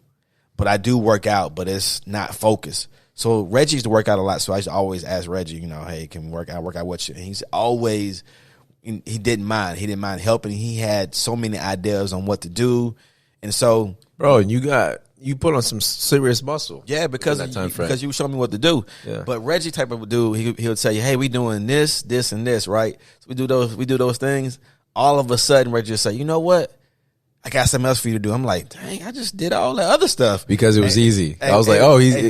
But I do work out, but it's not focused. So Reggie used to work out a lot, so I used to always ask Reggie, hey, can we work out with you? And he didn't mind. He didn't mind helping. He had so many ideas on what to do. And so,
bro, and you put on some serious muscle.
Yeah, because you were showing me what to do. Yeah. But Reggie type of dude, he would tell you, hey, we doing this, and this, right? So we do those things. All of a sudden, Reggie would say, you know what? I got something else for you to do. I'm like, dang, I just did all the other stuff.
Because it was easy. I was like,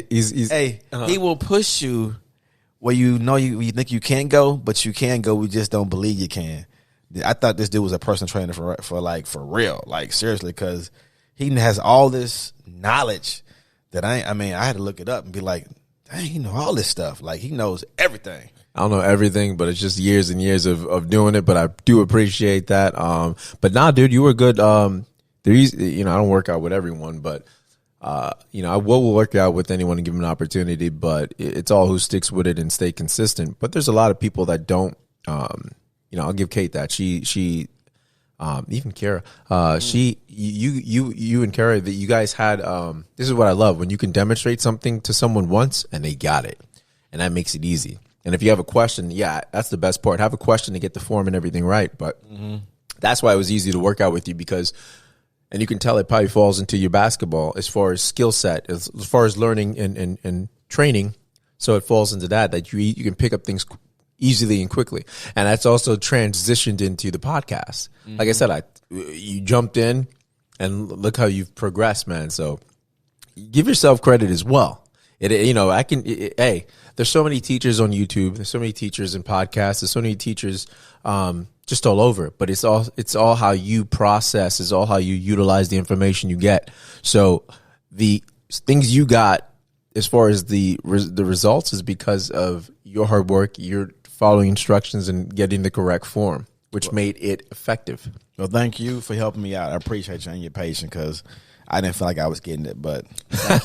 he's
he will push you where you think you can't go, but you can go. We just don't believe you can. I thought this dude was a personal trainer for real. Like, seriously, because he has all this knowledge that I had to look it up and be like, dang, he know all this stuff. Like, he knows everything.
I don't know everything, but it's just years and years of doing it. But I do appreciate that. But nah, dude, you were good. I don't work out with everyone, but I will work out with anyone and give them an opportunity. But it's all who sticks with it and stay consistent. But there's a lot of people that don't. I'll give Kate that. She even Kara. You and Kara, that you guys had. This is what I love, when you can demonstrate something to someone once and they got it, and that makes it easy. And if you have a question, that's the best part. Have a question to get the form and everything right. But that's why it was easy to work out with you, and you can tell it probably falls into your basketball as far as skill set, as far as learning and training. So it falls into that you can pick up things easily and quickly. And that's also transitioned into the podcast. Like I said, you jumped in, and look how you've progressed, man. So give yourself credit as well. There's so many teachers on YouTube. There's so many teachers in podcasts. There's so many teachers just all over. But it's all how you process. It's all how you utilize the information you get. So the things you got as far as the results is because of your hard work, your following instructions, and getting the correct form, which made it effective.
Well, thank you for helping me out. I appreciate you and your patience, because I didn't feel like I was getting it, but thank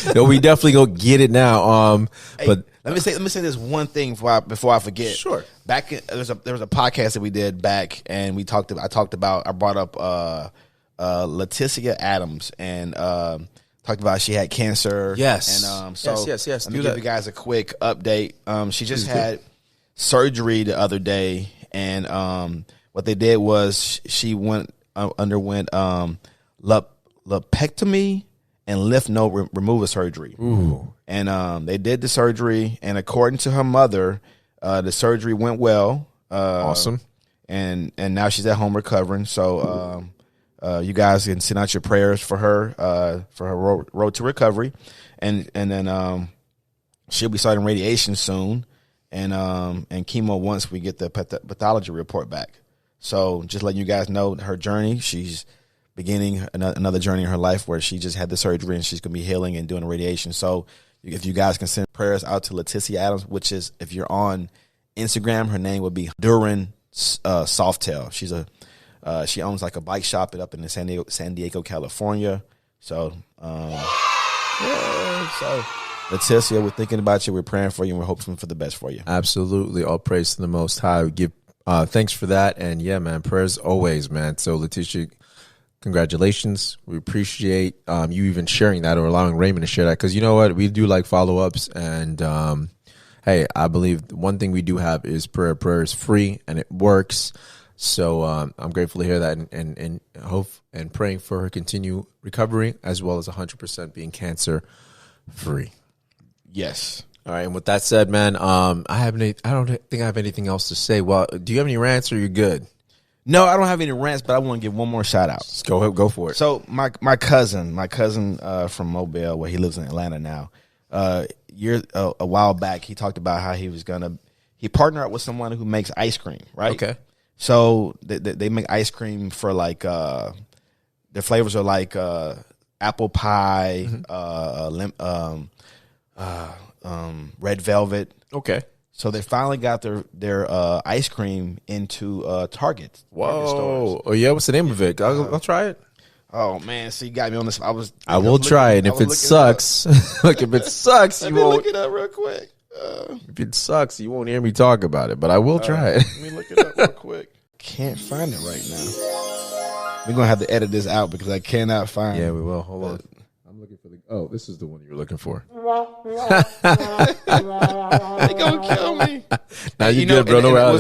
you.
No, we definitely go get it now. But
let me say this one thing before I forget.
Sure.
Back there was a podcast that we did back, and I brought up Leticia Adams, and talked about she had cancer.
Yes.
And so
yes.
Let me give you guys a quick update. She just had surgery the other day, and what they did was she underwent lupectomy and lymph node removal surgery.
Ooh.
And they did the surgery, and according to her mother, the surgery went well.
Awesome.
And now she's at home recovering. So you guys can send out your prayers for her road to recovery, and then she'll be starting radiation soon, and chemo once we get the pathology report back. So just letting you guys know her journey. She's beginning another journey in her life where she just had the surgery and she's going to be healing and doing radiation. So if you guys can send prayers out to Leticia Adams, which is, if you're on Instagram, her name would be Duran Softail. She owns like a bike shop up in San Diego, California. So, so Leticia, we're thinking about you. We're praying for you, and we're hoping for the best for you.
Absolutely. All praise to the Most High. We give thanks for that. And yeah, man, prayers always, man. So Leticia, congratulations. We appreciate you even sharing that or allowing Raymond to share that. Because you know what? We do like follow-ups. And hey, I believe one thing we do have is prayer. Prayer is free and it works. So I'm grateful to hear that, and hope and praying for her continued recovery, as well as 100% being cancer free.
Yes.
All right. And with that said, man, I don't think I have anything else to say. Well, do you have any rants, or you're good?
No, I don't have any rants, but I want to give one more shout out.
Let's go for it.
So my cousin from Mobile, where he lives in Atlanta now, a while back, he talked about how he partnered up with someone who makes ice cream, right?
Okay.
So they make ice cream for like their flavors are like apple pie, red velvet.
Okay.
So they finally got their ice cream into Target.
Whoa!
Stores.
Oh yeah, what's the name of it? I'll try it.
Oh man, so you got me on this.
I will try it. If it sucks, look, if it sucks, you won't
look it up real quick.
If it sucks, you won't hear me talk about it. But I will try it.
Let me look it up real quick. Can't find it right now. We're gonna have to edit this out because I cannot find it.
Yeah, we will. Hold on. I'm looking for the. Oh, this is the one you're looking for.
They gonna kill me.
Now you good, bro. No,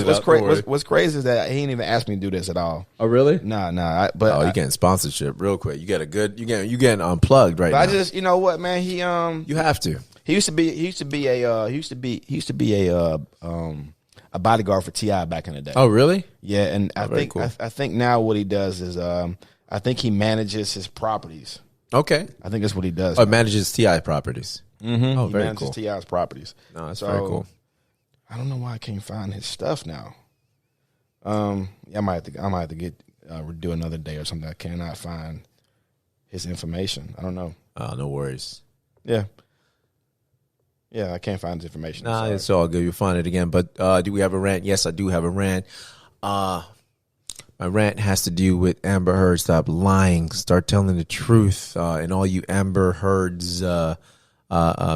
what's crazy is that he ain't even asked me to do this at all.
Oh, really?
Nah.
You're getting sponsorship real quick. You get you getting unplugged right now.
I just, you know what, man? You
have to.
He used to be a bodyguard for T.I. back in the day.
Oh, really?
Yeah, and I think
cool.
I think now what he does is I think he manages his properties.
Okay.
I think that's what he does.
Oh, manages T.I. properties.
Mm-hmm.
Oh,
he
very
manages
cool.
T.I.'s properties.
No, that's very cool.
I don't know why I can't find his stuff now. I might have to get do another day or something. I cannot find his information. I don't know.
No worries.
Yeah, I can't find his information.
Nah, it's all good. You'll find it again. But do we have a rant? Yes, I do have a rant. My rant has to do with Amber Heard. Stop lying. Start telling the truth. And all you Amber Heard's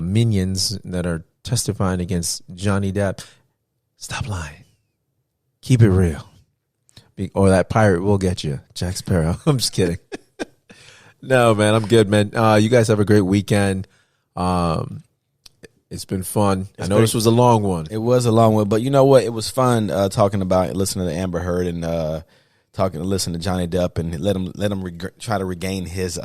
minions that are testifying against Johnny Depp, stop lying. Keep it real. Or that pirate will get you, Jack Sparrow. I'm just kidding. No, man, I'm good, man. You guys have a great weekend. It's been fun. I know this was a long one.
It was a long one, but you know what? It was fun talking about listening to Amber Heard and listening to Johnny Depp and let him try to regain his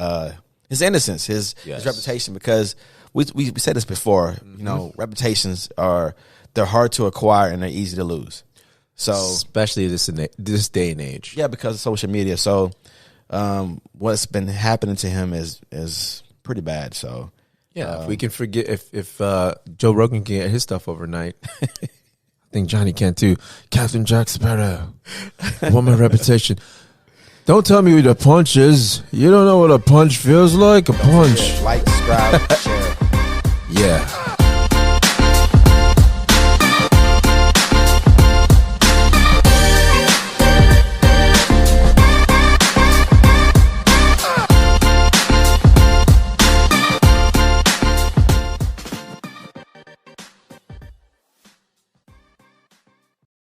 innocence, his reputation, because we said this before. Mm-hmm. You know, reputations they're hard to acquire and they're easy to lose. So
especially this day and age.
Yeah, because of social media. So what's been happening to him is pretty bad. So
yeah, if we can forget if Joe Rogan can get his stuff overnight, I think Johnny can too. Captain Jack Sparrow, want my reputation. Don't tell me what a punch is. You don't know what a punch feels like. A punch.
Like, subscribe, share.
Yeah.